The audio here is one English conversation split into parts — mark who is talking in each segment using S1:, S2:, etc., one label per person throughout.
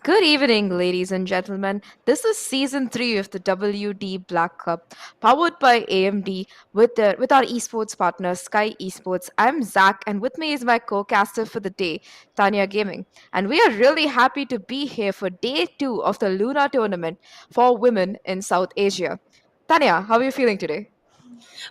S1: Good evening, ladies and gentlemen. This is season 3 of the WD Black Cup, powered by AMD with our esports partner Sky Esports. I'm Zach, and with me is my co-caster for the day, Tanya Gaming. And we are really happy to be here for day 2 of the Luna tournament for women in South Asia. Tanya, how are you feeling today?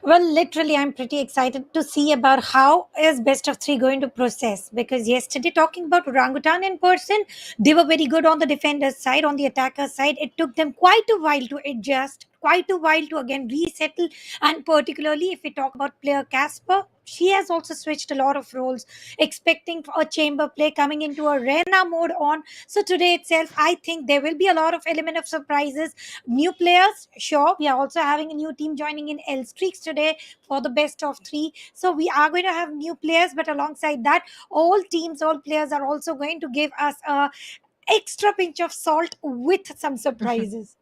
S2: Well, literally, I'm pretty excited to see about how is best of three going to process. Because yesterday, talking about orangutan in person, they were very good on the defender's side, on the attacker side. It took them quite a while to adjust, quite a while to again resettle. And particularly, if we talk about player Casper, she has also switched a lot of roles, expecting a chamber play coming into a Rena mode on. So today itself, I think there will be a lot of element of surprises. New players, sure. We are also having a new team joining in L Streaks today for the best of three. So we are going to have new players, but alongside that, all teams, all players are also going to give us a extra pinch of salt with some surprises.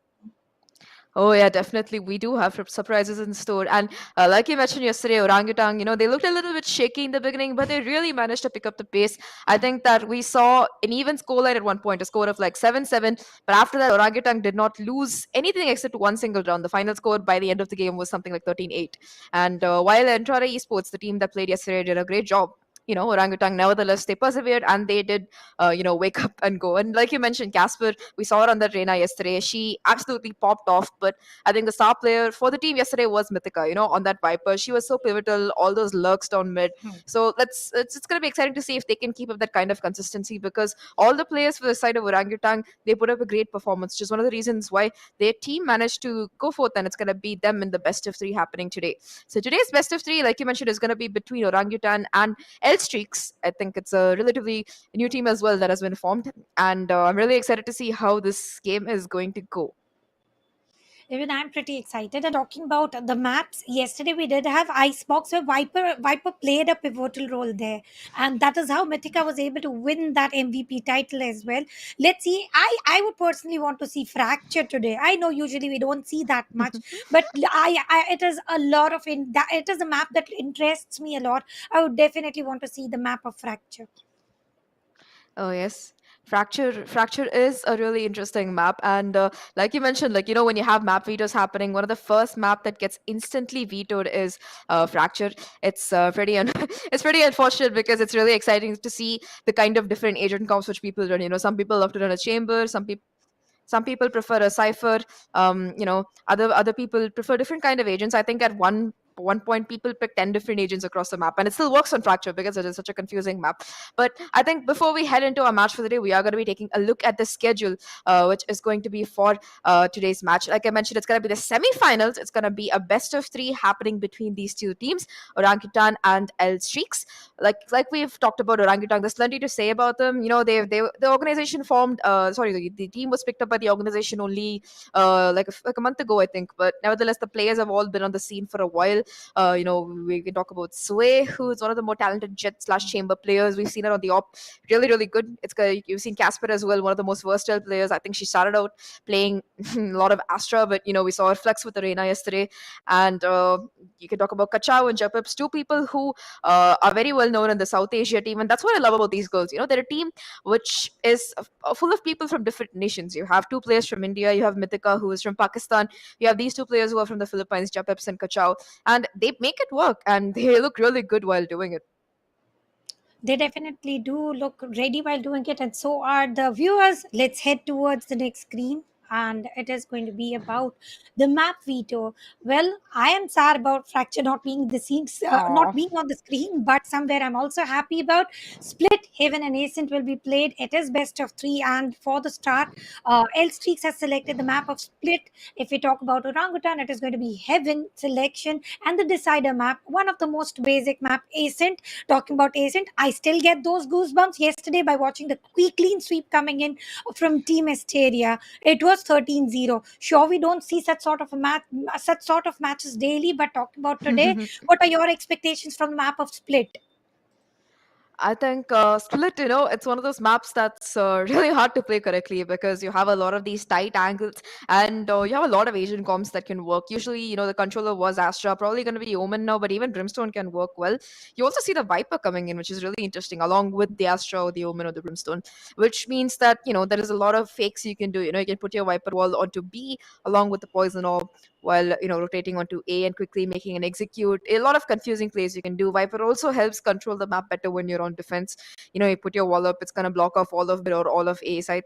S1: Oh yeah, definitely. We do have surprises in store, and like you mentioned yesterday, orangutan. They looked a little bit shaky in the beginning, but they really managed to pick up the pace. I think that we saw an even scoreline at one point, a score of like 7-7. But after that, orangutan did not lose anything except one single round. The final score by the end of the game was something like 13-8. And while Entrada Esports, the team that played yesterday, did a great job. Orangutan, nevertheless, they persevered and they did, wake up and go. And like you mentioned, Casper, we saw her on that Reina yesterday. She absolutely popped off. But I think the star player for the team yesterday was Mythica, on that Viper. She was so pivotal, all those lurks down mid. So it's going to be exciting to see if they can keep up that kind of consistency because all the players for the side of Orangutan, they put up a great performance, which is one of the reasons why their team managed to go forth and it's going to be them in the best of three happening today. So today's best of three, like you mentioned, is going to be between Orangutan and L Streaks. I think it's a relatively new team as well that has been formed. And I'm really excited to see how this game is going to go.
S2: Even I'm pretty excited. And talking about the maps, yesterday we did have Icebox where Viper played a pivotal role there. And that is how Mythica was able to win that MVP title as well. Let's see. I would personally want to see Fracture today. I know usually we don't see that much, but it is a lot of it is a map that interests me a lot. I would definitely want to see the map of Fracture.
S1: Oh yes. Fracture is a really interesting map, and like you mentioned, like when you have map vetoes happening, one of the first map that gets instantly vetoed is Fracture. It's pretty it's pretty unfortunate because it's really exciting to see the kind of different agent comps which people run. Some people love to run a chamber, some people prefer a cipher. Other people prefer different kind of agents. I think at one point people pick 10 different agents across the map, and it still works on Fracture because it is such a confusing map. But I think before we head into our match for the day, we are going to be taking a look at the schedule, which is going to be for today's match. Like I mentioned, it's going to be the semi-finals. It's going to be a best of three happening between these two teams, Orangutan and El Streaks. Like we've talked about Orangutan, there's plenty to say about them. The organization formed. Sorry, the team was picked up by the organization only like a month ago, I think. But nevertheless, the players have all been on the scene for a while. We can talk about Sway, who's one of the more talented jet slash chamber players. We've seen her on the op, really really good. You've seen Casper as well, one of the most versatile players. I think she started out playing a lot of Astra, but we saw her flex with Arena yesterday. And you can talk about Kachao and Japips, two people who are very well known in the South Asia team, and that's what I love about these girls. They're a team which is full of people from different nations. You have two players from India, you have Mythica, who is from Pakistan, you have these two players who are from the Philippines, Japeps and Kachao, and they make it work, and they look really good while doing it.
S2: They definitely do look ready while doing it, and so are the viewers. Let's head towards the next screen. And it is going to be about the map veto. Well, I am sad about Fracture not being the scenes, not
S1: Aw.
S2: being on the screen, but somewhere I'm also happy about Split, Heaven, and Ascent will be played. It is best of three, and for the start, L Streaks has selected the map of Split. If we talk about Orangutan, it is going to be Heaven selection and the Decider map, one of the most basic map. Ascent, talking about Ascent, I still get those goosebumps yesterday by watching the quick clean sweep coming in from Team Esteria. It was 13-0. Sure, we don't see such sort of matches daily, but talking about today, what are your expectations from the map of Split?
S1: I think Split, it's one of those maps that's really hard to play correctly because you have a lot of these tight angles and you have a lot of Asian comps that can work. Usually, the controller was Astra, probably going to be Omen now, but even Brimstone can work well. You also see the Viper coming in, which is really interesting, along with the Astra or the Omen or the Brimstone, which means that, there is a lot of fakes you can do. You can put your Viper wall onto B along with the Poison Orb while rotating onto A and quickly making an execute. A lot of confusing plays you can do. Viper also helps control the map better when you're on defense. You put your wall up, it's gonna block off all of mid or all of A side.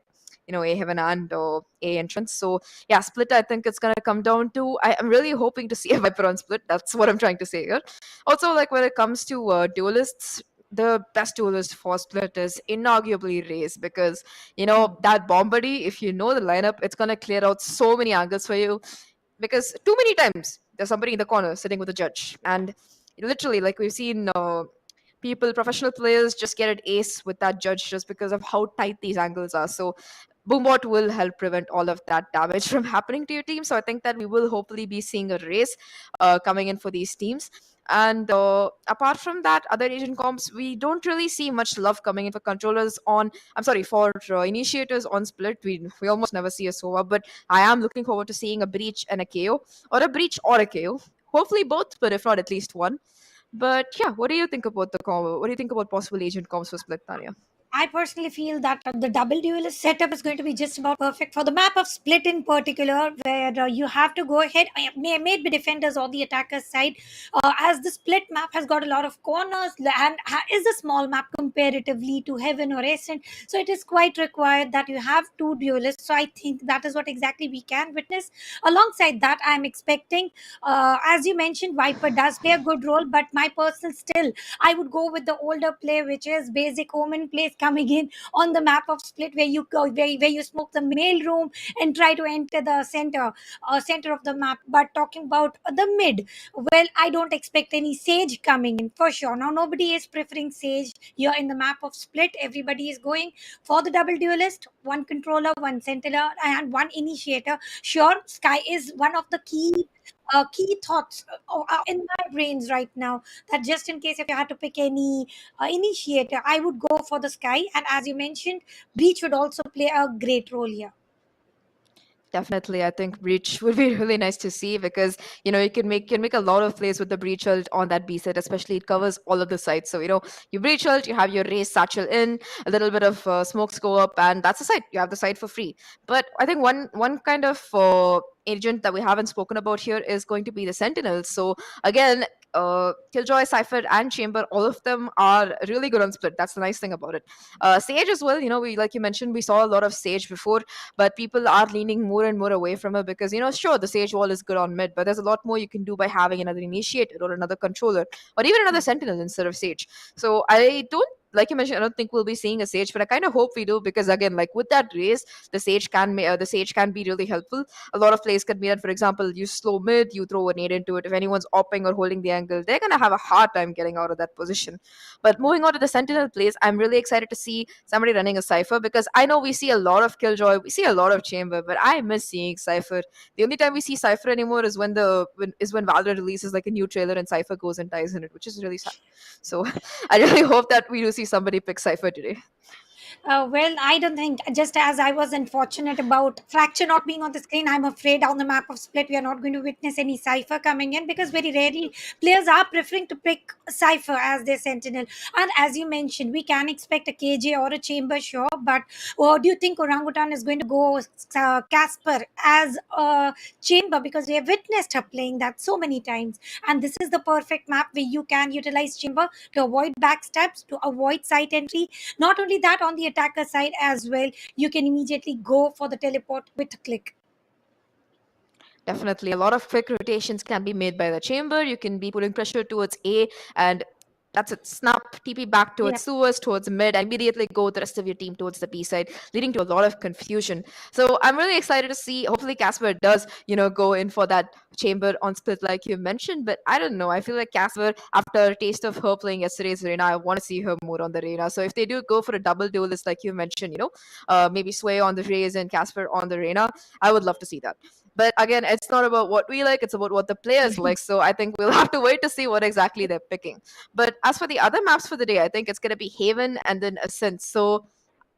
S1: A heaven and A entrance. So yeah, Split. I think it's gonna come down to. I'm really hoping to see a Viper on Split. That's what I'm trying to say here. Also, like when it comes to duelists, the best duelist for Split is inarguably Raze because that bomb buddy. If you know the lineup, it's gonna clear out so many angles for you because too many times there's somebody in the corner sitting with a judge and literally like we've seen professional players just get an ace with that judge just because of how tight these angles are. So Boombot will help prevent all of that damage from happening to your team. So I think that we will hopefully be seeing a race coming in for these teams. And apart from that, other Asian comps, we don't really see much love coming in for controllers on. I'm sorry, for initiators on Split. We almost never see a Sova, but I am looking forward to seeing a Breach and a KO, or a Breach or a KO. Hopefully both, but if not, at least one. But yeah, what do you think about the combo? What do you think about possible agent comps for Split, Tanya?
S2: I personally feel that the double duelist setup is going to be just about perfect for the map of Split in particular, where you have to go ahead, may it be defenders or the attackers side, as the Split map has got a lot of corners and is a small map comparatively to Heaven or Ascent, so it is quite required that you have two duelists. So I think that is what exactly we can witness. Alongside that, I am expecting, as you mentioned, Viper does play a good role, but my personal still I would go with the older play, which is basic Omen plays coming in on the map of Split, where you go where you smoke the mail room and try to enter the center of the map. But talking about the mid, well, I don't expect any Sage coming in for sure. Now nobody is preferring Sage here in the map of Split. Everybody is going for the double duelist, one controller, one Sentinel, and one initiator. Sure, Sky is one of the key thoughts in my brains right now, that just in case if you had to pick any initiator, I would go for the Sky. And as you mentioned, Breach would also play a great role here.
S1: Definitely, I think breach would be really nice to see because you can make a lot of plays with the breach ult on that B set, especially it covers all of the sites. So you breach ult, you have your race satchel in, a little bit of smokes go up, and that's the site. You have the site for free. But I think one kind of agent that we haven't spoken about here is going to be the Sentinel. So again, Killjoy, Cypher, and Chamber, all of them are really good on Split. That's the nice thing about it. Sage as well. We like you mentioned, we saw a lot of Sage before, but people are leaning more and more away from it because sure, the Sage wall is good on mid, but there's a lot more you can do by having another initiator or another controller or even another Sentinel instead of Sage. So I don't. Like you mentioned, I don't think we'll be seeing a Sage, but I kind of hope we do because again, like with that race, the Sage can be really helpful. A lot of plays can be that, for example, you slow mid, you throw a nade into it. If anyone's opping or holding the angle, they're gonna have a hard time getting out of that position. But moving on to the Sentinel plays, I'm really excited to see somebody running a Cypher because I know we see a lot of Killjoy, we see a lot of Chamber, but I miss seeing Cypher. The only time we see Cypher anymore is when Valorant releases like a new trailer and Cypher goes and dies in it, which is really sad. So I really hope that we do see somebody pick Cypher today.
S2: Well, I don't think, just as I was unfortunate about Fracture not being on the screen, I'm afraid on the map of Split, we are not going to witness any Cypher coming in because very rarely players are preferring to pick Cypher as their Sentinel. And as you mentioned, we can expect a KJ or a Chamber, sure, but do you think Orangutan is going to go Casper as a Chamber? Because we have witnessed her playing that so many times. And this is the perfect map where you can utilize Chamber to avoid backstabs, to avoid site entry. Not only that, on the attacker side as well, you can immediately go for the teleport with a click.
S1: Definitely, a lot of quick rotations can be made by the chamber. You can be putting pressure towards A, and that's it. Snap, TP back
S2: Yeah.
S1: towards sewers, towards mid, and immediately go the rest of your team towards the B side, leading to a lot of confusion. So I'm really excited to see. Hopefully, Casper does, go in for that chamber on split like you mentioned, but I don't know. I feel like Casper, after a taste of her playing yesterday's arena, I want to see her more on the arena. So if they do go for a double duelist like you mentioned, maybe Sway on the Raze and Casper on the arena, I would love to see that. But again, it's not about what we like, it's about what the players like. So I think we'll have to wait to see what exactly they're picking. But as for the other maps for the day, I think it's going to be Haven and then Ascent. So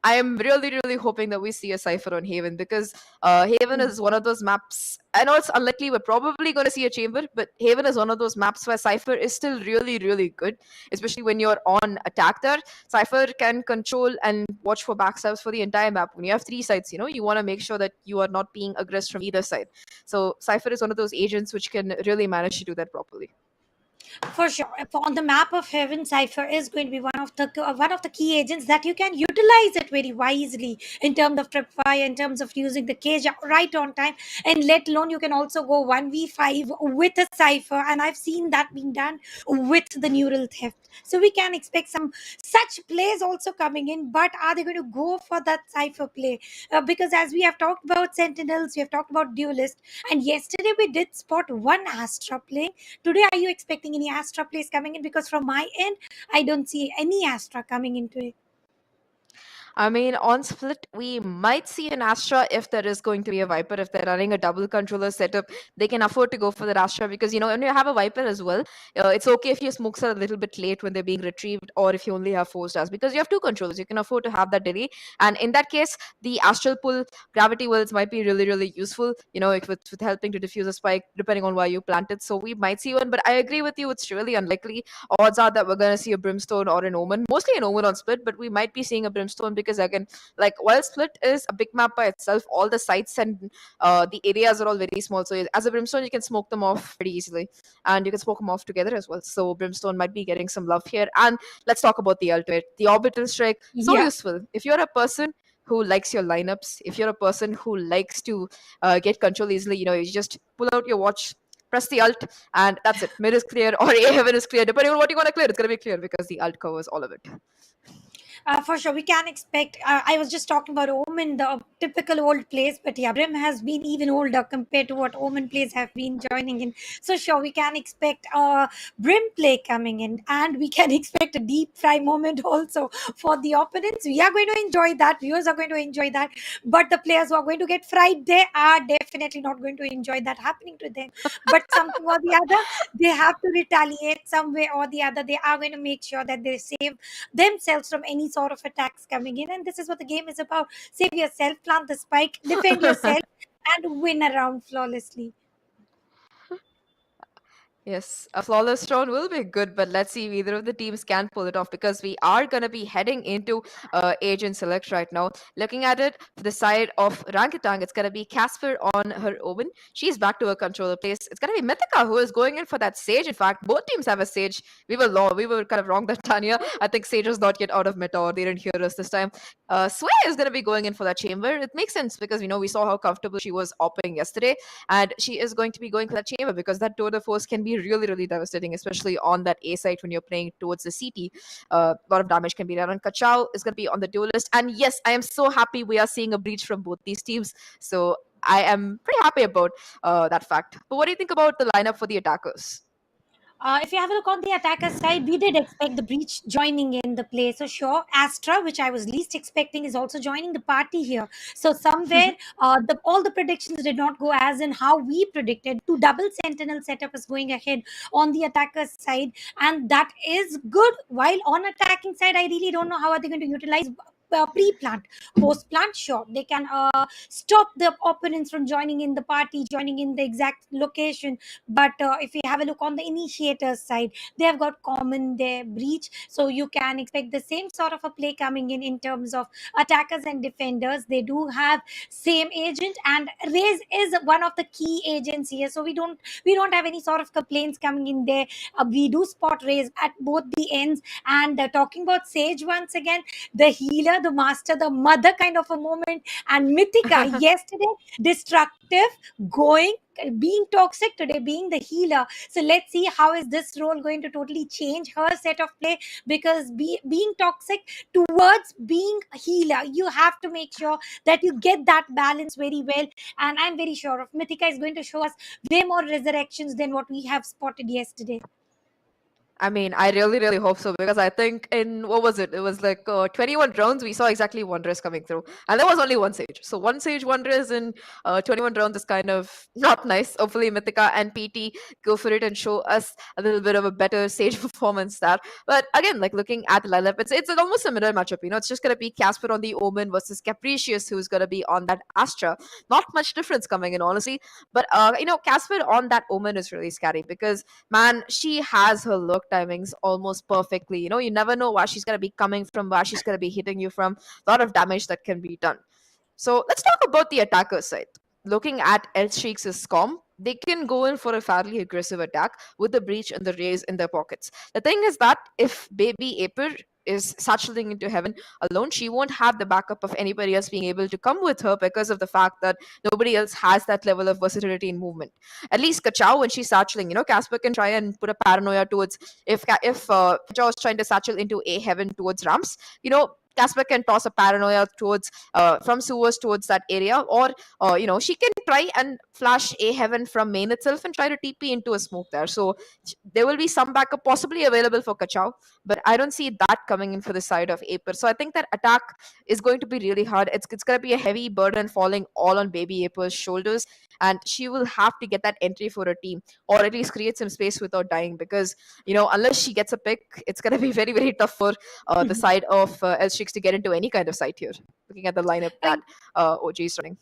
S1: I am really, really hoping that we see a Cypher on Haven, because Haven is one of those maps. I know it's unlikely we're probably going to see a Chamber, but Haven is one of those maps where Cypher is still really, really good, especially when you're on attack there. Cypher can control and watch for backstabs for the entire map. When you have three sides, you want to make sure that you are not being aggressed from either side. So Cypher is one of those agents which can really manage to do that properly.
S2: For sure, on the map of Heaven, Cipher is going to be one of the key agents that you can utilize it very wisely in terms of trip fire, in terms of using the cage right on time, and let alone you can also go 1v5 with a Cipher, and I've seen that being done with the neural theft. So we can expect some such plays also coming in, but are they going to go for that Cipher play? Because as we have talked about Sentinels, we have talked about Duelist, and yesterday we did spot one Astra play. Today, are you expecting any Astra plays coming in? Because from my end, I don't see any Astra coming into it.
S1: I mean, on split, we might see an Astra if there is going to be a Viper. If they're running a double controller setup, they can afford to go for that Astra, because, when you have a Viper as well, it's okay if your smokes are a little bit late when they're being retrieved, or if you only have 4 stars, because you have two controllers. You can afford to have that delay. And in that case, the Astral Pull Gravity Wells might be really, really useful, with helping to diffuse a spike depending on where you plant it. So we might see one, but I agree with you, it's really unlikely. Odds are that we're going to see a Brimstone or an Omen, mostly an Omen on split, but we might be seeing a Brimstone, because again, like, while split is a big map by itself, all the sites and the areas are all very small. So as a Brimstone, you can smoke them off pretty easily, and you can smoke them off together as well. So Brimstone might be getting some love here. And let's talk about the ultimate, the Orbital Strike. So
S2: Yeah.
S1: useful if you're a person who likes your lineups, if you're a person who likes to get control easily. You just pull out your watch, press the alt, and that's it. Mid is clear, or A heaven is clear. Depending on what you want to clear, it's going to be clear, because the alt covers all of it.
S2: For sure, we can expect. I was just talking about Omen, the typical old plays, but yeah, Brim has been even older compared to what Omen plays have been joining in. So sure, we can expect a Brim play coming in, and we can expect a deep fry moment also for the opponents. We are going to enjoy that. Viewers are going to enjoy that, but the players who are going to get fried, they are definitely not going to enjoy that happening to them. But something or the other, they have to retaliate some way or the other. They are going to make sure that they save themselves from any sort of attacks coming in. And this is what the game is about. Save yourself, plant the spike, defend yourself, and win around flawlessly.
S1: Yes, a flawless round will be good, but let's see if either of the teams can pull it off, because we are going to be heading into Agent Select right now. Looking at it, for the side of Orangutan, it's going to be Casper on her Omen. She's back to her controller place. It's going to be Mythica who is going in for that Sage. In fact, both teams have a Sage. We were kind of wrong that Tanya. I think Sage is not yet out of meta, or they didn't hear us this time. Sway is going to be going in for that Chamber. It makes sense, because, we saw how comfortable she was opping yesterday, and she is going to be going for that Chamber, because that tour de force can be really, really devastating, especially on that A site when you're playing towards the CT. A lot of damage can be done. And Kachao is going to be on the duelist. And yes, I am so happy we are seeing a breach from both these teams. So I am pretty happy about that fact. But what do you think about the lineup for the attackers?
S2: If you have a look on the attacker side, we did expect the breach joining in the play. So sure, Astra, which I was least expecting, is also joining the party here. So somewhere, all the predictions did not go as in how we predicted. Two double Sentinel setup is going ahead on the attacker side, and that is good. While on attacking side, I really don't know how are they going to utilize. Pre-plant, post-plant, sure, they can stop the opponents from joining in the party, joining in the exact location. But if we have a look on the initiators side, they have got common their breach, so you can expect the same sort of a play coming in terms of attackers and defenders. They do have same agent, and Raze is one of the key agents here, so we don't have any sort of complaints coming in there. We do spot Raze at both the ends. And talking about Sage once again, the healer leader, the master, the mother kind of a moment. And Mythica, yesterday, destructive, going, being toxic, today being the healer. So let's see how is this role going to totally change her set of play, because being toxic towards being a healer, you have to make sure that you get that balance very well. And I'm very sure of Mythica is going to show us way more resurrections than what we have spotted yesterday.
S1: I mean, I really, really hope so because I think in what was it? It was like 21 rounds. We saw exactly one dress coming through, and there was only one sage. So one sage, one dress in 21 rounds is kind of not nice. Hopefully, Mythica and PT go for it and show us a little bit of a better sage performance. That, but again, like looking at the lineup, it's almost a mirror matchup. You know, it's just gonna be Casper on the Omen versus Capricious, who's gonna be on that Astra. Not much difference coming in, honestly. But Casper on that Omen is really scary because man, she has her look timings almost perfectly. You know, you never know where she's going to be coming from, where she's going to be hitting you from. A lot of damage that can be done. So let's talk about the attacker side. Looking at Elsheiks' SCOM, they can go in for a fairly aggressive attack with the breach and the raise in their pockets. The thing is that if baby Aper is satcheling into heaven alone, she won't have the backup of anybody else being able to come with her because of the fact that nobody else has that level of versatility in movement. At least Kachao, when she's satcheling, Casper can try and put a paranoia towards if Kachao is trying to satchel into a heaven towards ramps, Casper can toss a paranoia towards from sewers towards that area, or she can try and flash a heaven from main itself and try to TP into a smoke there. So there will be some backup possibly available for Kachao, but I don't see that coming in for the side of Aper. So I think that attack is going to be really hard. It's going to be a heavy burden falling all on baby Aper's shoulders, and she will have to get that entry for her team, or at least create some space without dying, because unless she gets a pick, it's going to be very, very tough for the side of L6 to get into any kind of site here, looking at the lineup that OG is running.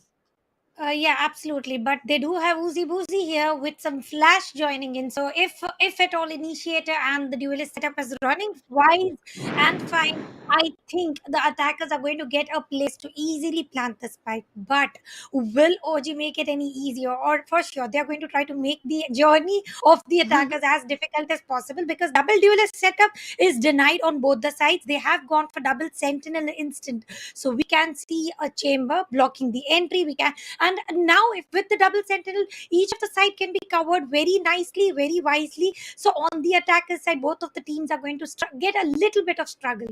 S2: Yeah, absolutely. But they do have Uzi Boozy here with some flash joining in. So if at all initiator and the duelist setup is running wise and fine, I think the attackers are going to get a place to easily plant the spike. But will OG make it any easier? Or for sure, they're going to try to make the journey of the attackers as difficult as possible, because double duelist setup is denied on both the sides. They have gone for double sentinel instant. So we can see a chamber blocking the entry. And now, if with the double sentinel, each of the side can be covered very nicely, very wisely. So on the attacker side, both of the teams are going to get a little bit of struggle.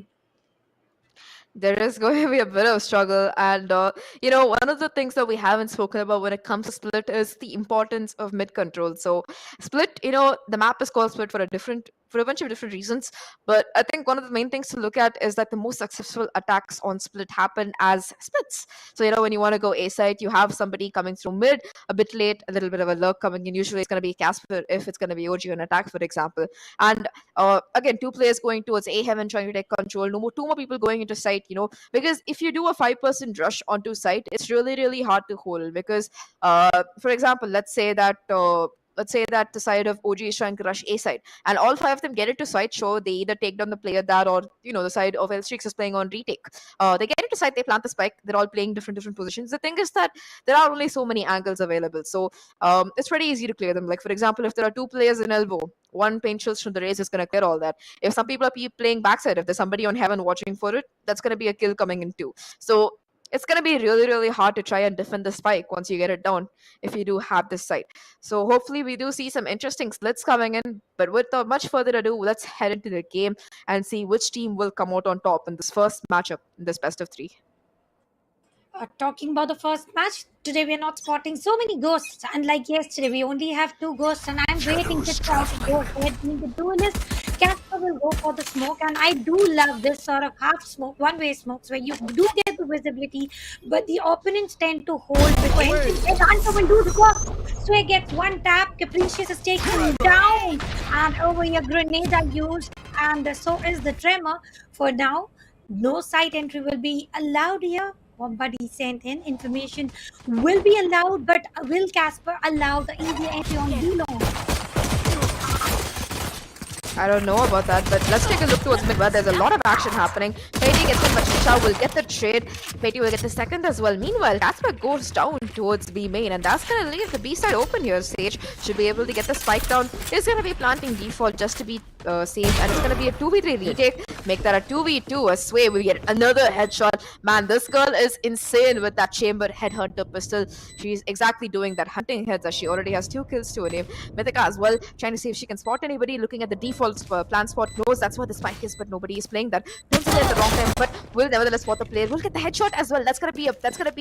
S1: There is going to be a bit of struggle, and one of the things that we haven't spoken about when it comes to Split is the importance of mid control. So Split, the map is called Split for a bunch of different reasons, but I think one of the main things to look at is that the most successful attacks on Split happen as splits. So when you want to go A side, you have somebody coming through mid a bit late, a little bit of a lurk coming in. Usually it's going to be Casper if it's going to be OG on attack, for example, and again, two players going towards A heaven trying to take control, two more people going into site, because if you do a 5% rush onto site, it's really, really hard to hold, because for example, let's say that the side of OG is trying to rush A side, and all five of them get into site. So they either take down the player that, or the side of L6 is playing on retake. They get into site, they plant the spike. They're all playing different positions. The thing is that there are only so many angles available, so it's pretty easy to clear them. Like for example, if there are two players in elbow, one paint chills from the race is going to clear all that. If some people are playing backside, if there's somebody on heaven watching for it, that's going to be a kill coming in too. So it's going to be really, really hard to try and defend the spike once you get it down, if you do have this site. So hopefully we do see some interesting splits coming in. But without much further ado, let's head into the game and see which team will come out on top in this first matchup in this best of 3.
S2: Talking about the first match, today we are not spotting so many ghosts. Unlike yesterday, we only have 2 ghosts, and I'm waiting to try to go ahead. Being the duelist, Casper will go for the smoke, and I do love this sort of half smoke, one-way smokes where you do get the visibility, but the opponents tend to hold because Hunter will do the work. Sway gets one tap, Capricious is taken down, and over here grenades are used, and so is the tremor. For now, no site entry will be allowed here. Somebody sent in information will be allowed, but will Casper allow the easy entry on B long?
S1: I don't know about that, but Let's take a look towards mid where there's a lot of action happening. Petty gets in, but Shisha will get the trade. Petty will get the second as well. Meanwhile, Casper goes down towards B main, and that's going to leave the B side open here. Sage should be able to get the spike down. He's going to be planting default just to be safe, and it's going to be a 2v3 retake. Make that a 2v2. A Sway will get another headshot. Man, this girl is insane with that chamber headhunter pistol. She's exactly doing that, hunting heads, as she already has 2 kills to her name. Mythica as well, trying to see if she can spot anybody. Looking at the default plan spot, knows that's where the spike is, but nobody is playing that. Don't say at the wrong time, but will nevertheless spot the player. We'll get the headshot as well. That's gonna be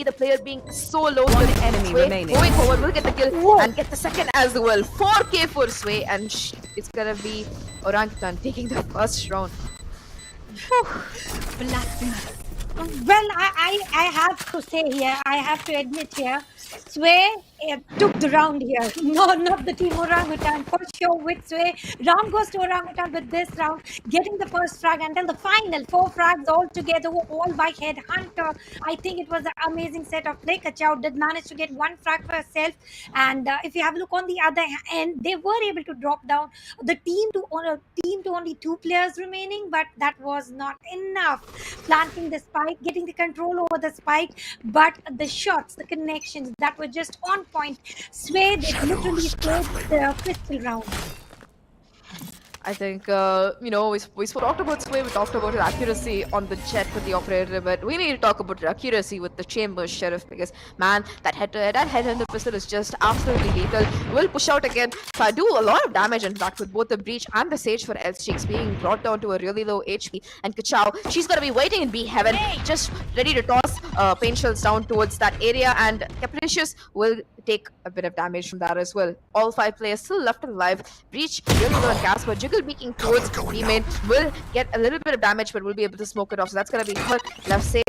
S1: the player being so low.
S3: One enemy
S1: Sway
S3: remaining.
S1: going forward, will get the kill and get the second as well. 4k for Sway, and it's gonna be Orangutan taking the first round.
S2: Well, I have to say here, I have to admit here, Sway took the round here. No, not the team Orangutan, for sure with Sway. Round goes to Orangutan with this round, getting the first frag until the final 4 frags all together, all by Headhunter. I think it was an amazing set of play. Kachao did manage to get 1 frag for herself, and if you have a look on the other end, they were able to drop down the team to only 2 players remaining, but that was not enough. Planting the spike, getting the control over the spike, but the shots, the connections that were just on point. Sway, they literally played the crystal round.
S1: I think, we talked about Sway, we talked about his accuracy on the jet with the operator, but we need to talk about accuracy with the chamber sheriff, because, man, that headhunter pistol is just absolutely lethal. Will push out again, do a lot of damage, in fact, with both the breach and the sage for L-Streaks being brought down to a really low HP. And Kachao, she's going to be waiting in B heaven, just ready to toss paint shells down towards that area, and Capricious will take a bit of damage from that as well. All 5 players still left alive. Breach really low on Casper. Jiggle beaking towards B-main will get a little bit of damage, but will be able to smoke it off. So that's going to be her left safe.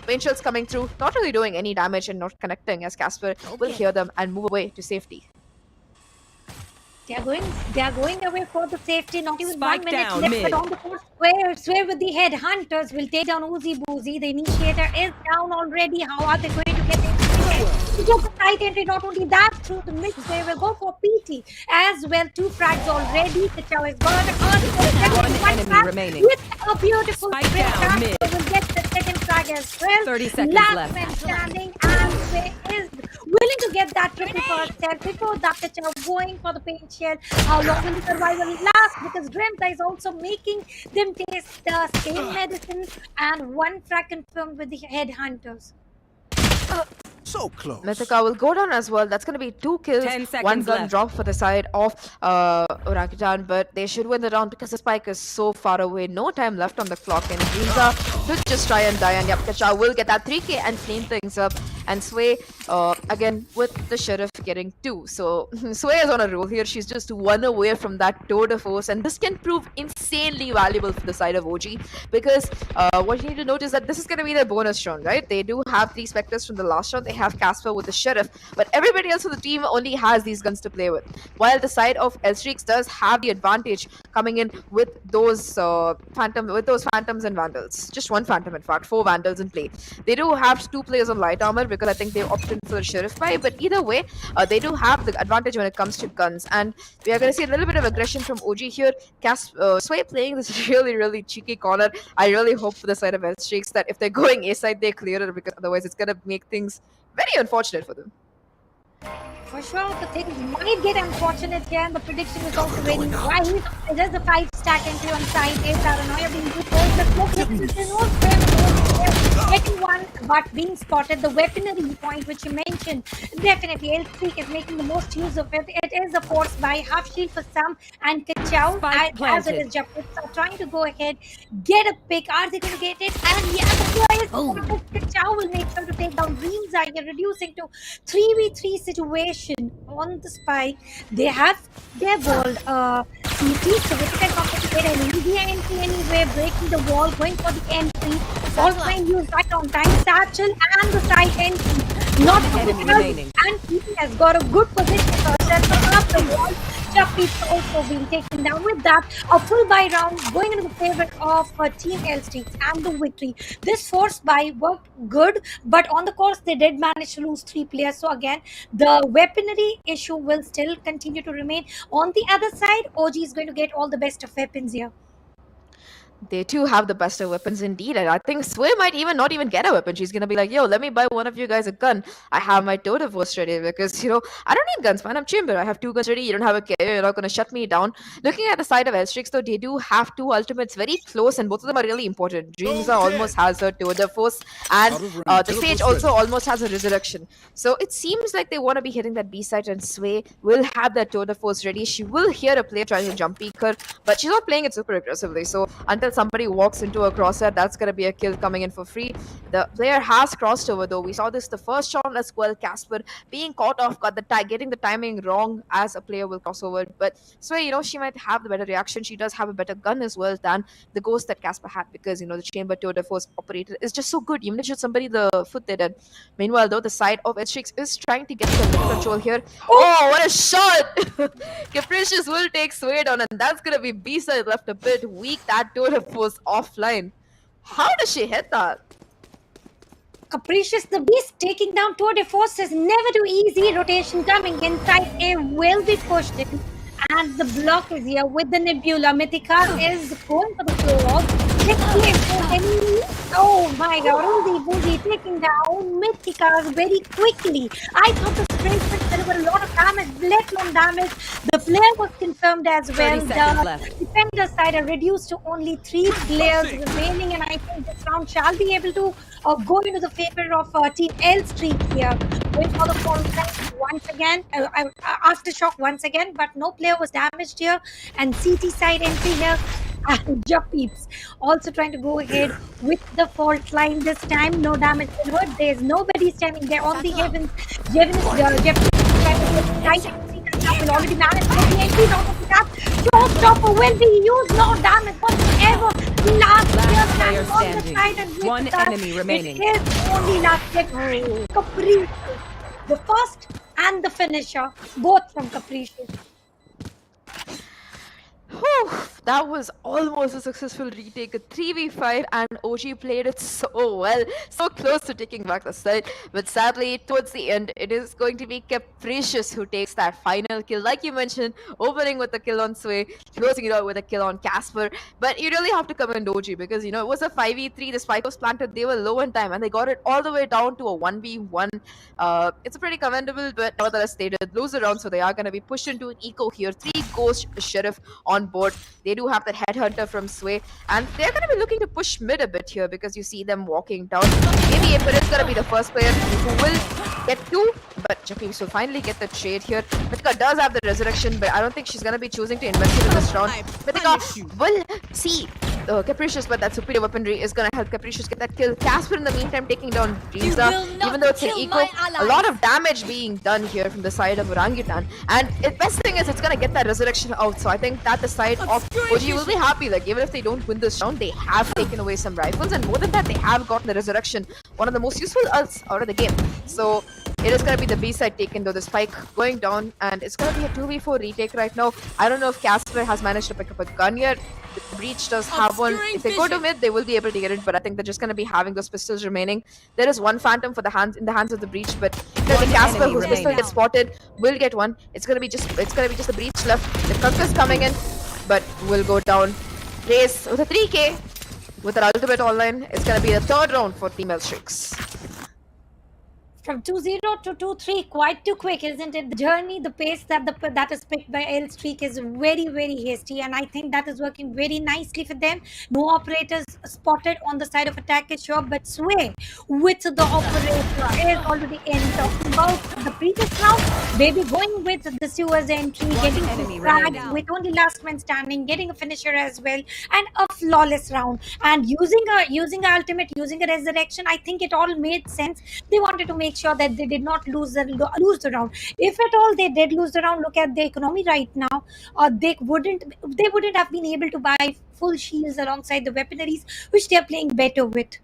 S1: Paint shells coming through, not really doing any damage and not connecting, as Casper will hear them and move away to safety.
S2: They are going away for the safety. Not even
S3: Spike
S2: 1 minute
S3: down,
S2: left.
S3: mid.
S2: But on the course, Sway with the headhunters will take down Uzi Boozy. The initiator is down already. How are they going to get it? To go for tight entry, not only that, through the mid, they will go for PT as well. 2 frags already. Kachao has got
S3: One enemy remaining.
S2: with a beautiful
S3: Spike
S2: spray
S3: down,
S2: frag.
S3: mid.
S2: They will get the second frag as well.
S3: 30 seconds
S2: Last
S3: left.
S2: man standing, and Sway is willing to get that triple for herself. Before that, Kachao going for the paint shell. How long will the survival last? Because Dremta is also making them taste the same medicine, and 1 frag confirmed with the headhunters.
S4: So close.
S1: Mythica will go down as well. That's going to be 2 kills,
S3: 10
S1: 1
S3: seconds
S1: gun
S3: left.
S1: drop for the side of Orangutan, but they should win the round because the spike is so far away. No time left on the clock, and Ginza should just try and die, and yep, Kachao will get that 3k and clean things up. And Sway, again, with the sheriff getting 2. So Sway is on a roll here. She's just 1 away from that tour de force, and this can prove insanely valuable for the side of OG, because what you need to note is that this is going to be their bonus round, right? They do have 3 specters from the last round. They have Casper with the sheriff, but everybody else on the team only has these guns to play with, while the side of L-Streaks does have the advantage coming in with those phantoms and vandals. Just 1 phantom, in fact, 4 vandals in play. They do have 2 players on light armor because I think they opted for the sheriff buy, but either way, they do have the advantage when it comes to guns, and we are going to see a little bit of aggression from OG here. Sway playing this really cheeky corner. I really hope for the side of L-Streaks that if they're going A side, they clear it, because otherwise it's going to make things very unfortunate for them.
S2: For sure, the things might get unfortunate here, and the prediction is also very right. There's a 5-stack entry on side. Paranoia being proposed. The cloak is no getting 1, but being spotted. The weaponry point, which you mentioned, definitely L-Streak is making the most use of it. It is a force by half shield for some, and Kachao, as it is Japits, are trying to go ahead, get a pick. Are they going to get it? And yeah, the boys, Kachao will make sure to take down Rinza here, reducing to 3v3 situation on the spike. They have their gold CT, so if they can get an easier entry anyway, breaking the wall, going for the entry, all trying to use right on time, satchel and the side entry. Not
S3: enemy remaining.
S2: And PT has got a good position for herself up the wall. Jappi's also being taken down. With that, a full buy round going into the favor of Team L-Streaks and the victory. This force buy worked good, but on the course they did manage to lose 3 players. So again, the weaponry issue will still continue to remain. On the other side, OG is going to get all the best of weapons here.
S1: They too have the best of weapons indeed, and I think Sway might not even get a weapon. She's gonna be like, "Yo, let me buy one of you guys a gun. I have my totem force ready because I don't need guns, man. I'm chamber. I have 2 guns ready. You don't have a KO. You're not gonna shut me down." Looking at the side of Elstrix, though, they do have 2 ultimates very close, and both of them are really important. Dreamsa almost has her totem force, and
S4: Out of range.
S1: the Sage
S4: Teleport's
S1: also
S4: ready.
S1: almost has a resurrection. So it seems like they want to be hitting that B side, and Sway will have that totem force ready. She will hear a player trying to jump peek her, but she's not playing it super aggressively. So until somebody walks into a crosshair, that's going to be a kill coming in for free. The player has crossed over though. We saw this the first round as well. Casper being caught off guard, getting the timing wrong as a player will cross over. But Sway, she might have the better reaction. She does have a better gun as well than the ghost that Casper had because the chamber tour force operator is just so good. Even if shoot somebody the foot they did. Meanwhile, though, the side of Edstrix is trying to get the control here. Oh, what a shot! Capricious will take Sway down, and that's gonna be B side left a bit weak. That tour force offline. How does she hit that?
S2: Capricious the Beast taking down Tour de Force is never too easy. Rotation coming inside A will be pushed in. And the block is here with the Nebula. Mythica is going for the floor. Oh my god, Uzi taking down Mythica very quickly. I thought the spray would deliver a lot of damage, let alone damage. The player was confirmed as well.
S3: 30 seconds
S2: The
S3: left.
S2: defender side are reduced to only 3 players remaining, and I think this round shall be able to go into the favor of Team L Street here. Going for the fall once again, aftershock once again, but no player was damaged here. And CT side entry here. And Juppeeps also trying to go ahead with the fault line this time. No damage delivered. There's nobody standing there on the heavens. Jevin is trying to get right. Will already managed to get the entry out of the tap. Showstopper will be used. No damage whatsoever. Last
S3: player
S2: player on the
S3: standing.
S2: side and with
S3: One
S2: that,
S3: enemy remaining.
S2: It is only last hit. Capricious. The first and the finisher, both from Capricious.
S1: Whew, that was almost a successful retake. A 3v5, and OG played it so well. So close to taking back the side. But sadly, towards the end, it is going to be Capricious who takes that final kill. Like you mentioned, opening with a kill on Sway, closing it out with a kill on Casper. But you really have to commend OG because, it was a 5v3. The spike was planted. They were low in time, and they got it all the way down to a 1v1. It's a pretty commendable, but nevertheless, they did lose the round, so they are going to be pushed into an eco here. 3 Ghost Sheriff on board. They do have that headhunter from Sway, and they're going to be looking to push mid a bit here because you see them walking down. Maybe April is going to be the first player who will get 2, but Jacques will finally get the trade here. Mythica does have the resurrection, but I don't think she's going to be choosing to invest it in this round. Mythica will see Capricious, but that superior weaponry is going to help Capricious get that kill. Casper in the meantime taking down Dreamsa, even though it's an eco. A lot of damage being done here from the side of Orangutan, and the best thing is it's going to get that resurrection out, so I think that the side of OG will be happy. Like, even if they don't win this round, they have taken away some rifles, and more than that, they have gotten the resurrection, one of the most useful ults out of the game. So it is going to be the B side taken though, the spike going down, and it's going to be a 2v4 retake right now. I don't know if Casper has managed to pick up a gun yet. The Breach does have one. If they go to mid, they will be able to get it, but I think they're just going to be having those pistols remaining. There is one Phantom for the in the hands of the Breach, but the Casper whose pistol gets spotted will get one. It's going to be just the Breach left. The Conquer's coming in, but will go down. Race with a 3k with an ultimate online. It's going to be the 3rd round for Female Strix.
S2: From 2-0 to 2-3, quite too quick, isn't it? The journey, the pace that is picked by L Streak is very, very hasty, and I think that is working very nicely for them. No operators spotted on the side of attack is sure, but Sway with the operator is already in. Talking about the previous round, baby going with the sewers entry, getting fragged with only last man standing, getting a finisher as well, and a flawless round. And using a ultimate, using a resurrection, I think it all made sense. They wanted to make sure that they did not lose the round. If at all they did lose the round, look at the economy right now. They wouldn't have been able to buy full shields alongside the weaponaries which they are playing better with.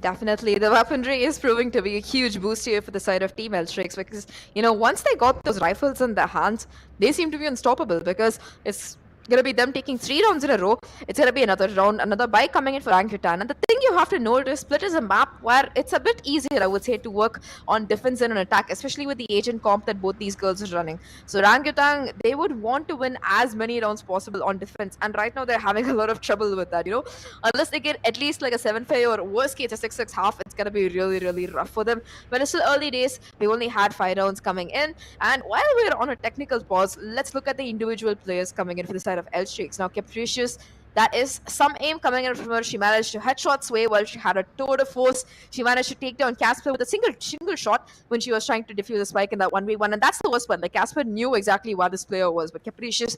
S1: Definitely, the weaponry is proving to be a huge boost here for the side of Team Elstrix because, once they got those rifles in their hands, they seem to be unstoppable because it's Gonna be them taking 3 rounds in a row. It's gonna be another round, another buy coming in for Orangutan. And the thing you have to note is Split is a map where it's a bit easier, I would say, to work on defense and on attack, especially with the agent comp that both these girls are running. So Orangutan, they would want to win as many rounds possible on defense, and right now they're having a lot of trouble with that. Unless they get at least like a 7-5 or worst case a 6-6 half, it's gonna be really, really rough for them. But it's still early days. We only had 5 rounds coming in, and while we're on a technical pause, let's look at the individual players coming in for the side of L Streaks. Now, Capricious, that is some aim coming in from her. She managed to headshot Sway while she had a tour de force. She managed to take down Casper with a single shot when she was trying to defuse a spike in that 1v1. And that's the worst one. Like, Casper knew exactly where this player was, but Capricious,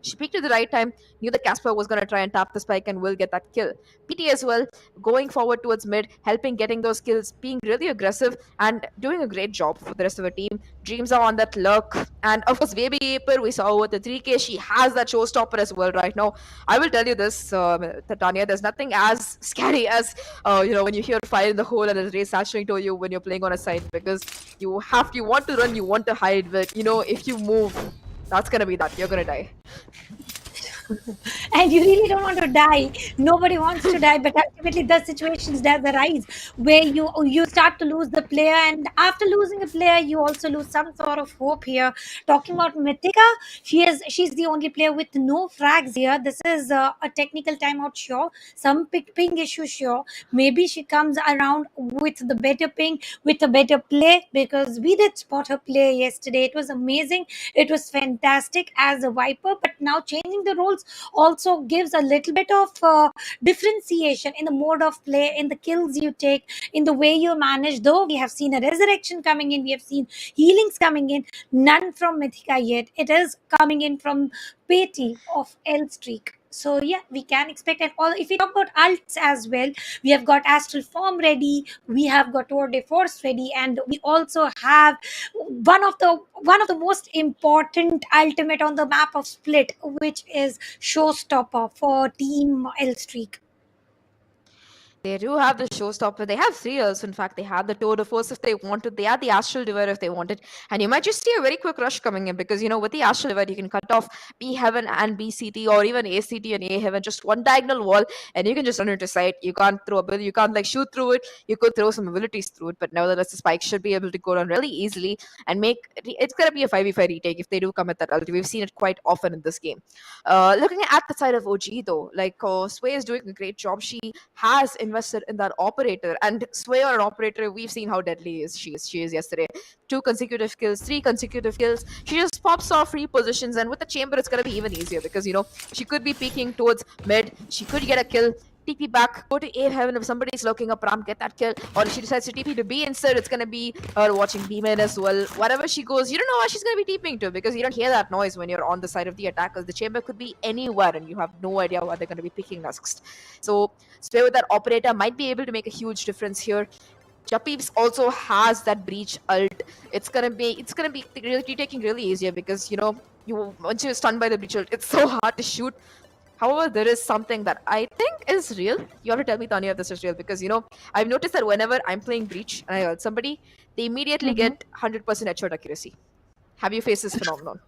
S1: she peeked at the right time, knew that Casper was going to try and tap the spike and will get that kill. PT as well, going forward towards mid, helping getting those kills, being really aggressive and doing a great job for the rest of the team. Dreams are on that lurk. And of course, Baby Aper, we saw with the 3K, she has that showstopper as well right now. I will tell you this, Tanya, there's nothing as scary as, when you hear fire in the hole and a race saturating to you when you're playing on a site, because you want to run, you want to hide, but, if you move, that's going to be that. You're going to die.
S2: And you really don't want to die. Nobody wants to die, but ultimately the situations does arise where you start to lose the player, and after losing a player you also lose some sort of hope here. Talking about Mythica, she's the only player with no frags here. This is a technical timeout, sure, some ping issue, sure. Maybe she comes around with the better ping, with a better play, because we did spot her play yesterday. It was amazing, it was fantastic as a Viper, but now changing the roles also gives a little bit of differentiation in the mode of play, in the kills you take, in the way you manage. Though we have seen a resurrection coming in, we have seen healings coming in, none from Mythica yet. It is coming in from Patty of L Streak. So yeah, we can expect. And all, if we talk about ults as well, we have got Astral Form ready, we have got Tour de Force ready, and we also have one of the most important ultimate on the map of Split, which is Showstopper for Team L Streak.
S1: They do have the showstopper. They have 3 also. In fact, they have the tour de force if they wanted. They have the astral divide if they wanted. And you might just see a very quick rush coming in, because, with the astral divide, you can cut off B heaven and B CT, or even A CT and A heaven, just one diagonal wall, and you can just run into sight. You can't throw a bill. You can't shoot through it. You could throw some abilities through it, but nevertheless, the spike should be able to go down really easily and make it's gonna be a 5v5 retake if they do come at that ulti. We've seen it quite often in this game. Looking at the side of OG though, Sway is doing a great job. She has invested in that operator, and Sway or an operator, we've seen how deadly she is yesterday. 2 consecutive kills, 3 consecutive kills. She just pops off free positions, and with the chamber it's gonna be even easier, because she could be peeking towards mid, she could get a kill, TP back, go to A heaven if somebody's looking up ramp, get that kill, or if she decides to TP to B instead, it's gonna be her watching B main as well. Wherever she goes, you don't know where she's gonna be TPing to, because you don't hear that noise when you're on the side of the attackers. The chamber could be anywhere and you have no idea where they're gonna be picking next. So Sway with that operator might be able to make a huge difference here. Japeeps also has that breach ult. It's gonna be really taking really easier, because once you're stunned by the breach ult, it's so hard to shoot. However, there is something that I think is real. You have to tell me, Tanya, if this is real, because I've noticed that whenever I'm playing breach and I ult somebody, they immediately get 100% headshot accuracy. Have you faced this phenomenon?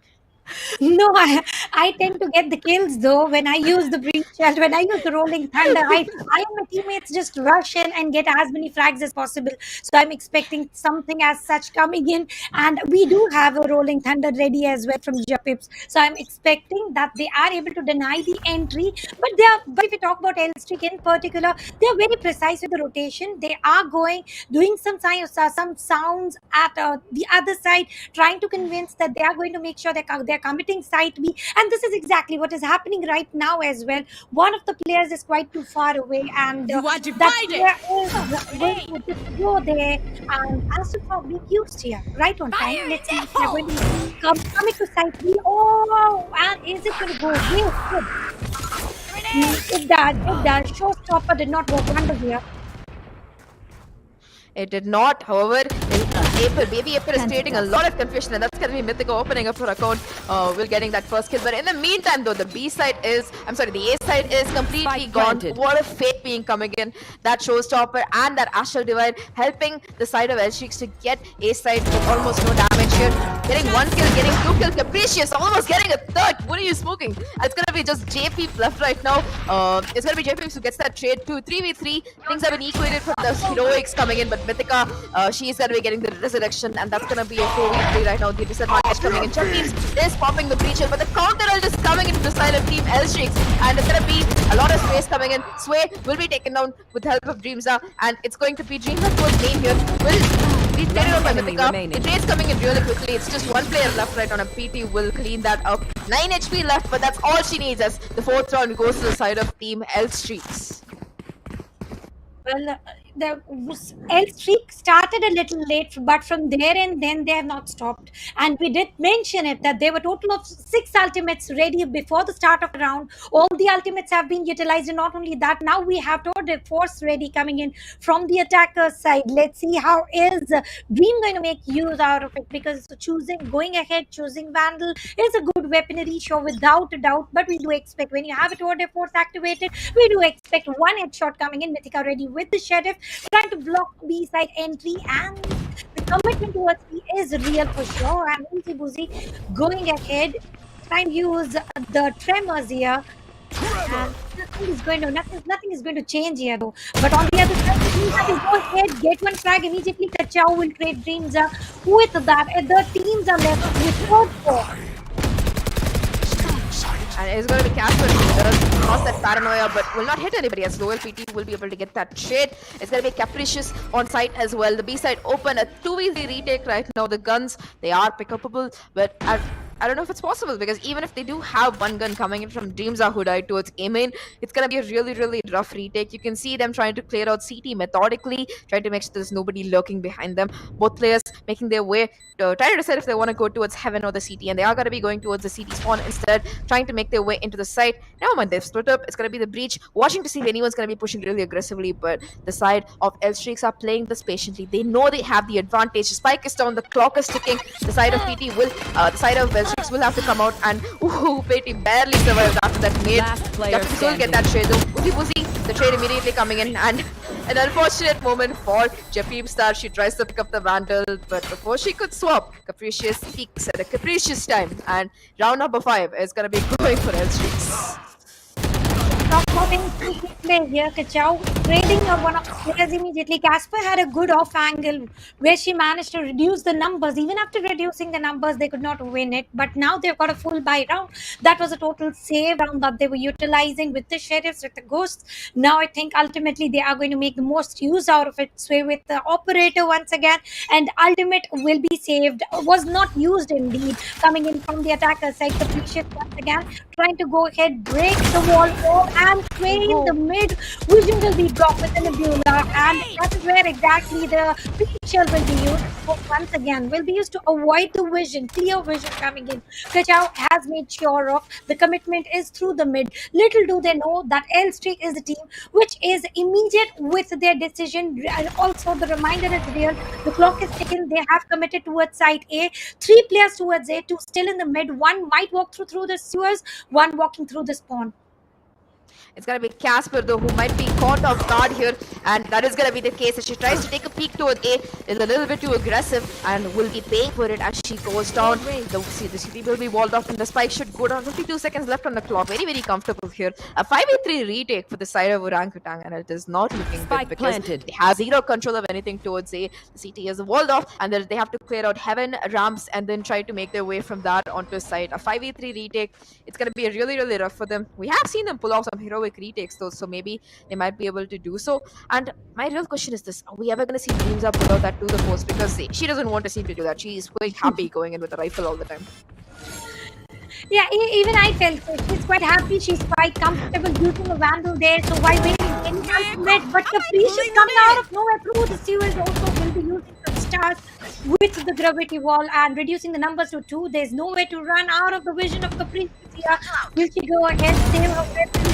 S2: No, I tend to get the kills though when I use the breach shell, when I use the rolling thunder. I and my teammates just rush in and get as many frags as possible. So I'm expecting something as such coming in, and we do have a rolling thunder ready as well from Japips. So I'm expecting that they are able to deny the entry. But if we talk about L Streak in particular, they are very precise with the rotation. They are doing some sounds at the other side, trying to convince that they are going to make sure they're committing site B, and this is exactly what is happening right now as well. One of the players is quite too far away, and that player is going to just go there and ask for being used here right on time. Let's see if they're going to commit to site B. Oh, and is it going to go? Yes, good. It does. Showstopper did not work wonders here.
S1: It did not. However, Baby April is creating a lot of confusion, and that's going to be Mythica opening up her account, will getting that first kill. But in the meantime, though, the A side is completely gone. What a fake being coming in. That showstopper and that astral divide helping the side of L Streaks to get A side with almost no damage. advantage here. Getting 1 kill, getting 2 kill. Capricious almost getting a third. What are you smoking? It's gonna be just JP left right now. It's gonna be JP who gets that trade to 3v3. Things have been equated from the heroics coming in, but Mythica, she's gonna be getting the resurrection, and that's gonna be a 4v3 right now. The disadvantage coming in. Champions is popping the breach here, but the counter ult is coming into the side of Team L-Streaks, and it's gonna be a lot of space coming in. Sway will be taken down with the help of Dreamza, and it's going to be Dreamza towards main here. Will be taken out by Mythica. The trade's coming in really quickly. It's just one player left right on a PT will clean that up. 9 HP left, but that's all she needs as the 4th round goes to the side of Team L-Streaks.
S2: Well, the L streak started a little late, but from there and then they have not stopped. And we did mention it that there were total of 6 ultimates ready before the start of the round. All the ultimates have been utilized, and not only that, now we have Tour de Force ready coming in from the attacker side. Let's see how is Dream going to make use out of it, because going ahead, choosing Vandal is a good weaponry, sure, without a doubt. But we do expect, when you have a Tour de Force activated, we do expect one headshot coming in. Mythica ready with the Sheriff, trying to block B side entry, and the commitment towards B is real for sure. And Easy Boozy going ahead, trying to use the tremors here. And nothing is going to change here though. But on the other side, Dreamza will go ahead, get one frag immediately. Kachao will trade Dreamza with that. And the teams are left with 4-4.
S1: And it's going to be Casper who does cross that paranoia, but will not hit anybody, as Lowell PT will be able to get that trade. It's going to be Capricious on site as well. The B side open, a 2v3 retake right now. The guns, they are pickupable, but I don't know if it's possible, because even if they do have one gun coming in from Dreamza who died towards A main, it's going to be a really, really rough retake. You can see them trying to clear out CT methodically, trying to make sure there's nobody lurking behind them. Both players making their way, trying to decide if they want to go towards Heaven or the CT, and they are going to be going towards the CT spawn instead, trying to make their way into the site. Never mind, they've split up. It's going to be the breach, watching to see if anyone's going to be pushing really aggressively, but the side of L-Streaks are playing this patiently. They know they have the advantage. The spike is down, the clock is ticking. The side of PT will, the side of L-Streaks will have to come out, and PT barely survived after that nade. Captain will get that trade though. Uzi, the trade immediately coming in, and an unfortunate moment for Japim Star. She tries to pick up the Vandal, but before she could swap, Capricious peaks at a capricious time, and round number 5 is going to be going for L-Streaks.
S2: Talk about any play here. Kachao trading one of the players immediately. Casper had a good off angle where she managed to reduce the numbers. Even after reducing the numbers, they could not win it. But now they've got a full buy round. That was a total save round that they were utilizing with the Sheriffs, with the Ghosts. Now I think ultimately they are going to make the most use out of it. Sway with the Operator once again, and ultimate will be saved. Was not used indeed. Coming in from the attacker side, Capricious once again trying to go ahead, break the wall, and train the mid. Vision will be blocked with an Nebula, and that is where exactly the feature will be used. Once again, will be used to avoid the vision, clear vision coming in. Kachao has made sure of the commitment is through the mid. Little do they know that L-Streak is the team which is immediate with their decision. And also the reminder is real. The clock is ticking. They have committed towards side A. 3 players towards A, 2 still in the mid. One might walk through the sewers, one walking through the spawn.
S1: It's going to be Casper though, who might be caught off guard here, and that is going to be the case. As she tries to take a peek towards A, is a little bit too aggressive and will be paying for it as she goes down. The city will be walled off, and the spike should go down. 52 seconds left on the clock. Very, very comfortable here. A 5v3 retake for the side of Orangutan, and it is not looking good because they have zero control of anything towards A. The CT is walled off, and they have to clear out Heaven, ramps, and then try to make their way from that onto a site. A 5v3 retake. It's going to be really, really rough for them. We have seen them pull off some heroic retakes though, so maybe they might be able to do so. And my real question is this: are we ever going to see Dreamza pull out that to the post? Because she doesn't want to seem to do that. She's quite happy going in with a rifle all the time.
S2: Yeah, even I felt it. She's quite happy. She's quite comfortable using a Vandal there. So why waiting any ultimate? But Capricious coming out of nowhere through the sewers also will be using some stars with the gravity wall and reducing the numbers to 2. There's no way to run out of the vision of Capricious here. Will she go ahead, save her weapon?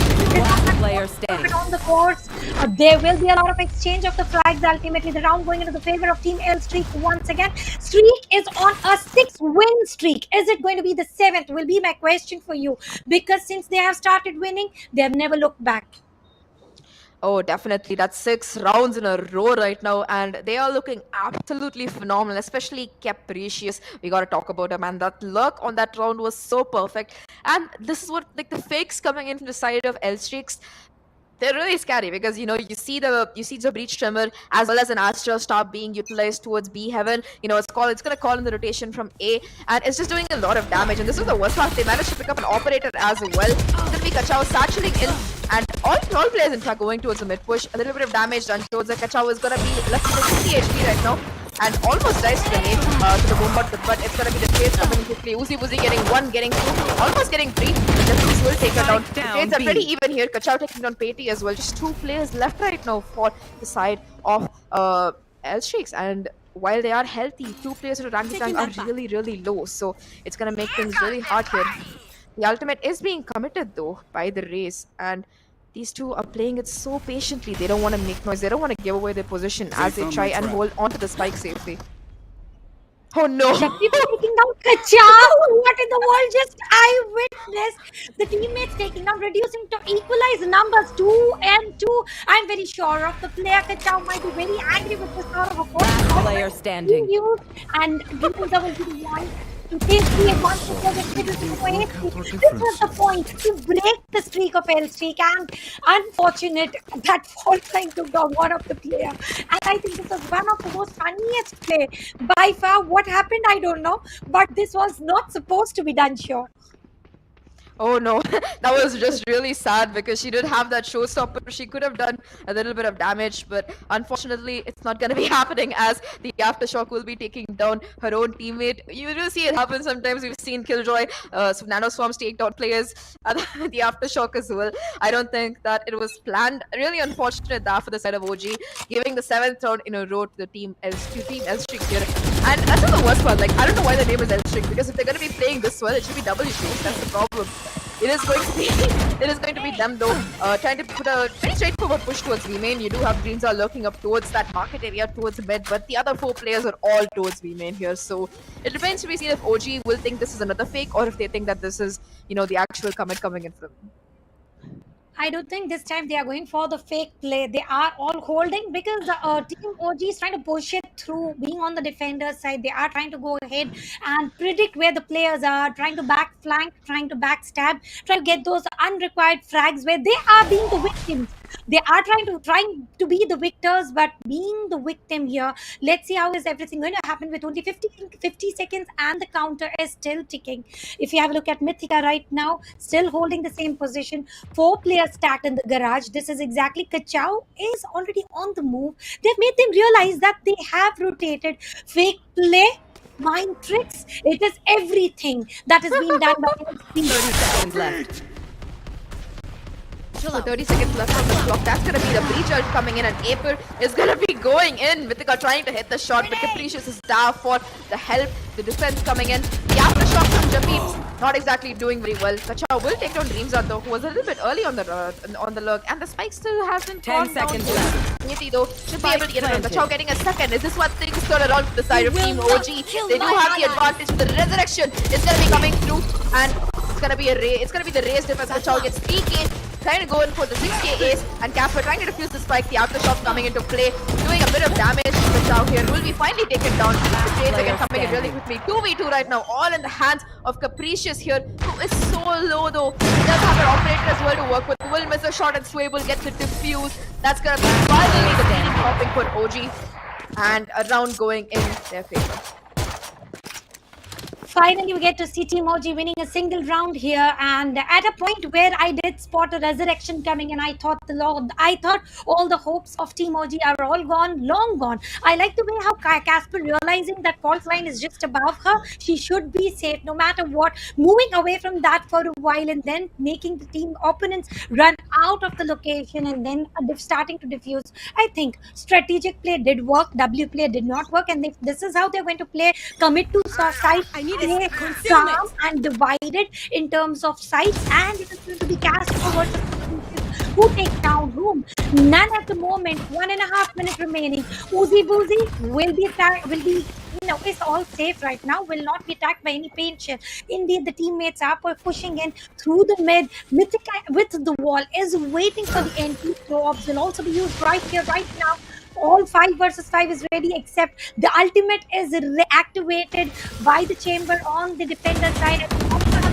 S3: Player standing
S2: on the course. There will be a lot of exchange of the flags. Ultimately, the round going into the favor of Team L-Streak once again. Streak is on a 6-win streak. Is it going to be the 7th? Will be my question for you. Because since they have started winning, they have never looked back.
S1: Oh, definitely. That's 6 rounds in a row right now, and they are looking absolutely phenomenal, especially Capricious. We got to talk about him, and that luck on that round was so perfect. And this is what, like, the fakes coming in from the side of L Streaks, they're really scary because you see the breach tremor as well as an Astra star being utilized towards B heaven. It's gonna call in the rotation from A, and it's just doing a lot of damage. And this is the worst part. They managed to pick up an operator as well. It's gonna be Kachao satcheling in, and all players in fact going towards the mid push. A little bit of damage done towards the Kachao is gonna be left with 50 HP right now. And almost dies to the nade, to the bombot, but it's gonna be the trades coming in quickly. Uzi getting one, getting two, almost getting three. The Defense will take her down. The trades are pretty even here. Kachao taking down Patey as well. Just 2 players left right now for the side of L Streaks. And while they are healthy, 2 players to Orangutan are really, really low. So it's gonna make things really hard here. The ultimate is being committed though by the race, and these two are playing it so patiently. They don't want to make noise. They don't want to give away their position as they try and hold onto the spike safely. Oh no!
S2: People taking down Kachao. What in the world? Just I witnessed the teammates taking down, reducing to equalize numbers 2-2. I'm very sure of the player. Kachao might be very angry with this sort of a
S3: Last player standing.
S2: And Gimuza will be the one to take the advantage of it. This was the point to break the streak of L streak, and unfortunate that fault line took down one of the player. And I think this was one of the most funniest play by far. What happened, I don't know, but this was not supposed to be done, sure.
S1: Oh no, that was just really sad because she did have that showstopper. She could have done a little bit of damage, but unfortunately, it's not going to be happening as the Aftershock will be taking down her own teammate. You do see it happen sometimes. We've seen Killjoy, Nanoswarms take down players at the Aftershock as well. I don't think that it was planned. Really unfortunate that for the side of OG, giving the 7th round in a row to the team L Streak here. And that's not the worst part. Like, I don't know why the name is L Streak, because if they're going to be playing this well, it should be W Streak. That's the problem. It is going to be them though, trying to put a very straightforward push towards V main. You do have Greenza lurking up towards that market area, towards mid, but the other 4 players are all towards V main here. So it remains to be seen if OG will think this is another fake or if they think that this is, the actual commit coming in from them.
S2: I don't think this time they are going for the fake play. They are all holding because the team OG is trying to push it through, being on the defender side. They are trying to go ahead and predict where the players are, trying to back flank, trying to backstab, trying to get those unrequired frags where they are being the victims. They are trying to be the victors, but being the victim here. Let's see how is everything going to happen with only 50 seconds and the counter is still ticking. If you have a look at Mythica right now, still holding the same position. 4 players stacked in the garage. This is exactly Kachao is already on the move. They've made them realize that they have rotated fake play, mind tricks. It is everything that is being done by
S3: 30 seconds left.
S1: So 30 seconds left on the clock. That's going to be the breach ult coming in, and Aper is going to be going in. Mythica trying to hit the shot, but Capricious is there for the help. The defense coming in. The aftershock from Japeep's not exactly doing very well. Kachao will take down Dreamza though, who was a little bit early on the lurk, and the spike still hasn't
S3: 10 seconds left.
S1: Nieti though should be able to get it on. Kachao getting a second. Is this what things turn around to the side of Team OG? They do have the advantage. The resurrection is going to be coming through, and it's going to be a race. It's going to be the race defense. Kachao gets 3k. Trying to go in for the 6k ace, and Kappa trying to defuse the spike. The aftershock coming into play, doing a bit of damage to Kachao here. Will be finally taken down. The trades again coming in really quickly. 2v2 right now, all in the hands of Capricious here, who is so low though. He does have an operator as well to work with. Will miss a shot, and Sway will get the defuse. That's gonna be finally the team popping for OG, and a round going in their favor.
S2: Finally, we get to see Team OG winning a single round here, and at a point where I did spot a resurrection coming, and I thought all the hopes of Team OG are all gone, long gone. I like the way how Casper realizing that fault line is just above her, she should be safe no matter what, moving away from that for a while, and then making the team opponents run out of the location, and then starting to diffuse. I think strategic play did work, W play did not work, and this is how they're going to play. Commit to side. Play calm and divided in terms of sides, and it is going to be cast forward Who takes down whom? None at the moment. 1.5 minutes remaining. Uzi Boozy will be attacked, it's all safe right now, will not be attacked by any paint shell. Indeed, the teammates are pushing in through the mid. Mythic with the wall is waiting for the entry. Orbs will also be used right here, right now. All 5 versus 5 is ready, except the ultimate is reactivated by the chamber on the defender side. And we also have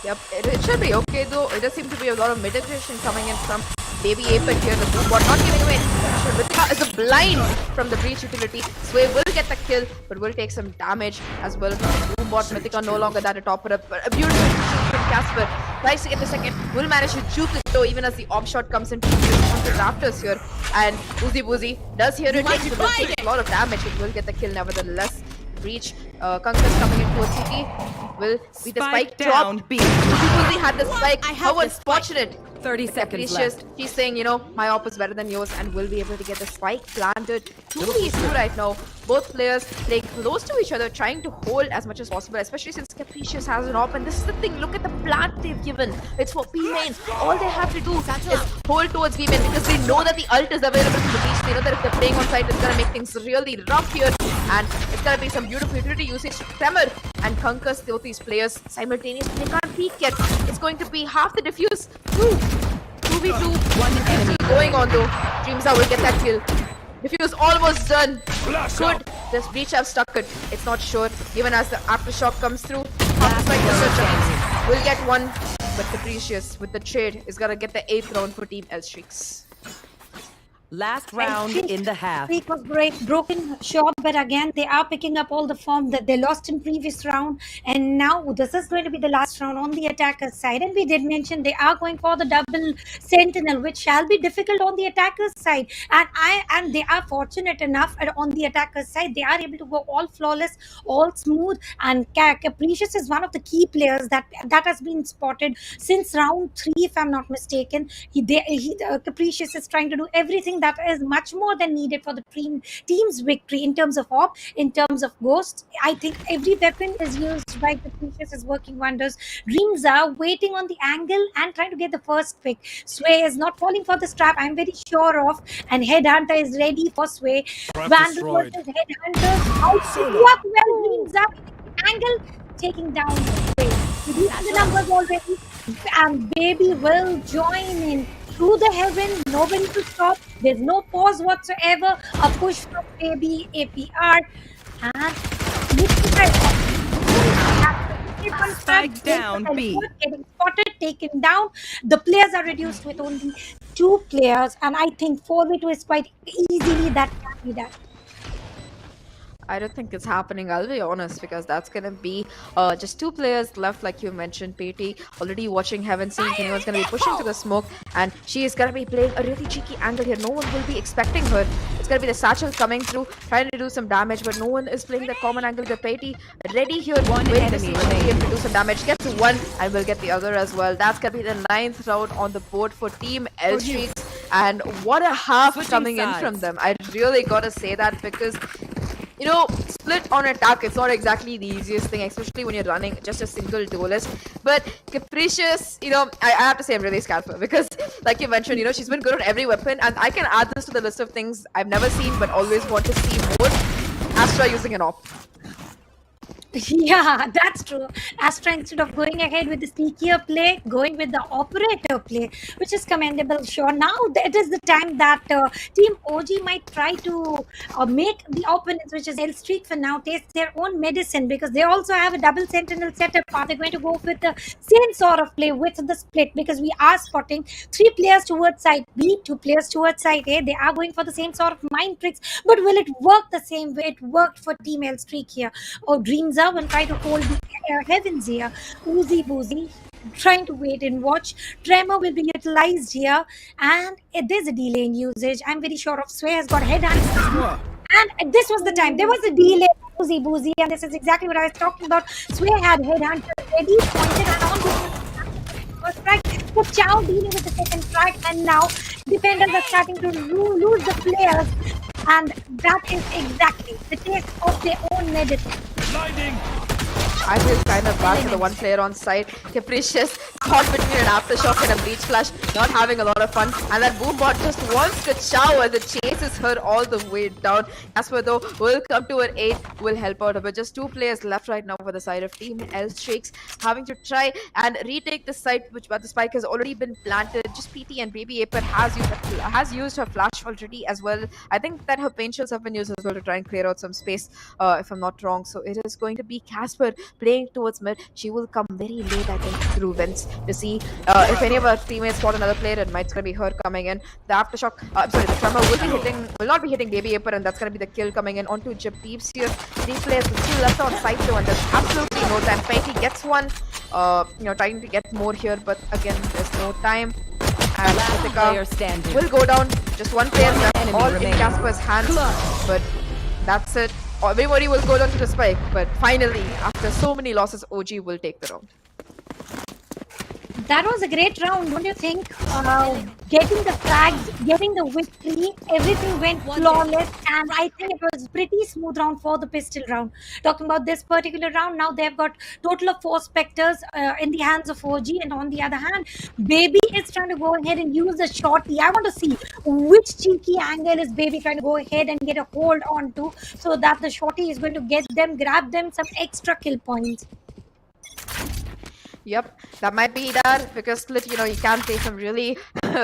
S1: Yep, it should be okay though. It does seem to be a lot of mid-aggression coming in from Baby Apex here. The boom bot not giving away any pressure. Mythica is a blind from the breach utility. Sway will get the kill, but will take some damage as well from the boom bot. Mythica no longer there to top it up. But a beautiful shoot from Casper. Tries to get the second. Will manage to juke the show even as the op shot comes into the rafters here. And Uzi Boozy does hear it. Takes a lot of damage. It will get the kill nevertheless. Breach. Conquest coming in towards CT. Will be the spike
S3: down
S1: drop.
S3: B.
S1: Uzi had the spike.
S3: I have
S1: How
S3: the spike.
S1: unfortunate.
S3: 30 seconds
S1: Capricious,
S3: left.
S1: she's saying, my op is better than yours and will be able to get the spike planted. 2v2 right now. Both players playing close to each other, trying to hold as much as possible, especially since Capricious has an op. And this is the thing, look at the plant they've given. It's for B mains. All they have to do is hold towards B main because they know that the ult is available from the beach. They know that if they're playing on site, it's going to make things really rough here. And it's going to be some beautiful utility usage. Tremor and Conquers, both these players simultaneously. They can't peek yet. It's going to be half the diffuse. 2v2, one enemy going on though. Dreamsa will get that kill. Diffuse almost done. Could this breach have stuck it? It's not sure. Even as the aftershock comes through, will get one. But Capricious with the trade is gonna get the 8th round for Team L-Streaks.
S3: Last round in the half.
S2: Streak was broken, sure, but again they are picking up all the form that they lost in previous round, and now this is going to be the last round on the attacker's side. And we did mention they are going for the double Sentinel, which shall be difficult on the attacker's side. And they are fortunate enough on the attacker's side, they are able to go all flawless, all smooth. And Capricious is one of the key players that has been spotted since round 3, if I'm not mistaken. Capricious is trying to do everything that is much more than needed for the team's victory in terms of op, in terms of ghosts. I think every weapon is used by Capricious is working wonders. Dreams are waiting on the angle and trying to get the first pick. Sway is not falling for the trap, I'm very sure of, and Headhunter is ready for Sway. Vandal versus Headhunter. How to work well, Dreams are angle, taking down Sway. Reducing the numbers already, and Baby will join in. Through the heaven, nobody to stop. There's no pause whatsoever. A push from Baby APR. And
S3: Spike down B.
S2: Getting spotted, taken down. The players are reduced with only 2 players. And I think 4v2 is quite easily that can be done.
S1: I don't think it's happening, I'll be honest, because that's gonna be just 2 players left, like you mentioned. PT already watching Heaven, seeing anyone's gonna be pushing to the smoke, and she is gonna be playing a really cheeky angle here. No one will be expecting her. It's gonna be the satchel coming through, trying to do some damage, but no one is playing the common angle. The PT ready here,
S3: One enemy
S1: to do some damage. Gets 1 and will get the other as well. That's gonna be the 9th round on the board for Team L-Streaks, and what a half
S3: Switching
S1: coming in
S3: sides.
S1: from them. I really gotta say that, because split on attack, it's not exactly the easiest thing, especially when you're running just a single duelist. But Capricious, I have to say I'm really scared for her, because like you mentioned, she's been good on every weapon, and I can add this to the list of things I've never seen but always want to see more. Astra using an op.
S2: Yeah, that's true. Astra, instead of going ahead with the sneakier play, going with the operator play, which is commendable. Sure, now it is the time that Team OG might try to make the opponents, which is L-Streak for now, taste their own medicine, because they also have a double Sentinel setup. Are they going to go with the same sort of play with the split? Because we are spotting 3 players towards side B, 2 players towards side A. They are going for the same sort of mind tricks, but will it work the same way it worked for Team L-Streak here? Or Dreams will try to hold the heavens here. Uzi Boozy trying to wait and watch. Tremor will be utilized here, and there's a delay in usage. I'm very sure of Sway has got Headhunter, and this was the time. There was a delay. Uzi Boozy, and this is exactly what I was talking about. Sway had Headhunter ready, pointed, and on the first strike. But Chow dealing with the second strike, and now defenders are starting to lose the players, and that is exactly the taste of their own medicine.
S4: Blinding.
S1: I feel kind of bad for the one player on site. Capricious, caught between an aftershock and a breach flash, not having a lot of fun. And that boombot just wants to chow as it chases her all the way down. Casper though will come to her aid, will help out a bit. Just 2 players left right now for the side of Team L Streaks, having to try and retake the site, but the spike has already been planted. Just PT and Baby Aper has used her flash already as well. I think that her paint shells have been used as well to try and clear out some space, if I'm not wrong. So it is going to be Casper playing towards mid. She will come very late, I think, through vents to see if any of our teammates spot another player. It might be her coming in. The aftershock, the tremor will not be hitting Baby Aper, and that's going to be the kill coming in onto Jib Peeps here. 3 players still left on site though, and there's absolutely no time. Petty gets one, trying to get more here, but again, there's no time. And Mythica will go down. Just 1 player left, all in Casper's hands, but that's it. Everybody will go down to the spike, but finally, after so many losses, OG will take the round.
S2: That was a great round, don't you think? Getting the frags, getting the victory, everything went flawless, and I think it was pretty smooth round for the pistol round. Talking about this particular round, now they've got total of 4 specters in the hands of OG, and on the other hand, Baby is trying to go ahead and use the shorty. I want to see which cheeky angle is Baby trying to go ahead and get a hold onto, so that the shorty is going to grab them some extra kill points.
S1: Yep, that might be that because Split, you can take some really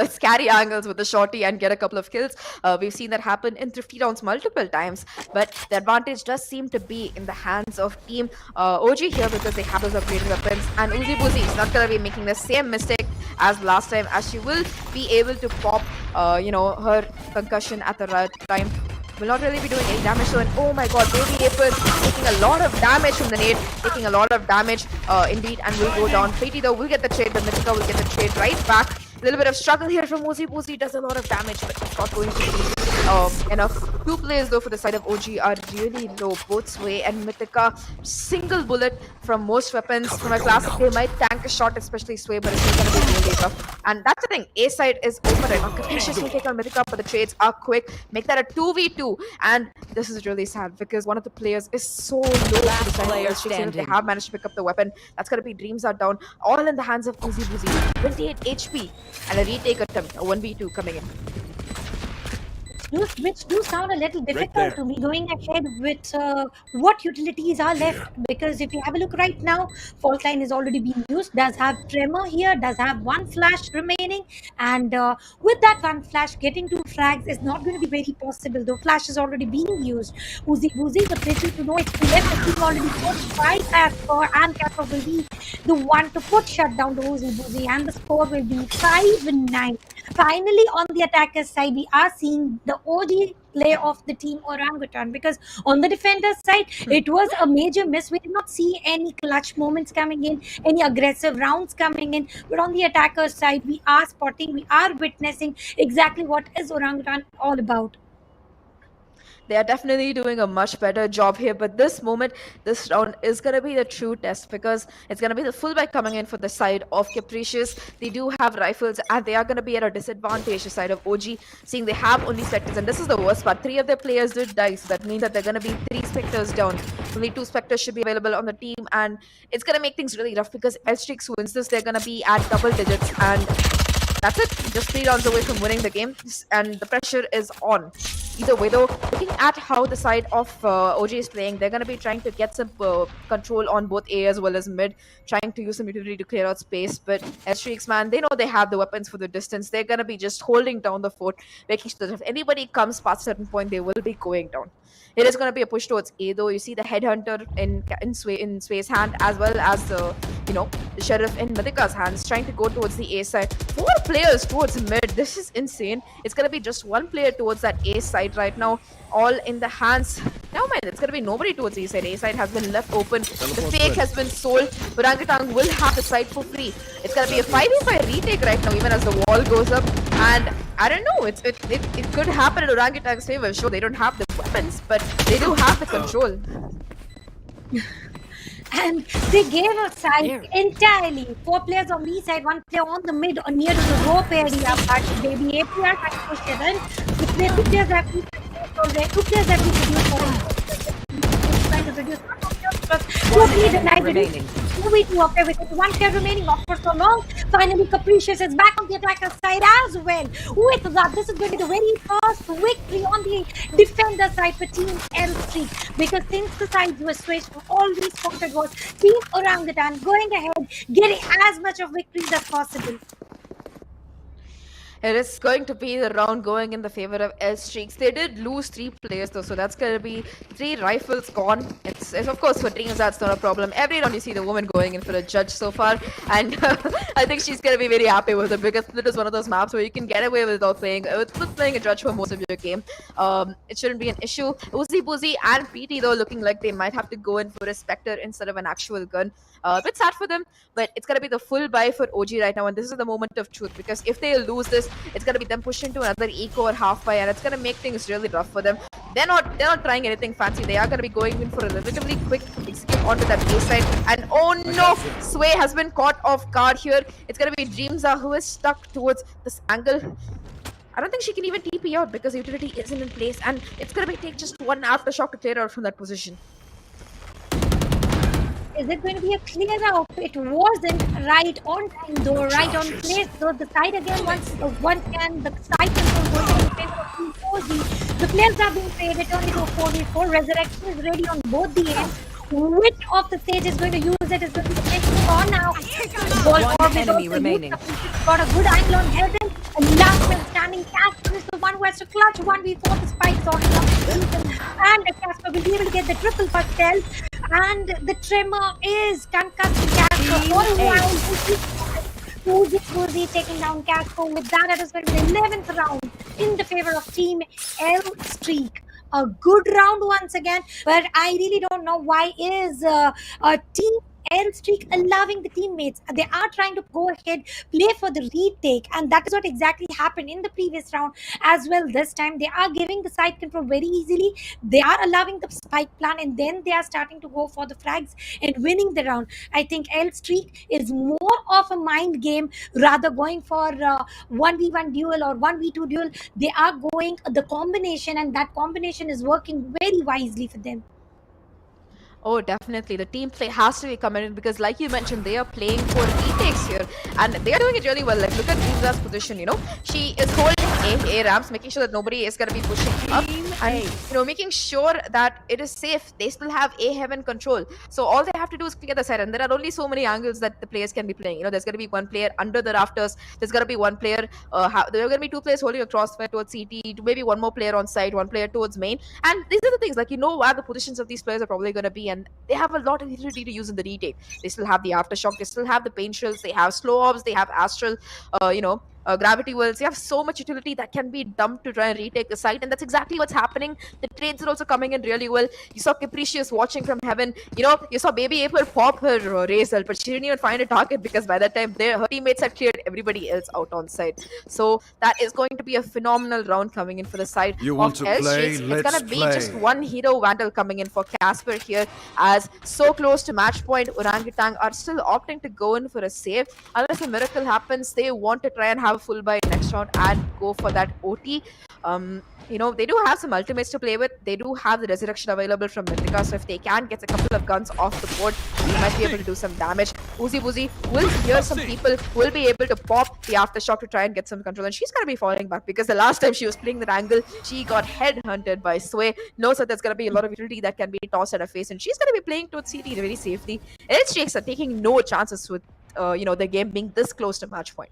S1: scary angles with the shorty and get a couple of kills. We've seen that happen in Thrifty rounds multiple times, but the advantage does seem to be in the hands of Team OG here because they have those upgraded weapons, and Uzi Boozy is not going to be making the same mistake as last time, as she will be able to pop, her concussion at the right time. Will not really be doing any damage to it. Oh my god, Baby Aper taking a lot of damage from the nade, taking a lot of damage indeed, and will go down. Petey though will get the trade, but Mythica will get the trade right back. A little bit of struggle here from Uzi. Uzi does a lot of damage, but it's not going to be enough. 2 players though for the side of OG are really low, both Sway and Mythica. Single bullet from most weapons. From a classic, they might tank a shot, especially Sway, but it's still going to be really tough. And that's the thing, A side is open right now. Capricious will take on Mythica, but the trades are quick. Make that a 2v2, and this is really sad because one of the players is so low. If they have managed to pick up the weapon, that's going to be Dreams are down, all in the hands of Uzi Boozy. 28 HP. And a retake attempt, a 1v2 coming in.
S2: Which do sound a little difficult to me, going ahead with what utilities are left, because if you have a look right now, fault line is already being used, does have tremor here, does have 1 flash remaining, and with that 1 flash, getting 2 frags is not going to be very possible, though flash is already being used. Uzi Boozy, the pretty to know it's left, the team already put by Casper, and Casper will be the one to put shut down to Uzi Boozy, and the score will be 5-9. Finally, on the attacker's side, we are seeing the OG play of the team Orangutan, because on the defender's side, it was a major miss. We did not see any clutch moments coming in, any aggressive rounds coming in. But on the attacker's side, we are spotting, we are witnessing exactly what is Orangutan all about.
S1: They are definitely doing a much better job here, but this round is going to be the true test because it's going to be the fullback coming in for the side of Capricious. They do have rifles and they are going to be at a disadvantage, the side of OG, seeing they have only Spectres, and this is the worst part. 3 of their players did die, so that means that they're going to be 3 Spectres down. Only 2 Spectres should be available on the team, and it's going to make things really rough because L-Streaks wins this, they're going to be at double digits, and that's it. Just 3 rounds away from winning the game, and the pressure is on. Either way though, looking at how the side of OG is playing, they're going to be trying to get some control on both A as well as mid, trying to use some utility to clear out space. But S-Streaks, man, they know they have the weapons for the distance. They're going to be just holding down the fort, making sure that if anybody comes past a certain point, they will be going down. It is going to be a push towards A though. You see the headhunter in Sway's hand, as well as the sheriff in Mythica's hands, trying to go towards the A side. 4 players towards mid. This is insane. It's going to be just 1 player towards that A side right now, all in the hands. Never mind, it's going to be nobody towards A side. A side has been left open. The fake has been sold. Orangutan will have the side for free. It's going to be a 5v5 retake right now, even as the wall goes up. And I don't know, it could happen in Orangutan's favor. Sure, they don't have the weapons, but they do have the control.
S2: And they gave a side entirely. 4 players on B side, 1 player on the mid or near to the rope area. But Baby APR trying to push it in. The 2 players have to reduce already. 2 players have to reduce already. Trying to reduce. was totally
S3: enemy
S2: denied.
S3: remaining.
S2: Movie to up with only one player remaining, not for so long. Finally, Capricious is back on the attacker side as well. With that, this is going to be the very first victory on the defender side for Team L Streak. Because since the sides were switched, all we spotted was Team Orangutan going ahead, getting as much of victories as possible.
S1: It is going to be the round going in the favor of L Streaks. They did lose 3 players though, so that's going to be 3 rifles gone. It's of course for Dreams that's not a problem. Every round you see the woman going in for a judge so far, and I think she's going to be very happy with it because it is one of those maps where you can get away without playing a judge for most of your game. It shouldn't be an issue. Uzi Boozy and PT though looking like they might have to go in for a Spectre instead of an actual gun. A bit sad for them, but it's going to be the full buy for OG right now, and this is the moment of truth because if they lose this, it's going to be them pushed into another eco or half buy, and it's going to make things really rough for them. They're not trying anything fancy. They are going to be going in for a relatively quick escape onto that A side, and oh no, Sway has been caught off guard here. It's going to be Dreamza who is stuck towards this angle. I don't think she can even TP out because utility isn't in place, and it's going to take just one aftershock to clear her out from that position.
S2: Is it going to be a clear out? It wasn't right on time though, right on place. So the side again, once the side control goes in favor of Team OG. The players are being traded only to a 4v4. Resurrection is ready on both the ends. Which of the stage is going to use it is going to be taken on now.
S3: One enemy remaining.
S2: Got a good angle on Heaven. And last man standing, Casper is the one who has to clutch 1v4. The spike is on and Casper will be able to get the triple for stealth. And the tremor is concussing Casper for a while. Uzi taking down Casper. With that, it is going to be the 11th round in the favor of Team L Streak. A good round once again, but I really don't know why is a Team L Streak allowing the teammates. They are trying to go ahead, play for the retake, and that is what exactly happened in the previous round as well. This time they are giving the side control very easily. They are allowing the spike plan, and then they are starting to go for the frags and winning the round. I think L Streak is more of a mind game rather going for 1v1 duel or 1v2 duel. They are going the combination, and that combination is working very wisely for them.
S1: Oh, definitely. The team play has to be commended because, like you mentioned, they are playing for retakes here, and they are doing it really well. Like, look at Dreamza's position. You know, she is holding A ramps, making sure that nobody is gonna be pushing up, and making sure that it is safe. They still have A heaven control, so all they have to do is clear the side. And there are only so many angles that the players can be playing. You know, there's gonna be one player under the rafters. There's gonna be one player. There are gonna be 2 players holding a crossfire towards CT. Maybe one more player on side, one player towards main. And these are the things. Like, you know where the positions of these players are probably gonna be, and they have a lot of utility to use in the retake. They still have the aftershock, they still have the pain shells, they have slow ops, they have astral, gravity wells. They have so much utility that can be dumped to try and retake the site, and that's exactly what's happening. The trades are also coming in really well. You saw Capricious watching from heaven. You saw Baby April pop her Razor, but she didn't even find a target because by that time her teammates had cleared everybody else out on site. So that is going to be a phenomenal round coming in for the side
S4: You want
S1: of
S4: to
S1: L
S4: play?
S1: Streaks. It's gonna
S4: Let's
S1: be
S4: play.
S1: just one hero Vandal coming in for Casper here, as so close to match point. Orangutan are still opting to go in for a save. Unless a miracle happens, they want to try and have a full buy next round and go for that OT. They do have some ultimates to play with. They do have the resurrection available from Mythica, so if they can get a couple of guns off the board, they might be able to do some damage. Uzi Boozy will hear some people, will be able to pop the aftershock to try and get some control, and she's going to be falling back because the last time she was playing that angle, she got headhunted by Sway. Knows that there's going to be a lot of utility that can be tossed at her face, and she's going to be playing towards CT very safely. L Streaks are taking no chances with the game being this close to match point.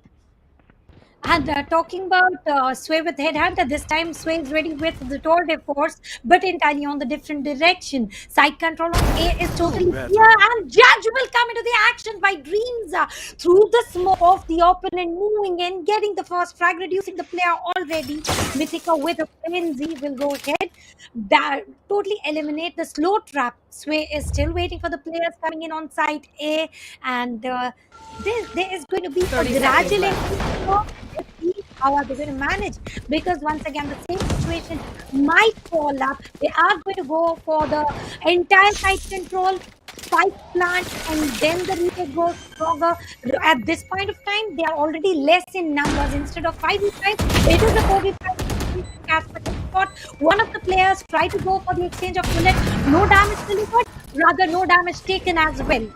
S2: And talking about Sway with Headhunter, this time Sway is ready with the Tour de Force, but entirely on the different direction. Side control on A is totally clear, and Judge will come into the action by Dreams through the smoke of the opponent, moving in, getting the first frag, reducing the player already. Mythica with a frenzy will go ahead, that totally eliminate the slow trap. Sway is still waiting for the players coming in on side A, and there is going to be a gradual entry. How are they going to manage? Because once again, the same situation might fall up. They are going to go for the entire site control, spike plant, and then the retake goes stronger. At this point of time, they are already less in numbers. Instead of 5v5, it is a 4v5. Casper spot. One of the players tried to go for the exchange of bullets. No damage delivered. rather no damage taken as well.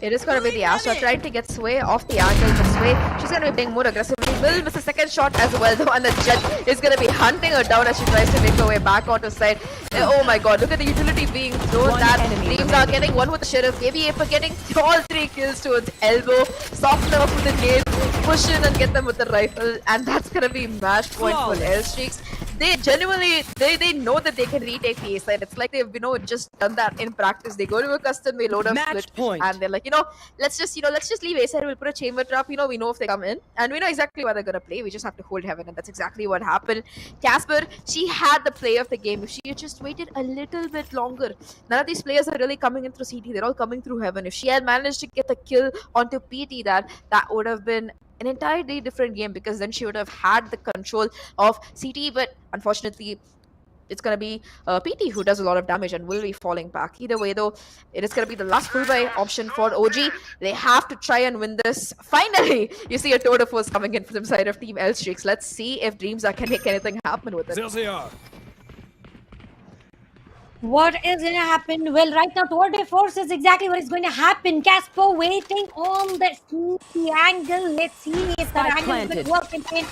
S1: It is going to be the Astra trying to get Sway off the angle, but Sway, she's going to be playing more aggressively. Will miss a second shot as well, though, and the Jet is going to be hunting her down as she tries to make her way back onto side. Oh my god, look at the utility being thrown. That teams are getting one with the Sheriff, maybe for getting all 3 kills to its elbow, soften up with the nade, push in and get them with the rifle, and that's going to be match point for L Streaks. They genuinely, they know that they can retake the A side. It's like they've, just done that in practice. They go to a custom, they load up split, and they're like, let's just leave A side. We'll put a chamber trap. We know if they come in, and we know exactly where they're gonna play. We just have to hold heaven, and that's exactly what happened. Casper, she had the play of the game. If she had just waited a little bit longer, none of these players are really coming in through CT. They're all coming through heaven. If she had managed to get the kill onto PT, that would have been an entirely different game, because then she would have had the control of CT. But unfortunately, it's going to be PT who does a lot of damage and will be falling back. Either way, though, it is going to be the last full buy option for OG. They have to try and win this. Finally, you see a tour de force coming in from the side of Team L Streaks. Let's see if Dreams can make anything happen with it.
S4: There they are.
S2: What is going to happen? Well, right now, tour de force is exactly what is going to happen. Casper waiting on the sneaky angle. Let's see if that angle will work in action.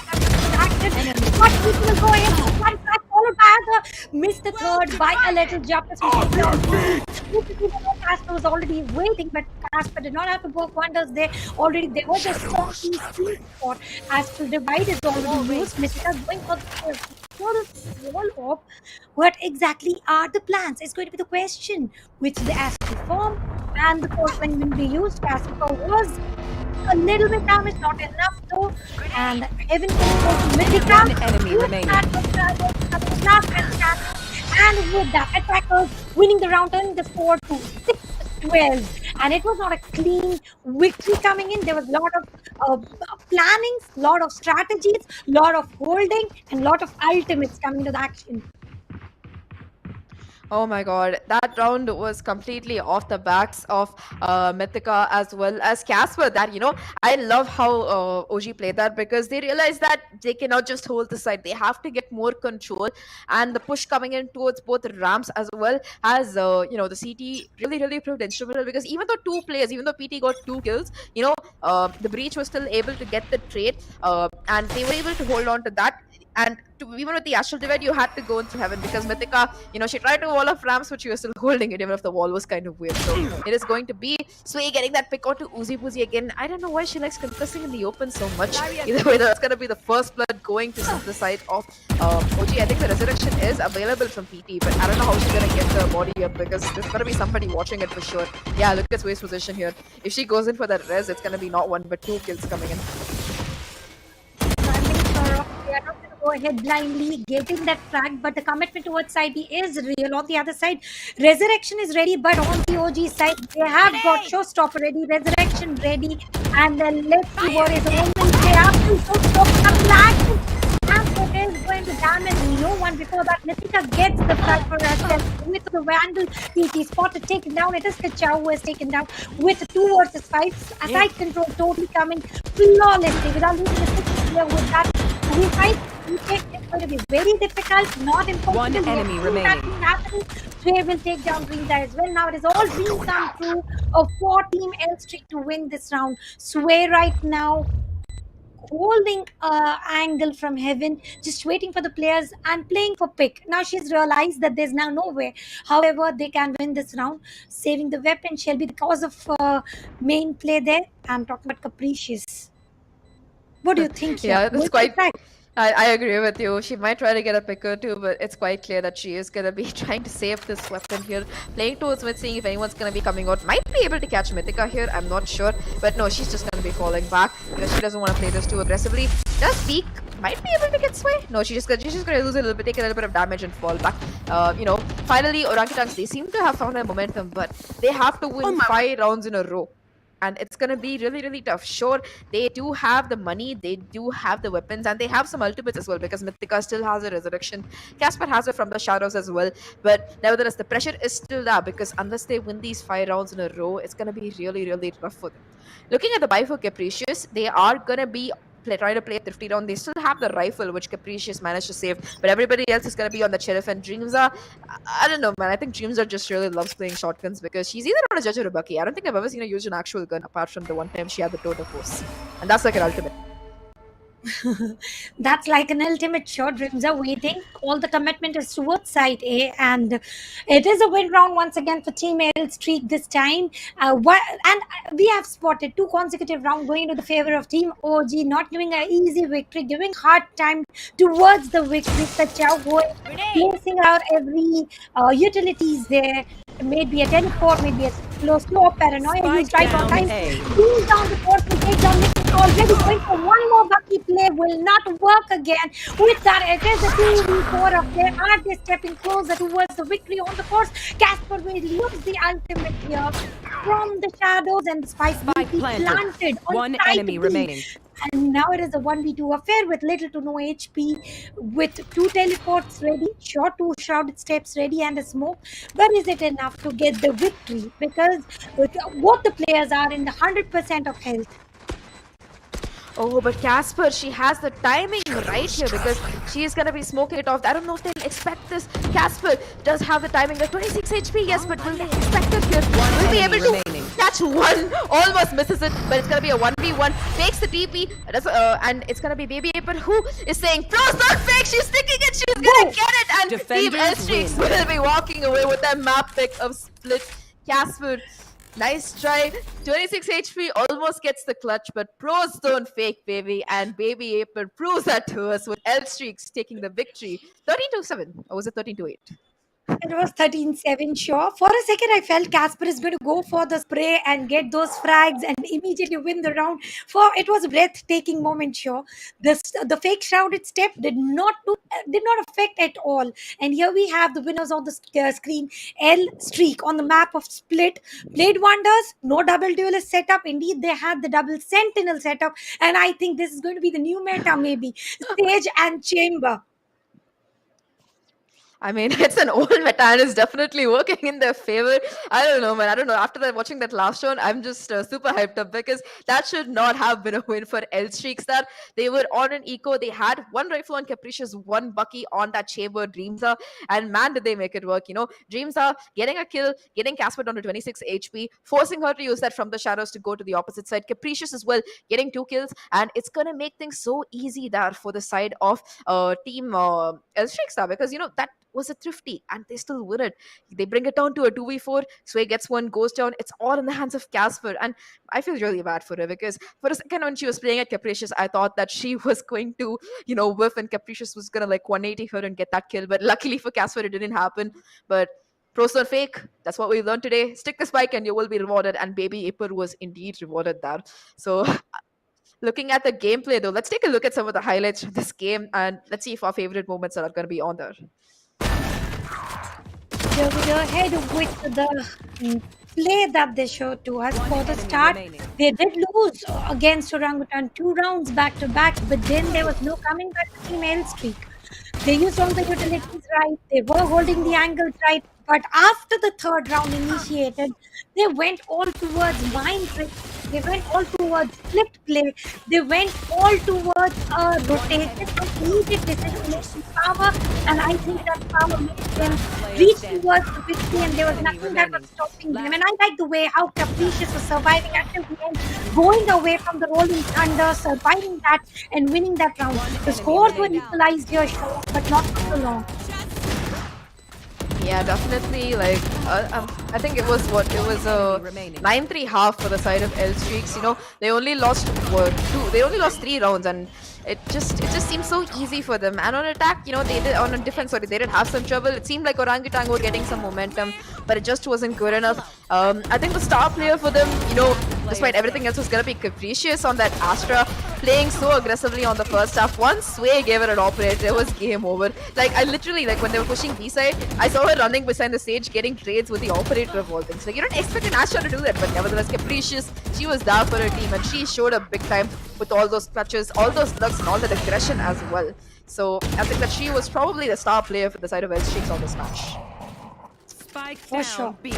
S2: But he will go ahead with one shot, followed by the missed the third by a little jump. Casper was already waiting, but Casper did not have to work wonders there. Already, there was a strong sweet spot. As the divide is already used, Mystica going for the wall up. What exactly are the plans? It's going to be the question, which they asked to form, and the course when will be used. Casper was a little bit damage, not enough though, and Heaven can go to Mythica.
S3: One enemy remaining.
S2: And with that, attackers winning the round, turning the score to 6-12. And it was not a clean victory coming in. There was a lot of planning, a lot of strategies, a lot of holding, and a lot of ultimates coming to the action.
S1: Oh my god, that round was completely off the backs of Mythica as well as Casper. That, I love how OG played that, because they realized that they cannot just hold the side. They have to get more control, and the push coming in towards both ramps as well as, the CT really proved instrumental, because even though PT got 2 kills, the Breach was still able to get the trade, and they were able to hold on to that. And even with the Astral Divide, you had to go into heaven, because Mythica, she tried to wall off ramps, but she was still holding it, even if the wall was kind of weird. So it is going to be Sway getting that pick onto Uzi Boozy again. I don't know why she likes contesting in the open so much. Either way, that's going to be the first blood going to the side of OG. I think the resurrection is available from PT, but I don't know how she's going to get the body up, because there's going to be somebody watching it for sure. Yeah, look at Sway's position here. If she goes in for that res, it's going to be not 1 but 2 kills coming in.
S2: They are not going to go ahead blindly getting that frag, but the commitment towards side B is real. On the other side, Resurrection is ready, but on the OG side, they have got Showstopper ready, Resurrection ready, and then let's see what is on. They have to Showstopper flag, and it is going to damage no one. Before that, Mythica gets the frag for herself with the Vandal. PT spotted, taken down. It is Kachao who is taken down with 2 versus 5. Side control totally coming flawlessly without losing a 6 player with that. We fight. It's going to be very difficult, not impossible.
S3: One enemy remaining.
S2: Happening. Sway will take down Dreams as well. Now it is all dreams come true of 4 Team L Streak to win this round. Sway right now holding angle from heaven, just waiting for the players and playing for pick. Now she's realized that there's now no way. However, they can win this round. Saving the weapon shall be the cause of main play there. I'm talking about Capricious. What do you think?
S1: Yeah, that's quite. I agree with you. She might try to get a picker too, but it's quite clear that she is going to be trying to save this weapon here. Playing towards mid, seeing if anyone's going to be coming out. Might be able to catch Mythica here, I'm not sure. But no, she's just going to be falling back, because she doesn't want to play this too aggressively. Does Peak might be able to get Sway? No, she's just going to lose a little bit, take a little bit of damage and fall back. Finally, Orangutans, they seem to have found their momentum, but they have to win 5 rounds in a row. And it's going to be really tough. Sure, they do have the money, they do have the weapons, and they have some ultimates as well, because Mythica still has a resurrection. Casper has it from the shadows as well. But nevertheless, the pressure is still there, because unless they win these 5 rounds in a row, it's going to be really rough for them. Looking at the buy for Capricious, they are going to be try to play a thrifty round. They still have the rifle, which Capricious managed to save, but everybody else is gonna be on the sheriff. And Dreams are, I don't know, man. I think Dreams are just really loves playing shotguns because she's either on a judge or a bucky. I don't think I've ever seen her use an actual gun apart from the one time she had the totem force, and that's like an ultimate.
S2: That's like an ultimate shot. Dreams are waiting. All the commitment is towards side A, and it is a win round once again for Team L Streak this time. And we have spotted 2 consecutive rounds going to the favor of Team OG, not giving an easy victory, giving hard time towards the victory. Kachao going, placing out every utilities there. Maybe a teleport, maybe a slow paranoia used right on time. Brings down the port to take down Nick. Already going for one more bucky play, will not work again. With that, it is a 2v4 of them. Are they stepping closer towards the victory on the course? Casper will use the ultimate here from the shadows, and the spice will be planted on
S3: One
S2: side
S3: enemy
S2: B.
S3: remaining.
S2: And now it is a 1v2 affair with little to no HP, with 2 teleports ready, sure 2 shrouded steps ready, and a smoke. But is it enough to get the victory? Because both the players are in the 100% of health.
S1: Oh, but Casper, she has the timing right here because she is going to be smoking it off. I don't know if they'll expect this. Casper does have the timing. The 26 HP, yes, but will they expect it here? Will be able to catch one. Almost misses it, but it's going to be a 1v1. Fakes the TP, and it's going to be Baby Aper who is saying, Pro's not fake, she's sticking it, she's going to get it. And Team L-Streaks will be walking away with that map pick of Split. Casper, nice try. 26 HP almost gets the clutch, but pros don't fake, baby. And Baby Aper proves that to us with L-Streaks taking the victory. 13-7, or was it 13-8?
S2: It was 13-7, sure. For a second, I felt Casper is going to go for the spray and get those frags and immediately win the round. For it was a breathtaking moment, sure. The fake shrouded step did not affect at all. And here we have the winners on the screen. L Streak on the map of Split played wonders. No double duelist setup. Indeed, they had the double Sentinel setup. And I think this is going to be the new meta, maybe. Stage and Chamber.
S1: I mean, it's an old meta and it's definitely working in their favor. I don't know, man. I don't know. After that, watching that last round, I'm just super hyped up because that should not have been a win for L-Streaks. That they were on an eco. They had one rifle on Capricious, one bucky on that chamber, Dreamsa, and man, did they make it work. You know, Dreamsa getting a kill, getting Casper down to 26 HP, forcing her to use that from the shadows to go to the opposite side. Capricious as well, getting 2 kills, and it's going to make things so easy there for the side of Team L-Streaks because, you know, that was a thrifty and they still win it. They bring it down to a 2v4. Sway gets one, goes down. It's all in the hands of Casper. And I feel really bad for her because for a second when she was playing at Capricious, I thought that she was going to, you know, whiff and Capricious was going to like 180 her and get that kill. But luckily for Casper, it didn't happen. But pros don't fake. That's what we learned today. Stick the spike and you will be rewarded. And Baby Aper was indeed rewarded there. So looking at the gameplay though, let's take a look at some of the highlights of this game and let's see if our favorite moments are going to be on there.
S2: Here we go ahead with the play that they showed to us. For the start, they did lose against Orangutan 2 rounds back to back, but then there was no coming back to Team L Streak. They used all the utilities right, they were holding the angles right, but after the 3rd round initiated, they went all towards mind trick. They went all towards split play. They went all towards rotation and needed decision-making power. And I think that power made them reach towards the victory, and there was nothing that was stopping them. And I like the way how Capricious was surviving until the end, going away from the rolling thunder, surviving that and winning that round. The scores were equalized here, sure, but not for so long.
S1: Yeah, definitely. Like, I think it was what? It was a 9-3 half for the side of L-Streaks. You know, they only lost 2. They only lost 3 rounds, and it just seemed so easy for them. And on attack, you know, they did on a defense. Sorry, they did have some trouble. It seemed like Orangutan were getting some momentum, but it just wasn't good enough. I think the star player for them, you know, despite everything else, was gonna be Capricious on that Astra, playing so aggressively on the first half. Once Sway gave her an operator, it was game over. Like, I literally, like, when they were pushing B-side, I saw her running beside the stage, getting trades with the operator of all things. Like, you don't expect an Astra to do that, but nevertheless, Capricious, she was there for her team, and she showed up big time with all those clutches, all those lugs, and all that aggression as well. So, I think that she was probably the star player for the side of L-Streaks on this match.
S2: For sure. She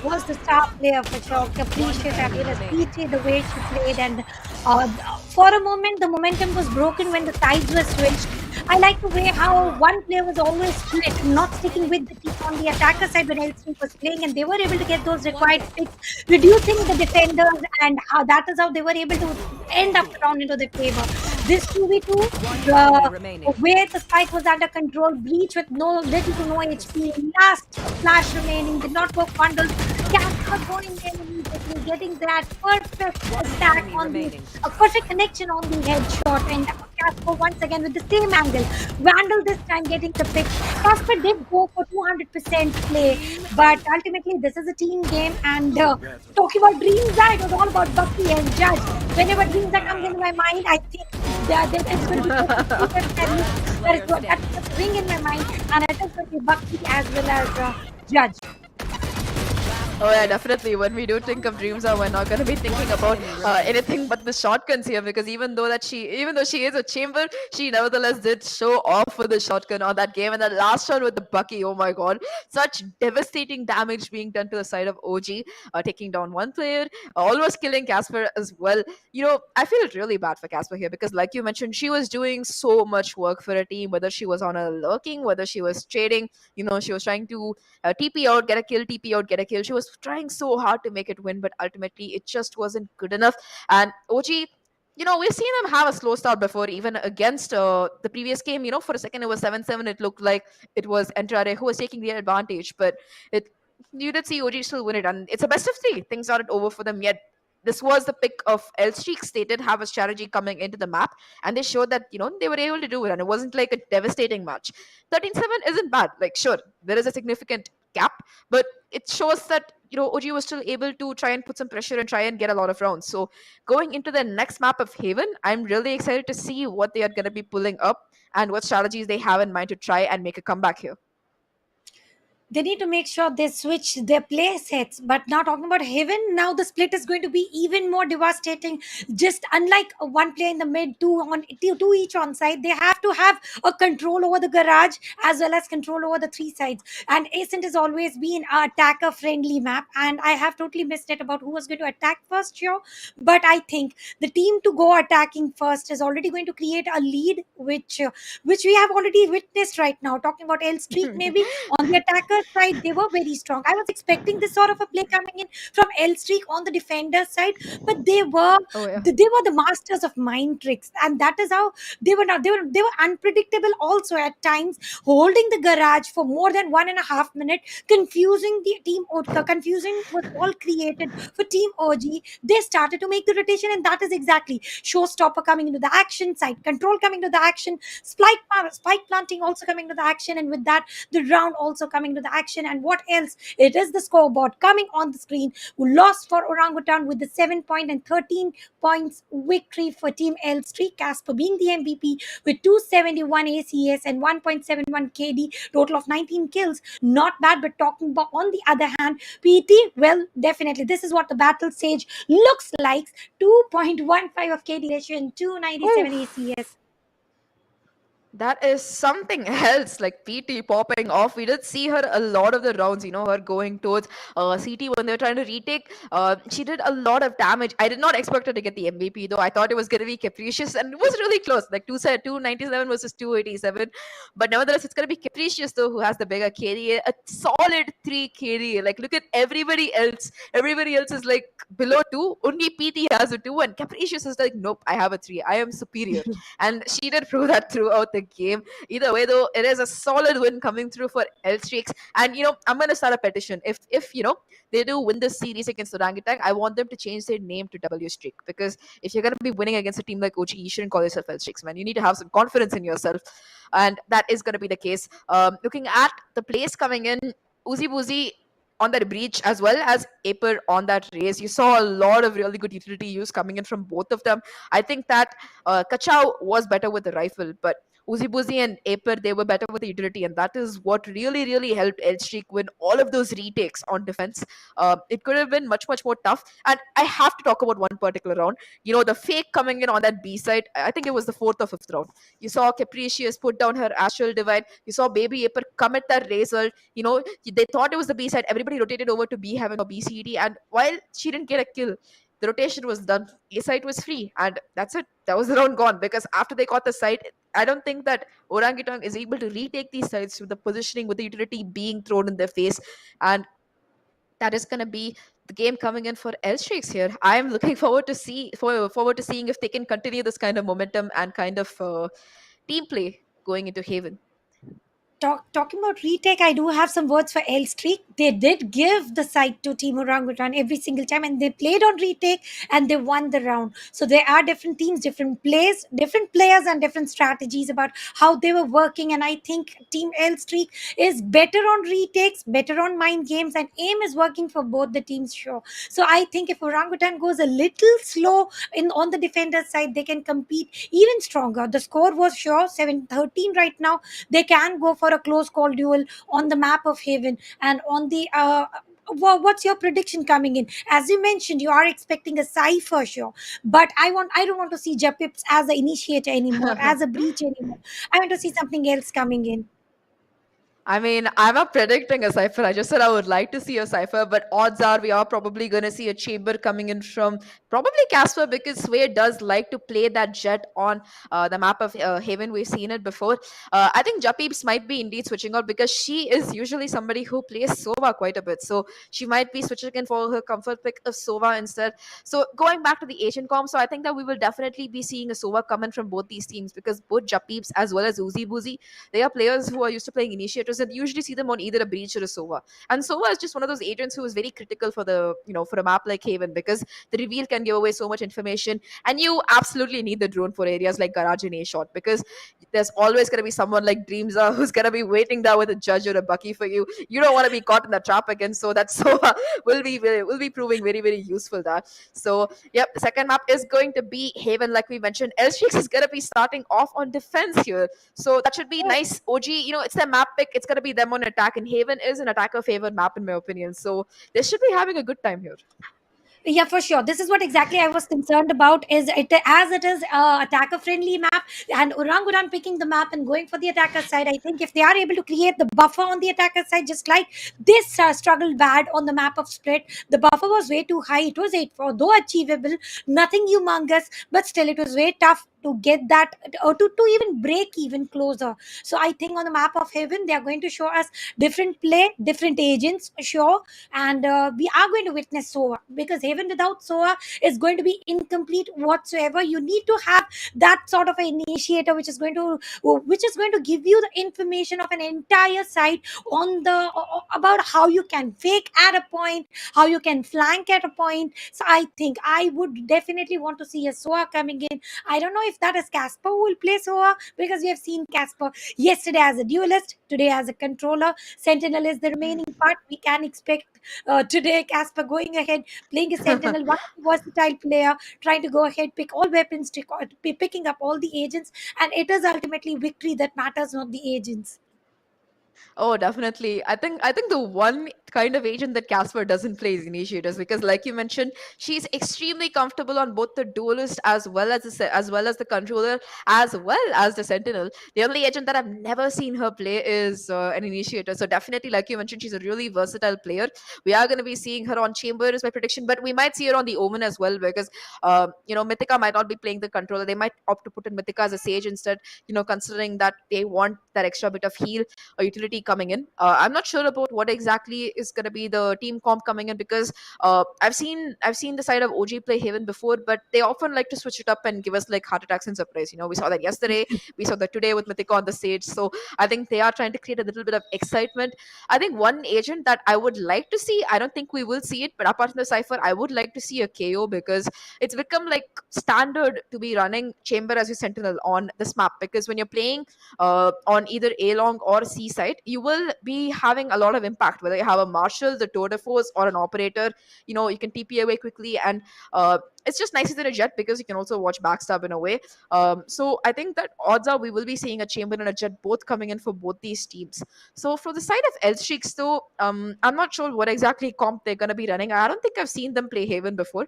S2: was the star player for sure. Capricious, as well as PT, the way she played, and Uh, for a moment, the momentum was broken when the sides were switched. I like the way how one player was always split, not sticking with the team on the attacker side when L3 was playing, and they were able to get those required picks, reducing the defenders, and how that is how they were able to end up the round into their favor. This 2v2,
S3: Enemy
S2: the
S3: remaining.
S2: where the spike was under control, breach with no little to no HP, last flash remaining, did not work wonders. Casper going in immediately, getting that perfect attack
S3: Enemy
S2: on the
S3: remaining.
S2: a perfect connection on the headshot, and Casper once again with the same angle. Vandal this time getting the pick. Casper did go for 200% play, but ultimately this is a team game. And talking about Dreams Eye, it was all about Bucky and Judge. Whenever Dreams Eye comes into my mind, I think that it's going to be that is what that's ring in my mind, and it is going to be Bucky as well as Judge.
S1: Oh yeah, definitely. When we do think of Dreams, we're not going to be thinking about anything but the shotguns here, because even though she is a chamber, she nevertheless did show off with the shotgun on that game. And the last shot with the Bucky, oh my god, such devastating damage being done to the side of OG, taking down one player, almost killing Casper as well. I feel really bad for Casper here, because like you mentioned, she was doing so much work for a team, whether she was on a lurking, whether she was trading. She was trying to TP out, get a kill, TP out, get a kill. She was trying so hard to make it win, but ultimately it just wasn't good enough. And OG, we've seen them have a slow start before, even against the previous game. For a second it was 7-7. It looked like it was Entrare who was taking the advantage, but it you did see OG still win it, and it's a best of three. Things aren't over for them yet. This was the pick of L Streaks. They did have a strategy coming into the map, and they showed that they were able to do it, and it wasn't like a devastating match. 13-7 isn't bad. Like, sure, there is a significant gap, but it shows that OG was still able to try and put some pressure and try and get a lot of rounds. So going into the next map of Haven, I'm really excited to see what they are going to be pulling up and what strategies they have in mind to try and make a comeback here.
S2: They need to make sure they switch their play sets. But now talking about Heaven, now the split is going to be even more devastating. Just unlike one player in the mid, two each on side, they have to have a control over the garage as well as control over the three sides. And Ascent has always been a attacker friendly map, and I have totally missed it about who was going to attack first here. But I think the team to go attacking first is already going to create a lead, which we have already witnessed right now. Talking about L Streak, maybe on the attacker side, they were very strong. I was expecting this sort of a play coming in from L Streak on the defender side, but they were
S1: Oh yeah.
S2: they were the masters of mind tricks, and that is how they were. Not they were unpredictable also at times, holding the garage for more than 1.5 minutes, confusing the team. Confusing was all created for Team OG. They started to make the rotation, and that is exactly showstopper coming into the action, side control coming to the action, spike planting also coming to the action, and with that the round also coming to the action. And what else? It is the scoreboard coming on the screen, who lost for Orangutan with the 7 point and 13 points victory for Team L Streak. Casper being the MVP with 271 ACS and 1.71 KD, total of 19 kills. Not bad, but talking about on the other hand, PT, well, definitely this is what the battle stage looks like. 2.15 of KD ratio and 297
S1: Oof.
S2: ACS.
S1: That is something else, like PT popping off. We did see her a lot of the rounds, her going towards CT when they were trying to retake. She did a lot of damage. I did not expect her to get the MVP, though. I thought it was going to be Capricious, and it was really close, like 297 versus 287. But nevertheless, it's going to be Capricious, though, who has the bigger KDA, a solid 3 KDA. Like, look at everybody else. Everybody else is like below 2. Only PT has a 2, and Capricious is like, nope, I have a 3. I am superior. And she did prove that throughout the game. Either way, though, it is a solid win coming through for L Streaks. And I'm gonna start a petition. If they do win this series against Orangutan, I want them to change their name to W Streak, because if you're gonna be winning against a team like OG, you shouldn't call yourself L Streaks, man. You need to have some confidence in yourself, and that is gonna be the case. Looking at the plays coming in, Uzi Boozy on that breach as well as Aper on that race. You saw a lot of really good utility use coming in from both of them. I think that Kachao was better with the rifle, but Uzi Boozy and Aper, they were better with the utility, and that is what really, really helped Edgestreak win all of those retakes on defense. It could have been much, much more tough. And I have to talk about one particular round. The fake coming in on that B side, I think it was the fourth or fifth round. You saw Capricious put down her Astral Divine. You saw Baby Aper come at that razor. They thought it was the B side. Everybody rotated over to B Heaven or BCD, and while she didn't get a kill, the rotation was done, A site was free, and that's it. That was the round gone, because after they got the site, I don't think that Orangutan is able to retake these sites with the positioning, with the utility being thrown in their face. And that is going to be the game coming in for L Streaks here. I am looking forward to seeing if they can continue this kind of momentum and kind of team play going into Haven.
S2: Talking about retake, I do have some words for L Streak. They did give the site to Team Orangutan every single time, and they played on retake and they won the round. So there are different teams, different plays, different players, and different strategies about how they were working. And I think Team L Streak is better on retakes, better on mind games, and aim is working for both the teams. Sure. So I think if Orangutan goes a little slow in on the defender side, they can compete even stronger. The score was sure 7-13 right now. They can go for a close call duel on the map of Haven. And on the what's your prediction coming in? As you mentioned, you are expecting a cipher show, but I don't want to see Japips as an initiator anymore, as a breach anymore. I want to see something else coming in.
S1: I mean, I'm not predicting a cipher. I just said I would like to see a cipher, but odds are we are probably going to see a chamber coming in from probably Casper, because Sway does like to play that jet on the map of Haven. We've seen it before. I think Japeeps might be indeed switching out, because she is usually somebody who plays Sova quite a bit. So she might be switching in for her comfort pick of Sova instead. So going back to the Asian comp, so I think that we will definitely be seeing a Sova come in from both these teams, because both Japeeps as well as Uzi Boozy, they are players who are used to playing initiators, and usually see them on either a breach or a Sova. And Sova is just one of those agents who is very critical for the for a map like Haven, because the reveal can give away so much information, and you absolutely need the drone for areas like Garage and A shot, because there's always going to be someone like Dreamza who's going to be waiting there with a judge or a bucky for you. You don't want to be caught in the trap again, so that Sova will be proving very, very useful there. So yep, the second map is going to be Haven, like we mentioned. Elstrix is going to be starting off on defense here, so that should be nice. OG, it's their map pick. It's going to be them on attack, and Haven is an attacker favored map in my opinion. So they should be having a good time here.
S2: Yeah, for sure. This is what exactly I was concerned about. Is it as it is attacker friendly map, and Orangutan picking the map and going for the attacker side. I think if they are able to create the buffer on the attacker side, just like this struggled bad on the map of Split, the buffer was way too high. It was 8-4, though achievable, nothing humongous, but still it was very tough to get that, or to even break even closer. So I think on the map of Heaven, they are going to show us different play, different agents, sure, and we are going to witness Sova, because Haven without Sova is going to be incomplete whatsoever. You need to have that sort of an initiator which is going to give you the information of an entire site on the about how you can fake at a point, how you can flank at a point. So I think I would definitely want to see a Sova coming in. I don't know if that is Casper who will play Sova, because we have seen Casper yesterday as a duelist, today as a controller. Sentinel is the remaining part. We can expect today Casper going ahead, playing a Sentinel, one versatile player, trying to go ahead, pick all weapons, picking up all the agents, and it is ultimately victory that matters, not the agents.
S1: Oh, definitely. I think the one kind of agent that Casper doesn't play is initiators, because, like you mentioned, she's extremely comfortable on both the duelist as well as the controller, as well as the sentinel. The only agent that I've never seen her play is an initiator. So definitely, like you mentioned, she's a really versatile player. We are going to be seeing her on chamber, is my prediction, but we might see her on the omen as well, because Mythica might not be playing the controller. They might opt to put in Mythica as a sage instead. Considering that they want that extra bit of heal or utility coming in. I'm not sure about what exactly is going to be the team comp coming in, because I've seen the side of OG play Haven before, but they often like to switch it up and give us like heart attacks and surprise. We saw that yesterday, we saw that today with Mythica on the stage. So I think they are trying to create a little bit of excitement. I think one agent that I would like to see, I don't think we will see it, but apart from the Cypher, I would like to see a KO, because it's become like standard to be running Chamber as your Sentinel on this map, because when you're playing on either A long or C side, you will be having a lot of impact. Whether you have a marshal, the tour de force, or an operator, you can TP away quickly, and it's just nicer than a Jet because you can also watch backstab in a way. So I think that odds are we will be seeing a Chamber and a Jet both coming in for both these teams. So for the side of L Streaks, though, I'm not sure what exactly comp they're gonna be running. I don't think I've seen them play Haven before,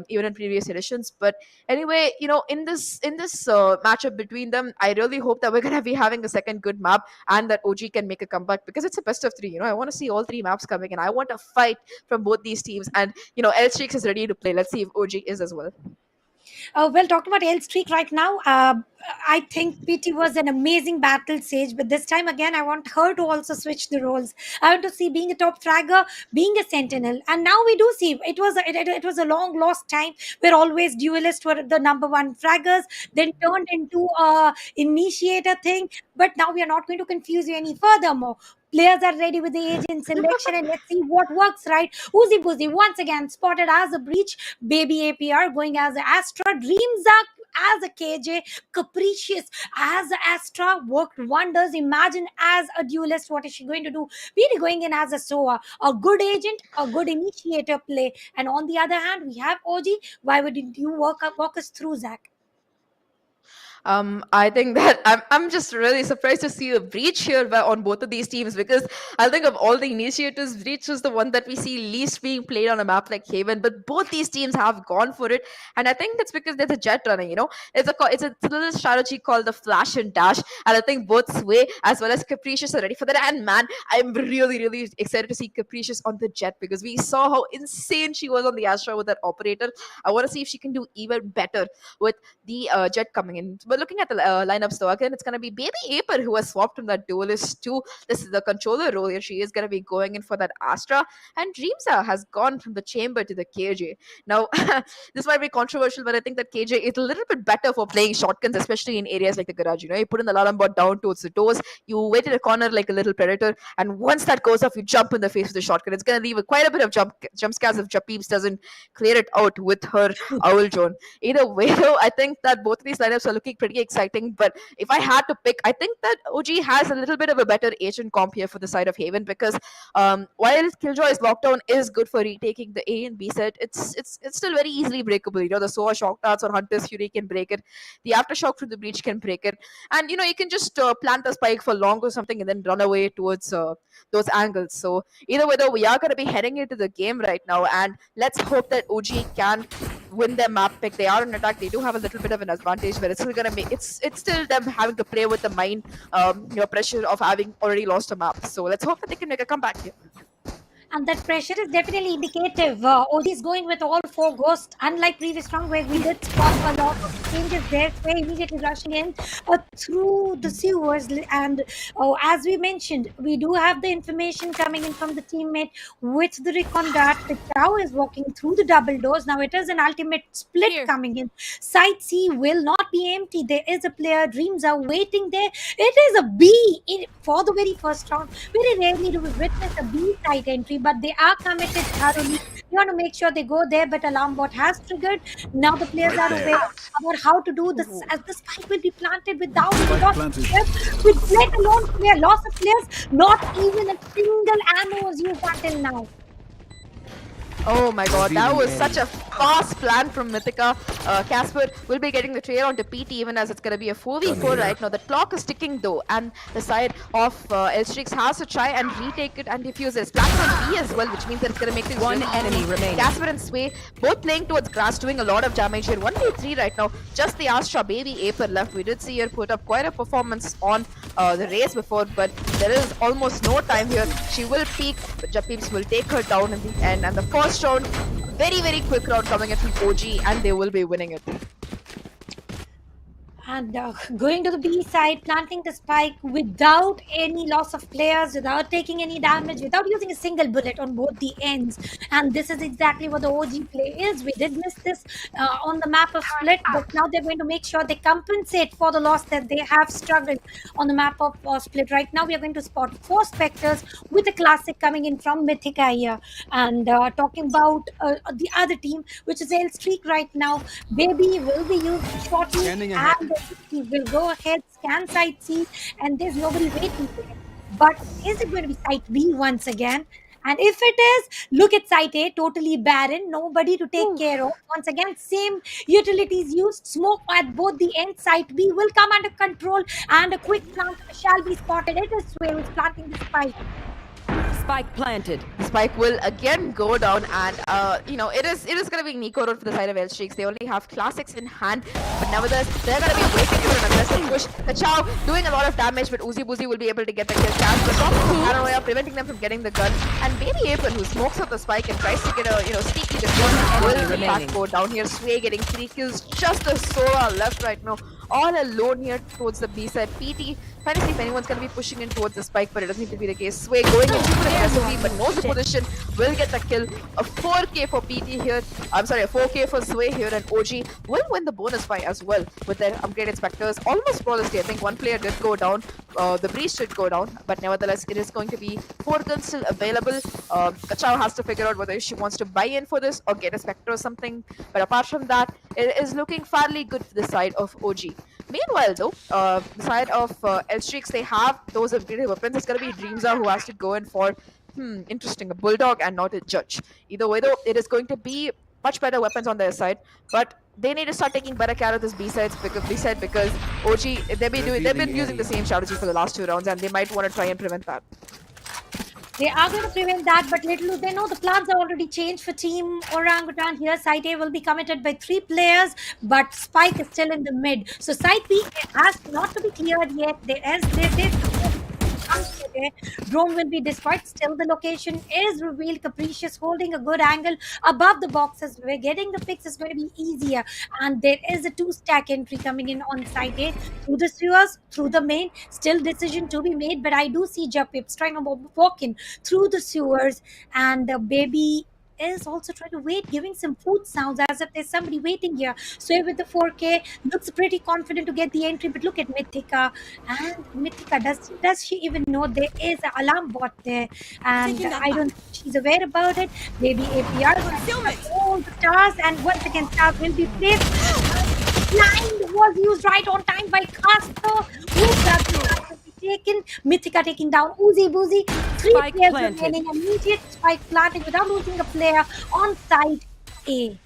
S1: even in previous editions. But anyway, in this matchup between them, I really hope that we're gonna be having a second good map and that OG can make a comeback because it's a best of three. I want to see all three maps coming in. I want a fight from both these teams, and L Streaks is ready to play. Let's see if OG is as well.
S2: Well, talking about L Streak right now, I think PT was an amazing battle sage, but this time again, I want her to also switch the roles. I want to see being a top fragger, being a sentinel, and now we do see it was a long lost time where always duelists were the number one fraggers, then turned into a initiator thing. But now we are not going to confuse you any furthermore. Players are ready with the agent selection, and let's see what works right. Uzi Buzi once again spotted as a breach, baby APR going as a Astra, Dreams are as a KJ, Capricious as a Astra worked wonders. Imagine as a duelist, what is she going to do? Really going in as a SOA, a good agent, a good initiator play. And on the other hand, we have OG. Why wouldn't you walk us through, Zach?
S1: I think that I'm just really surprised to see a breach here on both of these teams because I think of all the initiators, breach is the one that we see least being played on a map like Haven. But both these teams have gone for it, and I think that's because there's a Jet running. It's a little strategy called the flash and dash, and I think both Sway as well as Capricious are ready for that. And man, I'm really really excited to see Capricious on the Jet because we saw how insane she was on the Astra with that operator. I want to see if she can do even better with the Jet coming in. But looking at the lineups though, again, it's going to be Baby Aper who has swapped from that duelist to this is the controller role here. She is going to be going in for that Astra, and Dreamsa has gone from the chamber to the KJ. Now, this might be controversial, but I think that KJ is a little bit better for playing shotguns, especially in areas like the garage. You put in the alarm bot down towards the doors, you wait in a corner like a little predator, and once that goes off, you jump in the face with the shotgun. It's going to leave quite a bit of jump scares if Japeeps doesn't clear it out with her owl drone. Either way, though, I think that both of these lineups are looking pretty exciting. But if I had to pick, I think that OG has a little bit of a better agent comp here for the side of Haven because while Killjoy's lockdown is good for retaking the A and B set, it's still very easily breakable. The SOA shock darts or Hunter's Fury can break it. The aftershock from the breach can break it, and you can just plant a spike for long or something and then run away towards those angles. So either way, though, we are going to be heading into the game right now, and let's hope that OG can win their map pick. They are in attack. They do have a little bit of an advantage, but it's still gonna make it's still them having to play with the mind, pressure of having already lost a map. So let's hope that they can make a comeback here.
S2: And that pressure is definitely indicative. OG is going with all four ghosts, unlike previous round where we did spot a lot of changes there. We're immediately rushing in through the sewers. And as we mentioned, we do have the information coming in from the teammate with the recon dart. The Chow is walking through the double doors. Now it is an ultimate split coming in. Side C will not be empty. There is a player. Dreams are waiting there. It is a B for the very first round. Very rarely do we witness a B side entry, but they are committed thoroughly. You want to make sure they go there, but alarm bot has triggered. Now the players are aware about how to do this, as the spike will be planted without loss of players, with let alone loss of players. Not even a single ammo was used until now.
S1: Oh my god, that was such a fast plan from Mythica. Casper will be getting the trade onto PT even as it's going to be a 4v4 right now. The clock is ticking though, and the side of Elstrix has to try and retake it and defuse it. Splash on B as well, which means that it's going to make things
S3: One enemy remaining.
S1: Casper and Sway both playing towards grass, doing a lot of damage here. 1v3 right now. Just the Astra Baby Aper left. We did see her put up quite a performance on the race before, but there is almost no time here. She will peak, but Japeeps will take her down in the end. And the first round, very very quick round coming in from OG, and they will be winning it.
S2: And going to the B side, planting the spike without any loss of players, without taking any damage, without using a single bullet on both the ends. And this is exactly what the OG play is. We did miss this on the map of Split, but now they're going to make sure they compensate for the loss that they have struggled on the map of Split. Right now, we are going to spot 4 Spectres with a classic coming in from Mythica here. And talking about the other team, which is L Streak right now, Baby will be used shortly, and he will go ahead, scan side C, and there's nobody waiting for him. But is it going to be site B once again? And if it is, look at site A, totally barren, nobody to take care of. Once again, same utilities used, smoke at both the ends. Site B will come under control, and a quick plant shall be spotted. It is Sway who's planting the spike.
S3: Spike planted.
S1: The spike will again go down, and it is going to be Nico road for the side of L Streaks. They only have classics in hand, but nevertheless they're going to be waiting for an aggressive push. Kachao doing a lot of damage, but Uzi Buzi will be able to get the kill. Cash the top of Paranoia, preventing them from getting the gun, and Baby Apron, who smokes up the spike and tries to get a sneaky defense, will in fact go down here. Sway getting 3 kills, just a Sora left right now, all alone here towards the B side. PT trying to see if anyone's going to be pushing in towards the spike, but it doesn't need to be the case. Sway going in super aggressively, but knows the position, will get the kill. A 4k for PT here. I'm sorry, a 4k for Sway here, and OG will win the bonus fight as well with their upgraded specters. Almost flawlessly. I think one player did go down. The breach did go down, but nevertheless, it is going to be 4 guns still available. Kachao has to figure out whether she wants to buy in for this or get a specter or something. But apart from that, it is looking fairly good for the side of OG. Meanwhile, though, the side of L Streaks, they have those upgraded weapons. It's going to be Dreamza who has to go in for, interesting, a Bulldog and not a Judge. Either way, though, it is going to be much better weapons on their side, but they need to start taking better care of this B side because OG, they've been using the same strategy for the last 2 rounds, and they might want to try and prevent that.
S2: They are going to prevent that, but little do they know the plans are already changed for Team Orangutan. Here, Site A will be committed by 3 players, but Spike is still in the mid. So Site B has not to be cleared yet. Drone will be destroyed. Still, the location is revealed. Capricious holding a good angle above the boxes. We're getting the picks is going to be easier. And there is a 2-stack entry coming in on side A through the sewers, through the main. Still, decision to be made. But I do see Japips trying to walk in through the sewers, and the Baby is also trying to wait, giving some food sounds as if there's somebody waiting here. Sway with the 4K looks pretty confident to get the entry, but look at Mythica. And Mythica, does she even know there is an alarm bot there? And I don't think she's aware about it. Maybe APR will all the stars, and once again stars will be placed. Blind was used right on time by Castro. Taken, Mythica taking down Uzi Buzi. 3
S3: Spike
S2: players
S3: planted.
S2: remaining. Immediate spike planted without losing a player on side A.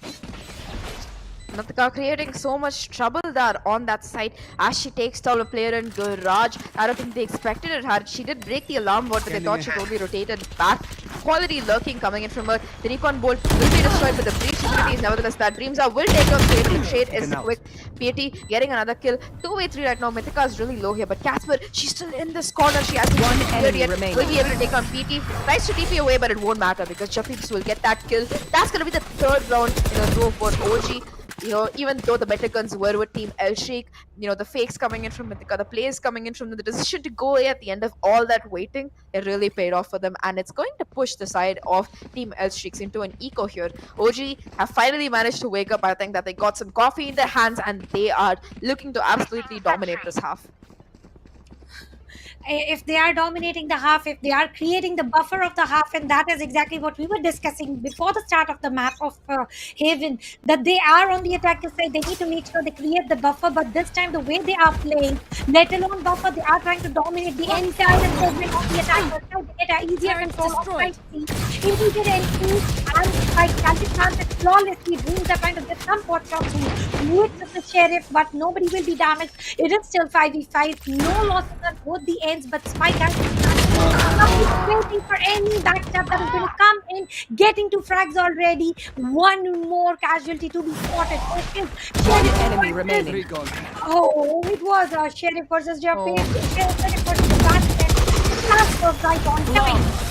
S1: Natika creating so much trouble there on that side as she takes down a player in Garage. I don't think they expected it. She did break the alarm bot, but they thought she'd only rotated back. Quality lurking coming in from her. The recon bolt will be destroyed, but the breach security is nevertheless bad. Dreamza will take her straight. The trade is quick. PT getting another kill. 2v3 right now. Mythica is really low here, but Casper, she's still in this corner. She has one enemy yet.
S3: remaining.
S1: Will be able to take on PT. Tries to TP away, but it won't matter because Chapips will get that kill. That's going to be the 3rd round in a row for OG. Even though the better guns were with Team El Sheikh, the fakes coming in from Mythica, the plays coming in from the decision to go away at the end of all that waiting, it really paid off for them, and it's going to push the side of Team El Sheikhs into an eco here. OG have finally managed to wake up. I think that they got some coffee in their hands, and they are looking to absolutely dominate this half.
S2: If they are dominating the half, if they are creating the buffer of the half, and that is exactly what we were discussing before the start of the map of Haven, that they are on the attacker side, they need to make sure they create the buffer, but this time the way they are playing, let alone buffer, they are trying to dominate the entire segment of the attacker side. They get an easier control of side C. Immediate entry, and by Celtic planted flawlessly. Dreams are trying to get some pot shots with the sheriff, but nobody will be damaged. It is still 5v5, no losses on both the ends, but Spike has waiting for any backstab that is going to come in, getting 2 frags already. One more casualty to be spotted. Sheriff
S3: Enemy
S2: versus-
S3: remaining.
S2: Oh, it was a Sheriff versus Japan. Sheriff versus the last was right on time.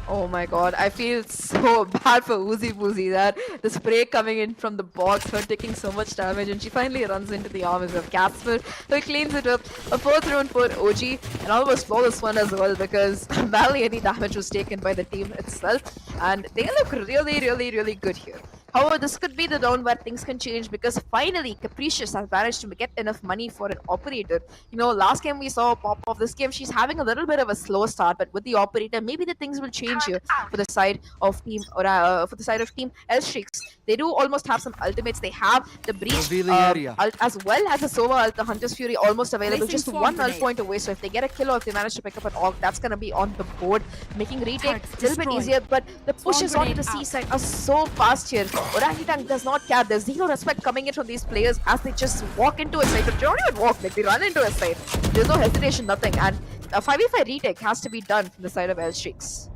S1: Oh my god, I feel so bad for Uzi Buzi that the spray coming in from the box, her taking so much damage, and she finally runs into the arms of Casper, who cleans it up. A 4th round for OG, and almost flawless one as well because barely any damage was taken by the team itself, and they look really, really, really good here. However, this could be the round where things can change because finally Capricious has managed to get enough money for an operator. Last game we saw pop off. This game she's having a little bit of a slow start, but with the operator, maybe the things will change here for the side of Team L Streaks. They do almost have some ultimates. They have the breach
S4: Revealing area.
S1: ult as well as the Sova ult, the Hunter's Fury almost available,
S3: Placing
S1: just
S3: swarm
S1: one ult
S3: grenade.
S1: point away. So if they get a kill or if they manage to pick up an AUG, that's gonna be on the board, making retake
S3: Turrets
S1: a little bit
S3: destroyed.
S1: easier. But the pushes
S3: Swarm
S1: onto the
S3: grenade
S1: C side are so fast here. Orangutan does not care. There's zero respect coming in from these players as they just walk into a side. But they don't even walk, like they run into a side. There's no hesitation, nothing. And a 5v5 retake has to be done from the side of L Streaks.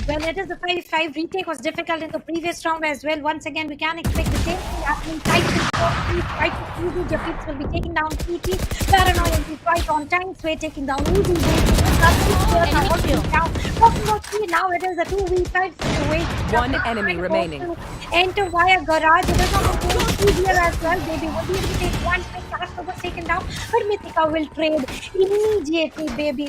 S2: Well, it is the 5-5 retake was difficult in the previous round as well. Once again, we can expect the same thing happening. Right to Uzi, Jafits will be taking down PT. Paranoia will be right on time. Sway taking down Uzi. Talking about three, now it is a 2v5 situation.
S3: One enemy remaining.
S2: Enter via garage. It is not going to easier as well. Baby will be able to take one pick. Casper was taken down, but Mythica will trade immediately, baby.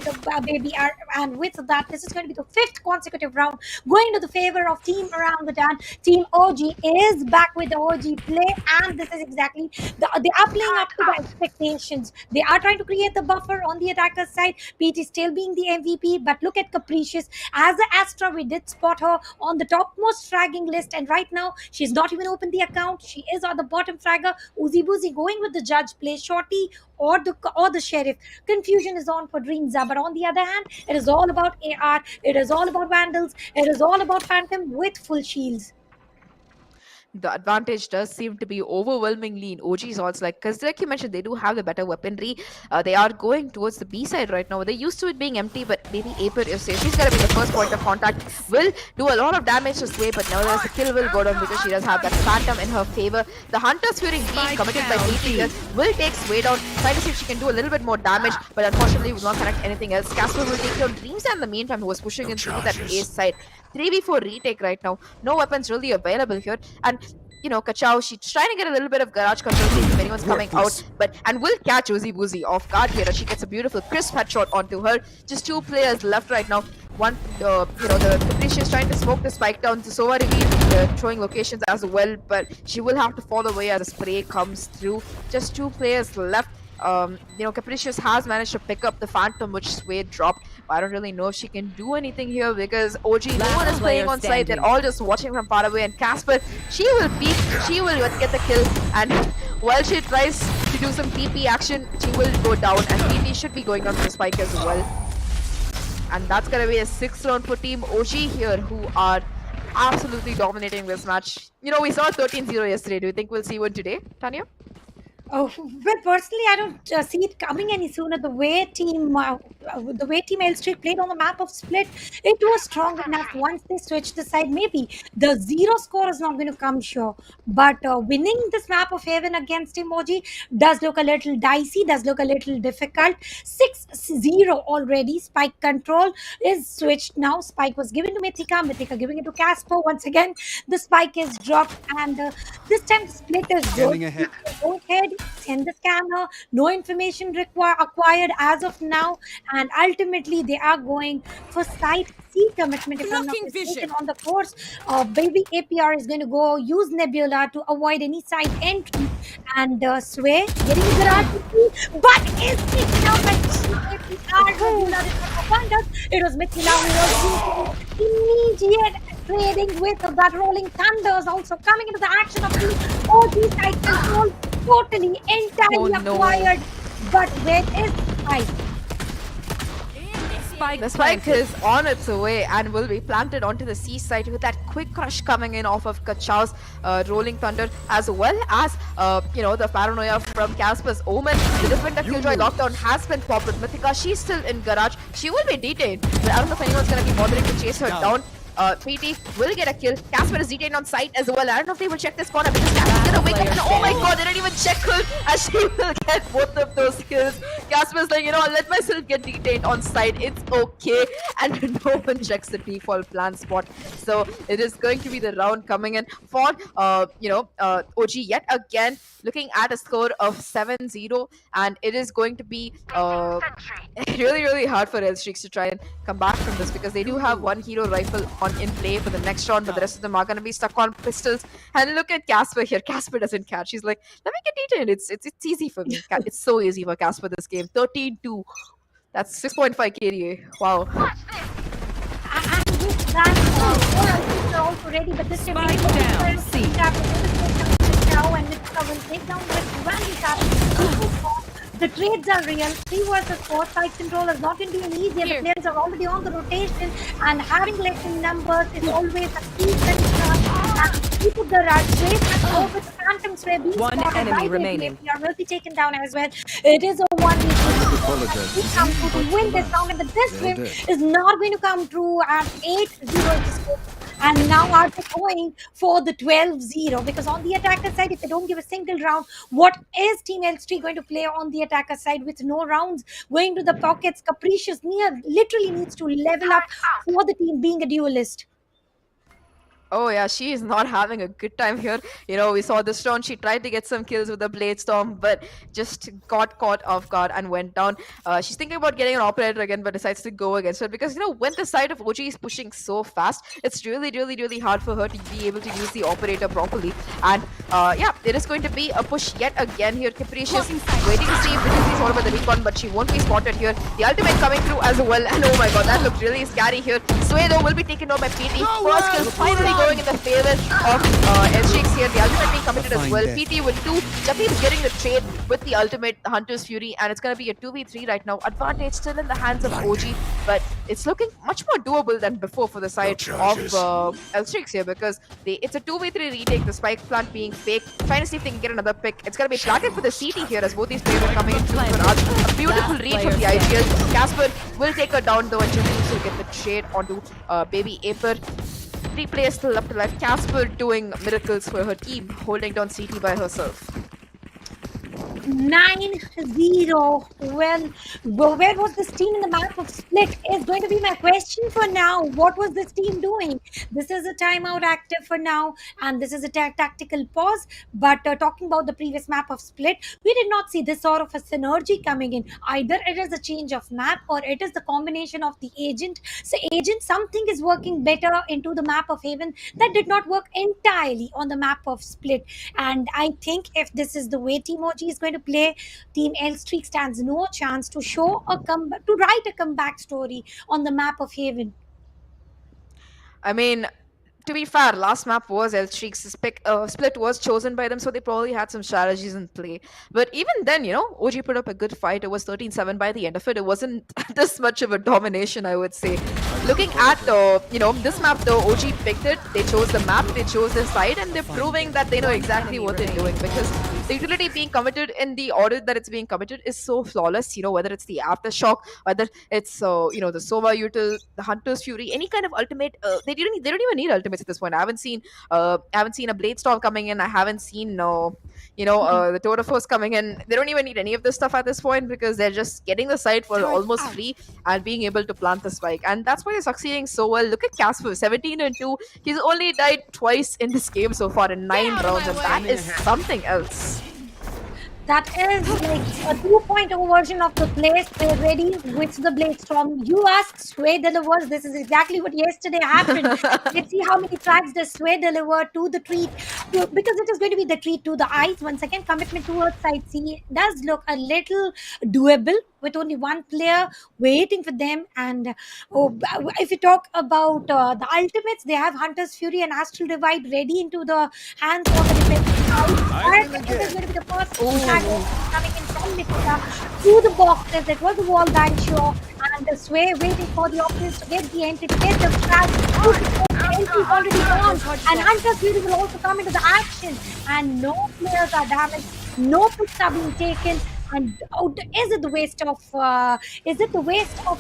S2: And with that, this is going to be the 5th consecutive round going to the favor of Team Orangutan. Team OG is back with the OG play, and this is exactly they are playing up to the expectations. They are trying to create the buffer on the attacker side. PT still being the MVP, but look at Capricious. As the Astra, we did spot her on the topmost fragging list, and right now she's not even opened the account. She is on the bottom fragger. Uzi Boozy going with the judge play, Shorty or the sheriff. Confusion is on for Dreamza, but on the other hand, it is all about AR. It is all about Vandals. It is all about Phantom with full shields.
S1: The advantage does seem to be overwhelmingly in OG's odds, because like you mentioned, they do have the better weaponry. They are going towards the B side right now. They're used to it being empty, but maybe Aper is safe. She's gonna be the first point of contact. Will do a lot of damage to Sway, but nevertheless the kill will go down because she does have that Phantom in her favor. The Hunter's Fury being committed by DT will take Sway down, trying to see if she can do a little bit more damage, but unfortunately will not connect anything else. Casper will take down Dreamza in the meantime, who was pushing in through that A side. 3v4 retake right now. No weapons really available here. And Kachao, she's trying to get a little bit of garage control if anyone's coming out, and will catch Uzi Boozy off guard here. She gets a beautiful crisp headshot onto her. Just 2 players left right now. One, the Capricious is trying to smoke the spike down. The Sova reveal throwing locations as well, but she will have to fall away as the spray comes through. Just 2 players left. Capricious has managed to pick up the Phantom, which Sway dropped. I don't really know if she can do anything here because OG, no one is playing on site. They're all just watching from far away. And Casper, she will peek, she will get the kill. And while she tries to do some TP action, she will go down. And TP should be going down for the spike as well. And that's going to be a 6th round for Team OG here, who are absolutely dominating this match. We saw 13-0 yesterday. Do you think we'll see one today, Tanya?
S2: Oh, well, personally, I don't see it coming any sooner. The way Team L Street played on the map of Split, it was strong enough. Once they switched the side, maybe the 0 score is not going to come sure. But winning this map of Heaven against Emoji does look a little dicey, does look a little difficult. 6-0 already. Spike control is switched now. Spike was given to Mythica, Mythica giving it to Casper. Once again, the spike is dropped, and this time the Split is good. Go ahead, send the scanner. No information acquired as of now, and ultimately they are going for site C commitment. If I'm not mistaken, on the course, baby APR is going to go use Nebula to avoid any side entry, and Sway getting the garage, but is taken out by APR. Nebula is not abundant. It was Mithila who was immediate trading with that Rolling Thunders also coming into the action of the OG side control. Totally, entirely acquired. But where is Spike?
S1: The spike is on its way and will be planted onto the C side with that quick crush coming in off of Kachao's Rolling Thunder, as well as the paranoia from Casper's Omen. The defender Killjoy lockdown has been popped with Mythica. She's still in garage. She will be detained, but I don't know if anyone's going to be bothering to chase her down. PT will get a kill. Casper is detained on site as well. I don't know if they will check this corner because Casper's gonna wake up and oh my god, they didn't even check her as she will get both of those kills. Casper's like, I'll let myself get detained on site. It's okay. And no one checks the default plan spot. So it is going to be the round coming in for OG yet again, looking at a score of 7-0, and it is going to be really, really hard for L Streaks to try and come back from this because they do have one hero rifle in play for the next round, but the rest of them are going to be stuck on pistols. And look at Casper here. Casper doesn't catch. He's like, let me get eaten. It's easy for me. It's so easy for Casper this game. 13-2. That's 6.5 KDA. Wow.
S2: And with that, all items are also ready, but this time
S3: Spike down. C.
S2: now and it's will take down with Randy. The trades are real. 3 versus 4. Side control is not going to be an easier. The players are already on the rotation, and having less in numbers is always a key concern. And keep the rush rate and over the Phantom Spray being
S3: One
S2: spotted
S3: enemy
S2: by the
S3: remaining.
S2: player will be taken down as well. It is a 1v2.
S4: Apologize.
S2: We come to win this round, and this
S4: Well
S2: win
S4: done.
S2: is not going to come through at 8-0 to score. And now are they going for the 12-0? Because on the attacker side, if they don't give a single round, what is Team L3 going to play on the attacker side with no rounds going to the pockets? Capricious literally needs to level up for the team being a duelist.
S1: Oh yeah, she is not having a good time here. You know, we saw this round. She tried to get some kills with the Blade Storm, but just got caught off guard and went down. She's thinking about getting an operator again, but decides to go against it because, you know, when the side of OG is pushing so fast, it's really hard for her to be able to use the operator properly. And yeah, it is going to be a push yet again here. Capricious waiting to see if this is sorted by the recon, but she won't be spotted here. The ultimate coming through as well, and oh my god, that looked really scary here. Sway though will be taken down by PT. First kill finally going in the favor of L-Shakes here. The ultimate being committed as well. PT with 2. Jafi is getting the trade with the ultimate Hunter's Fury, and it's going to be a 2v3 right now. Advantage still in the hands of OG, but it's looking much more doable than before for the side of L-Shakes here because it's a 2v3 retake. The spike plant being fake. Trying to see if they can get another pick. It's going to be planted for the CT here as both these players are coming into the garage. A beautiful read from the IGL. Casper will take her down though, and Jafi will get the trade onto Baby Aper. 3 players still left alive. Casper doing miracles for her team, holding down CT by herself.
S2: 9-0. Well, where was this team in the map of Split is going to be my question for now. What was this team doing? This is a timeout active for now, and this is a tactical pause. But talking about the previous map of Split, we did not see this sort of a synergy coming in. Either it is a change of map or it is the combination of the agent. So agent, something is working better into the map of Haven that did not work entirely on the map of Split. And I think if this is the way Team OG is going to play, Team L Streak stands no chance to show a comeback, to write a comeback story on the map of Haven.
S1: I mean, to be fair, last map was L-Streak's split was chosen by them, so they probably had some strategies in play. But even then, you know, OG put up a good fight. It was 13-7 by the end of it. It wasn't this much of a domination, I would say. Looking at, you know, this map though, OG picked it. They chose the map, they chose their side, and they're proving that they know exactly what they're doing because the utility being committed in the order that it's being committed is so flawless. You know, whether it's the Aftershock, whether it's, you know, the Sova util, the Hunter's Fury, any kind of ultimate, they don't even need ultimates at this point. I haven't seen a Blade Storm coming in. I haven't seen the Tour of Force coming in. They don't even need any of this stuff at this point because they're just getting the site for almost free and being able to plant the spike, and that's why they're succeeding so well. Look at Casper, 17-2. He's only died twice in this game so far in 9 rounds, and that is something else.
S2: That is like a 2.0 version of the place they're ready with the Blade Storm. You ask Sway delivers. This is exactly what yesterday happened. Let's see how many tracks does Sway deliver to the treat, because it is going to be the treat to the eyes. Once again, commitment towards side C does look a little doable with only one player waiting for them. And if you talk about the ultimates, they have Hunter's Fury and Astral Divide ready into the hands of the defensive side. This is going to be the first attack coming in from Nikita to the boxes. It was a wall bang show, and the Sway waiting for the opponents to get the entry, to get the flag. The entry is already gone, and Hunter's Fury will also come into the action, and no players are damaged, no picks are being taken. And is it the waste of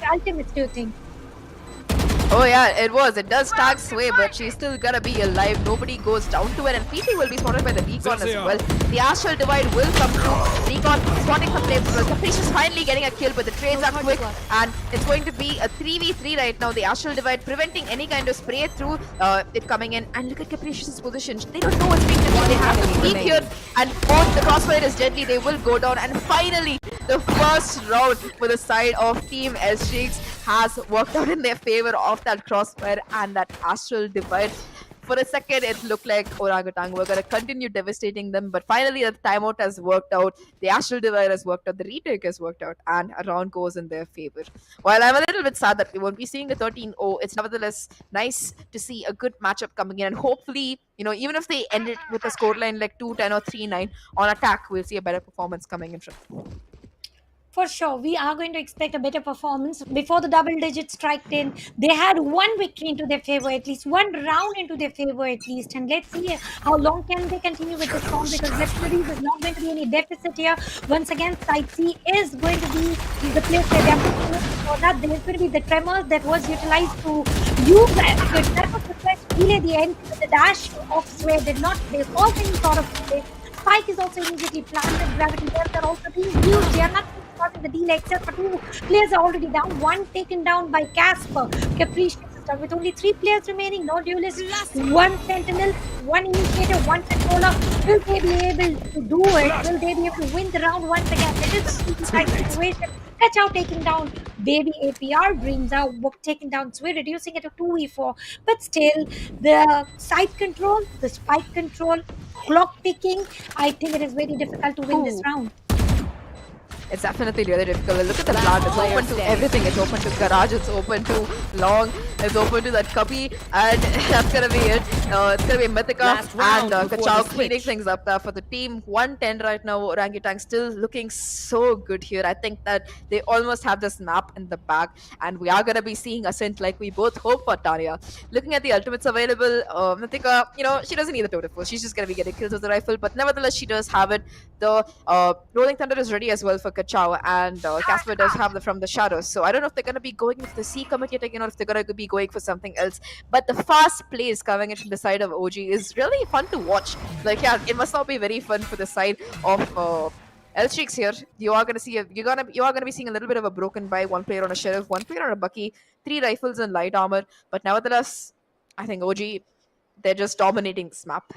S2: ultimates, do you think?
S1: Oh yeah, it was. It does tag Sway, but she's still gonna be alive. Nobody goes down to it, and PT will be spotted by the Recon as well. The Astral Divide will come through. Recon spotting some flames as well. Capricious finally getting a kill, but the trades are quick, and it's going to be a 3v3 right now. The Astral Divide preventing any kind of spray through it coming in. And look at Capricious's position. They don't know what's being done. They have to peek here, and on the crossfire is deadly. They will go down, and finally the first round for the side of Team S-Shakes. has worked out in their favor of that crossfire and that astral divide. For a second, it looked like Orangutan were going to continue devastating them, but finally, the timeout has worked out. The Astral Divide has worked out. The retake has worked out, and a round goes in their favor. While I'm a little bit sad that we won't be seeing a 13-0, it's nevertheless nice to see a good matchup coming in. And hopefully, even if they end it with a scoreline like 2-10 or 3-9 on attack, we'll see a better performance coming in from.
S2: For sure, we are going to expect a better performance. Before the double digits striked in, they had one victory into their favor, at least one round into their favor, at least. And let's see how long can they continue with this form, because literally there's not going to be any deficit here. Once again, Side C is going to be the place where they're putting in for that. There's going to be the tremors that was utilized to use that was the first delay the end. The dash of Sway did not cause any sort of delay. Spike is also immediately planted. Gravity wells are also being used. They are not causing the delay, except for 2 players are already down. One taken down by Casper. Caprice system with only 3 players remaining. No duelist. 1 Sentinel, 1 Initiator, 1 Controller. Will they be able to do it? Will they be able to win the round once again? It is a tight situation. Kachao taking down Baby APR. Dreams are taking down Sway, reducing it to 2v4. But still, the side control, the spike control, clock ticking, I think it is very difficult to win this round.
S1: It's definitely really difficult. Look at the plant. It's open to everything. It's open to garage. It's open to long. It's open to that cubby. And that's going to be it. It's going to be Mythica and Kachao cleaning things up there for the team. 110 right now. Orangutan still looking so good here. I think that they almost have this map in the bag. And we are going to be seeing Ascent like we both hope for, Tanya. Looking at the ultimates available, Mythica, she doesn't need the totem pole. She's just going to be getting kills with the rifle. But nevertheless, she does have it. The Rolling Thunder is ready as well for Kachao, and Casper does have the from the shadows. So I don't know if they're going to be going with the C commit again, or if they're going to be going for something else. But the fast plays coming in from the side of OG is really fun to watch. Like, yeah, it must not be very fun for the side of L-Streaks here. You are going to see you are going to be seeing a little bit of a broken by 1 player on a sheriff, 1 player on a bucky, 3 rifles and light armor. But nevertheless, I think OG, they're just dominating this map.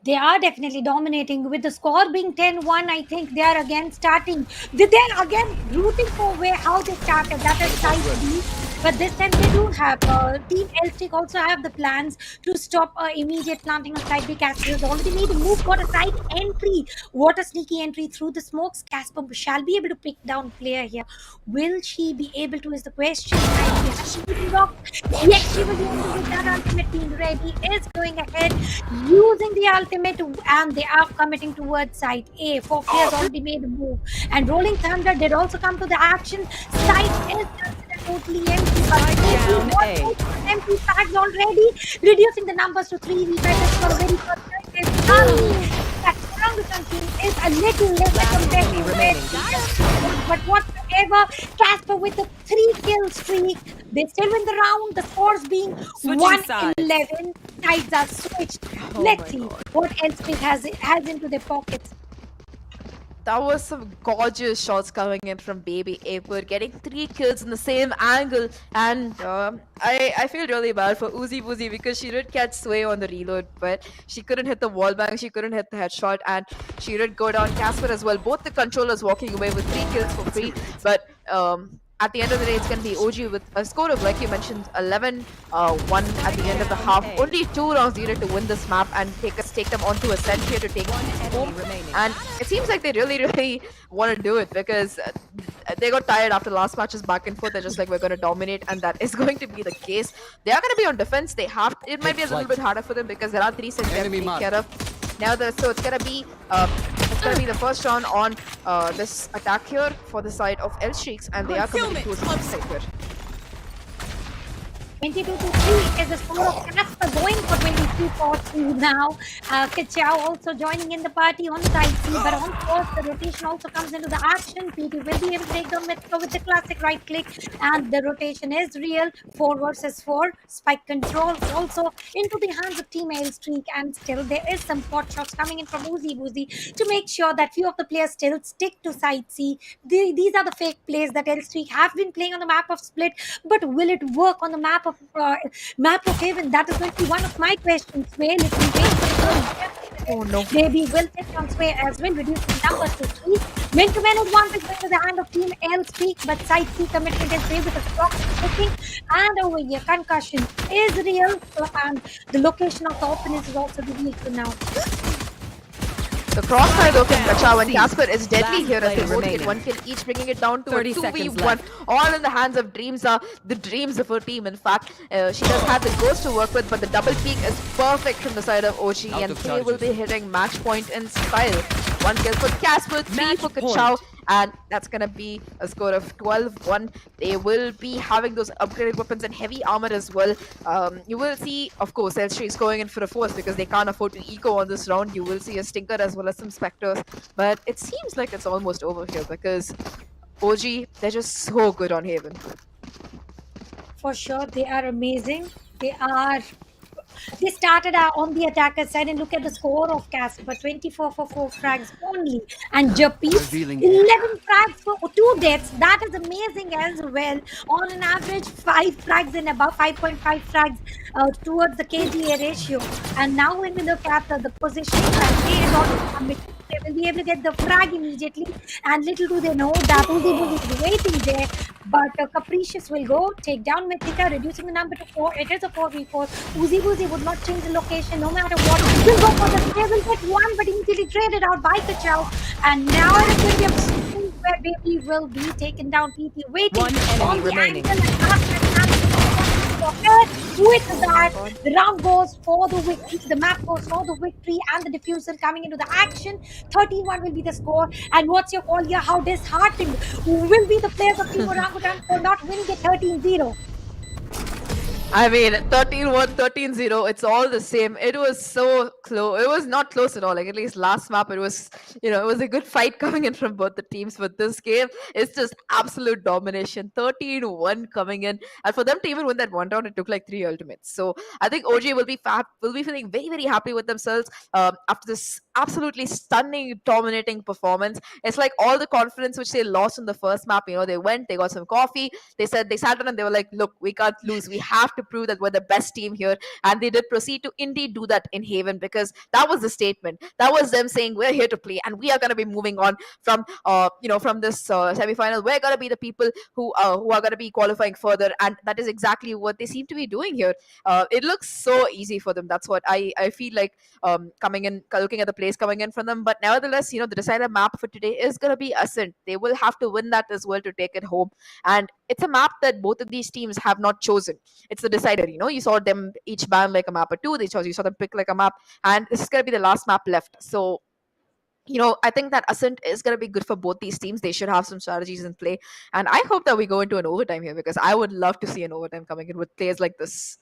S2: They are definitely dominating with the score being 10-1. I think they are again starting. They're again rooting for how they started. That is side B. But this time they do have Team L-Stick also have the plans to stop immediate planting on side B. Casper has already made a move, got a side entry. What a sneaky entry through the smokes. Casper shall be able to pick down player here. Will she be able to is the question. Yes, she will be able to with that ultimate being ready. Is going ahead using the ultimate, and they are committing towards side A. 4 players already made a move. And Rolling Thunder did also come to the action. Side is totally empty, but empty tags already, reducing the numbers to 3. We better for a very constructive that Orangutan team is a little less compared to but whatever, Casper with the 3-kill streak, they still win the round. The scores being 1-11. Sides are switched. Let's see what else has into their pockets.
S1: That was some gorgeous shots coming in from Baby Aper, getting 3 kills in the same angle. And I feel really bad for Uzi Woozy because she did catch Sway on the reload, but she couldn't hit the wall bang, she couldn't hit the headshot, and she did go down Casper as well. Both the controllers walking away with 3 kills for free, but at the end of the day, it's going to be OG with a score of, like you mentioned, 11-1 at the end of the half. Only 2 rounds needed to win this map and take them onto a set here to take home. And it seems like they really want to do it because they got tired after the last matches back and forth. They're just like, we're going to dominate, and that is going to be the case. They are going to be on defense. It might be a little bit harder for them because there are 3 sets they have to take care of. Now, so it's gonna be the first round on this attack here for the side of L-Streaks, and they are coming towards the side here.
S2: 22-3 is the score of Casper going for 23-4 now. Kachao also joining in the party on side C, but on course the rotation also comes into the action. PT will be able to take them with the classic right click, and the rotation is real. 4 versus 4. Spike control also into the hands of Team L-Streak, and still there is some pot shots coming in from Uzi Woozy to make sure that few of the players still stick to side C. These are the fake plays that L-Streak have been playing on the map of Split, but will it work on the map of map of Haven? That is going to be one of my questions. Sway, literally wait for the call.
S1: Oh no.
S2: Maybe will take on Sway as well, reducing the numbers to 3. Win-to-win advantage going to the hand of Team L Streak, but side C commitment is there with a clock ticking. And over here, concussion is real, and the location of the opponents is also revealed for now.
S1: The crossfire though can
S3: Down,
S1: Kachao and
S3: C.
S1: Casper is deadly
S3: Last
S1: here as they
S3: player
S1: both get
S3: remaining.
S1: 1 kill each, bringing it down to a
S3: 30 seconds
S1: 2v1.
S3: left.
S1: All in the hands of Dreams are the dreams of her team. In fact, she does have the ghost to work with, but the double peak is perfect from the side of OG,
S4: Out
S1: and
S4: of
S1: they will
S4: charges.
S1: be hitting match point in style. 1 kill for Casper, 3
S3: Match
S1: for
S3: point.
S1: Kachao, and that's gonna be a score of 12-1. They will be having those upgraded weapons and heavy armor as well. You will see, of course, Elstree is going in for a force because they can't afford to eco on this round. You will see a Stinker as well as some Spectres, but it seems like it's almost over here because OG, they're just so good on Haven.
S2: For sure, they are amazing. They started out on the attacker side, and look at the score of Casper, 24 for 4 frags only. And Japis,
S4: Revealing
S2: 11 frags for 2 deaths. That is amazing as well. On an average, 5 frags and above, 5.5 frags towards the KDA ratio. And now when we look at the positioning, and they is also committed, they will be able to get the frag immediately. And little do they know that Uzi is waiting there. But Capricious will go, take down Mythica, reducing the number to 4. It is a 4v4. Uzi would not change the location no matter what. Will go for the they will get 1, but immediately traded out by Kachao. And now it is going to be a situation where Baby will be taken down. PT waiting
S3: 1 enemy
S2: on the
S3: remaining.
S2: angle and with that, the round goes for the victory. The map goes for the victory, and the diffuser coming into the action. 31 will be the score. And what's your call here? How disheartened will be the players of Team Orangutan for not winning it 13-0?
S1: I mean, 13-1, 13-0, it's all the same. It was so close. It was not close at all. Like, at least last map, it was, it was a good fight coming in from both the teams. But this game, it's just absolute domination. 13-1 coming in. And for them to even win that one round, it took like 3 ultimates. So I think OG will be feeling very, very happy with themselves after this absolutely stunning, dominating performance. It's like all the confidence which they lost in the first map, they went, they got some coffee, they sat down and they were like, look, we can't lose. We have to prove that we're the best team here. And they did proceed to indeed do that in Haven, because that was the statement. That was them saying, we're here to play and we are going to be moving on from from this semi-final. We're going to be the people who are going to be qualifying further, and that is exactly what they seem to be doing here. It looks so easy for them. That's what I feel like, coming in, looking at the plays coming in from them. But nevertheless, the decided map for today is going to be Ascent. They will have to win that as well to take it home. And it's a map that both of these teams have not chosen. It's the decider. You saw them each ban like a map or two. You saw them pick like a map, and this is going to be the last map left. So I think that Ascent is going to be good for both these teams. They should have some strategies in play. And I hope that we go into an overtime here, because I would love to see an overtime coming in with players like this.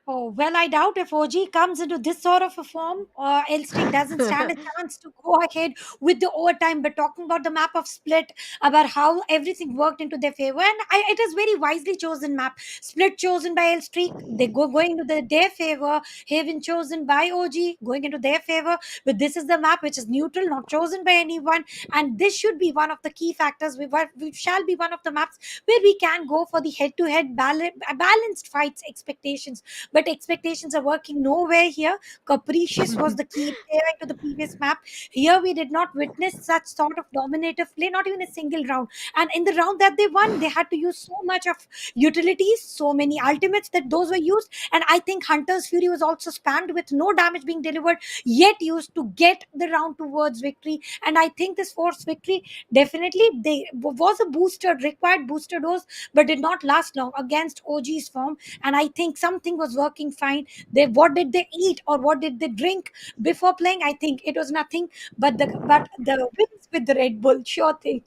S2: Oh, well, I doubt if OG comes into this sort of a form, Elstrick doesn't stand a chance to go ahead with the overtime. But talking about the map of Split, about how everything worked into their favor, and it is very wisely chosen map. Split chosen by Elstrick, they going into their favor. Haven chosen by OG, going into their favor. But this is the map which is neutral, not chosen by anyone. And this should be one of the key factors. We shall be one of the maps where we can go for the head-to-head balanced fights expectations, but expectations are working nowhere here. Capricious was the key player to the previous map. Here we did not witness such sort of dominative play, not even a single round. And in the round that they won, they had to use so much of utilities, so many ultimates that those were used. And I think Hunter's Fury was also spammed with no damage being delivered, yet used to get the round towards victory. And I think this forced victory definitely they was a required booster dose, but did not last long against OG's form. And I think something was working fine. What did they eat or what did they drink before playing? I think it was nothing but the wins with the Red Bull. Sure thing.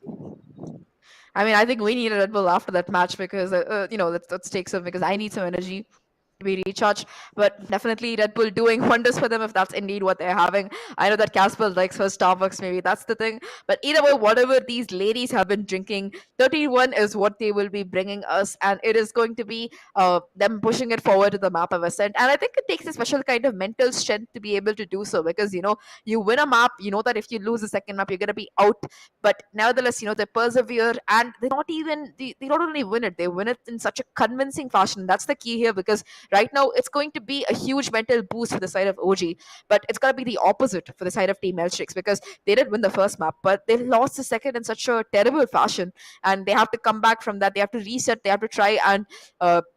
S1: I mean, I think we need a Red Bull after that match, because let's take some, because I need some energy. be recharged. But definitely Red Bull doing wonders for them if that's indeed what they're having. I know that Casper likes her Starbucks, maybe that's the thing. But either way, whatever these ladies have been drinking, 31 is what they will be bringing us, and it is going to be them pushing it forward to the map of ascent. And I think it takes a special kind of mental strength to be able to do so, because you win a map, you know that if you lose the second map, you're gonna be out. But nevertheless, they persevere, and they not only win it, they win it in such a convincing fashion. That's the key here, because right now it's going to be a huge mental boost for the side of OG, but it's going to be the opposite for the side of Team Elstrix, because they did win the first map, but they lost the second in such a terrible fashion, and they have to come back from that. They have to reset, they have to try and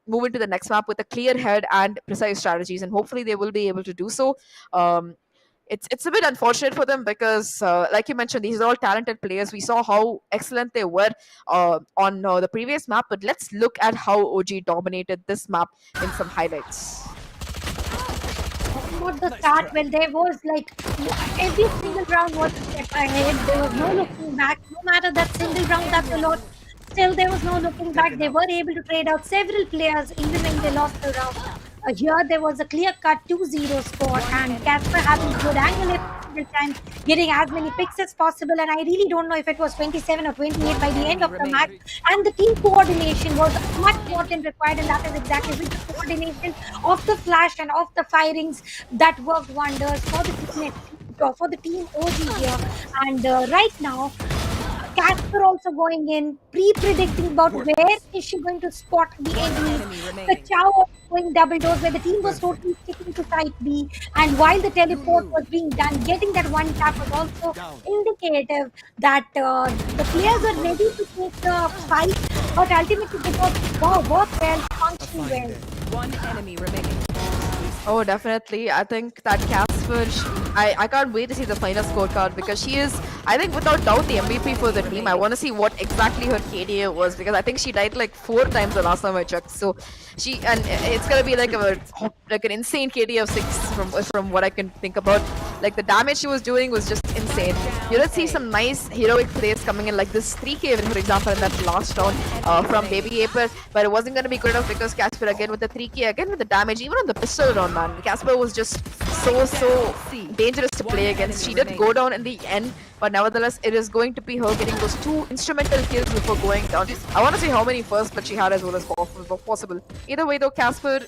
S1: move into the next map with a clear head and precise strategies, and hopefully they will be able to do so. um, it's a bit unfortunate for them, because like you mentioned, these are all talented players. We saw how excellent they were on the previous map, but let's look at how OG dominated this map in some highlights.
S2: Talking about the start, well, there was like every single round was a step ahead. There was no looking back. No matter that single round that they lost, still there was no looking back. They were able to trade out several players even when they lost the round. Here there was a clear-cut 2-0 score, and Casper having good angle every single time, getting as many picks as possible. And I really don't know if it was 27 or 28 by the end of the match. And the team coordination was much more than required, and that is exactly with the coordination of the flash and of the firings that worked wonders for the team OG here. And right now, Casper also going in, pre-predicting about where is she going to spot the enemies. The Chow also going double doors where the team was totally sticking to site B, and while the teleport was being done, getting that one tap was also indicative that the players are ready to take the fight, but ultimately they work well, function well.
S3: One enemy remaining.
S1: Oh, definitely. I think that Casper, I can't wait to see the final scorecard, because she is, I think, without doubt, the MVP for the team. I want to see what exactly her KDA was, because I think she died like 4 times the last time I checked. So it's gonna be like an insane KDA of 6 from what I can think about. Like, the damage she was doing was just insane. You did see some nice heroic plays coming in, like this 3K, for example, in that last round from Baby April, but it wasn't gonna be good enough, because Casper again with the 3K, again with the damage, even on the pistol round, man. Casper was just so dangerous to play against. She did go down in the end, but nevertheless, it is going to be her getting those 2 instrumental kills before going down. I want to see how many first blood she had as well as possible. Either way, though, Casper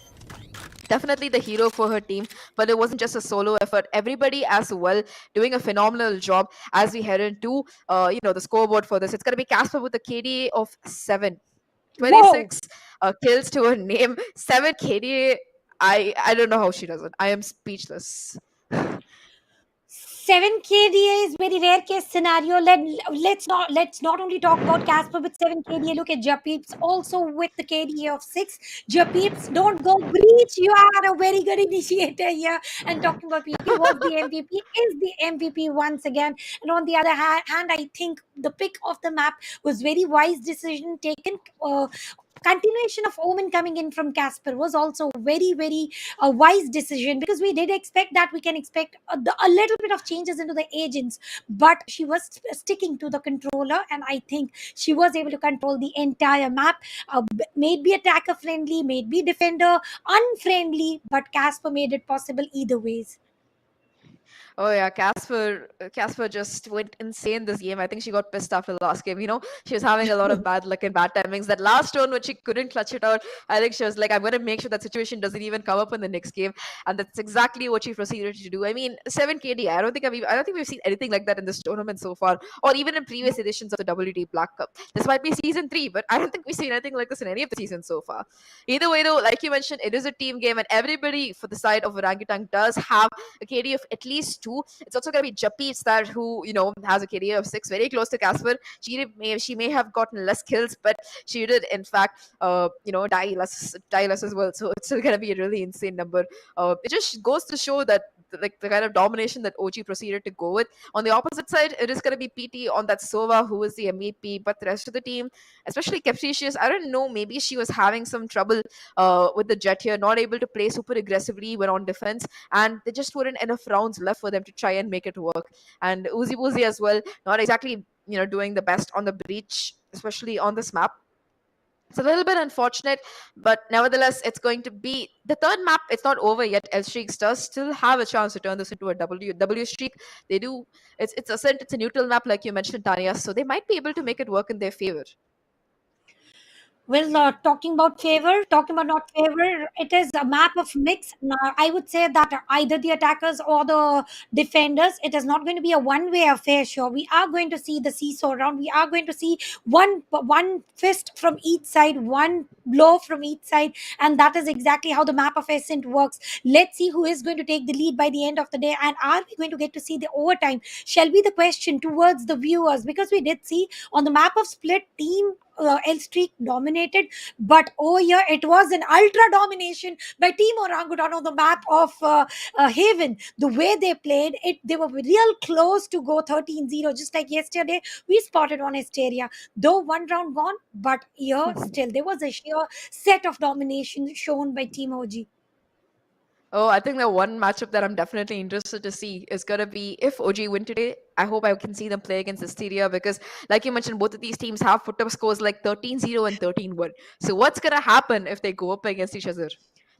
S1: definitely the hero for her team, but it wasn't just a solo effort. Everybody as well doing a phenomenal job as we head into the scoreboard for this. It's going to be Casper with a KDA of 7. 26 kills to her name, 7 KDA. I don't know how she does it. I am speechless.
S2: 7 KDA is very rare case scenario. Let's not only talk about Casper with 7 KDA. Look at Japeeps also with the KDA of 6. Japeeps, don't go breach. You are a very good initiator here. And talking about PP was the MVP, is the MVP once again. And on the other hand, I think the pick of the map was very wise decision taken. Continuation of Omen coming in from Casper was also very a wise decision, because we did expect that we can expect a little bit of changes into the agents, but she was sticking to the controller, and I think she was able to control the entire map. Maybe attacker friendly, maybe defender unfriendly, but Casper made it possible either ways.
S1: Oh yeah, Casper just went insane this game. I think she got pissed after the last game. She was having a lot of bad luck and bad timings. That last round when she couldn't clutch it out, I think she was like, "I'm going to make sure that situation doesn't even come up in the next game." And that's exactly what she proceeded to do. I mean, 7 KD. I don't think we've seen anything like that in this tournament so far, or even in previous editions of the WD Black Cup. This might be season 3, but I don't think we've seen anything like this in any of the seasons so far. Either way, though, like you mentioned, it is a team game, and everybody for the side of Orangutan does have a KD of at least 2. It's also going to be Jappy that who has a KD of 6, very close to Casper. She may have gotten less kills, but she did in fact die less as well. So it's still going to be a really insane number. It just goes to show that like the kind of domination that OG proceeded to go with. On the opposite side, it is going to be PT on that Sova, who is the MVP, but the rest of the team, especially Capricious, I don't know, maybe she was having some trouble with the Jet here, not able to play super aggressively when on defense, and there just weren't enough rounds left for them to try and make it work. And Uzi Woozy as well, not exactly doing the best on the breach, especially on this map. It's a little bit unfortunate, but nevertheless, it's going to be the third map. It's not over yet. L Streaks does still have a chance to turn this into a W streak. They do. It's Ascent. It's a neutral map, like you mentioned, Tanya. So they might be able to make it work in their favor.
S2: Well, talking about not favor, it is a map of mix. Now, I would say that either the attackers or the defenders, it is not going to be a one-way affair. Sure, we are going to see the seesaw round. We are going to see one fist from each side, one blow from each side, and that is exactly how the map of Ascent works. Let's see who is going to take the lead by the end of the day, and are we going to get to see the overtime? Shall be the question towards the viewers, because we did see on the map of Split team L Streak dominated, but oh yeah, it was an ultra domination by Team Orangutan on the map of Haven. The way they played it, they were real close to go 13-0, just like yesterday we spotted on Hysteria. Though one round gone, but here still there was a sheer set of domination shown by Team OG.
S1: Oh, I think the one matchup that I'm definitely interested to see is going to be if OG win today. I hope I can see them play against Hysteria because, like you mentioned, both of these teams have put up scores like 13-0 and 13-1. So, what's going to happen if they go up against each other?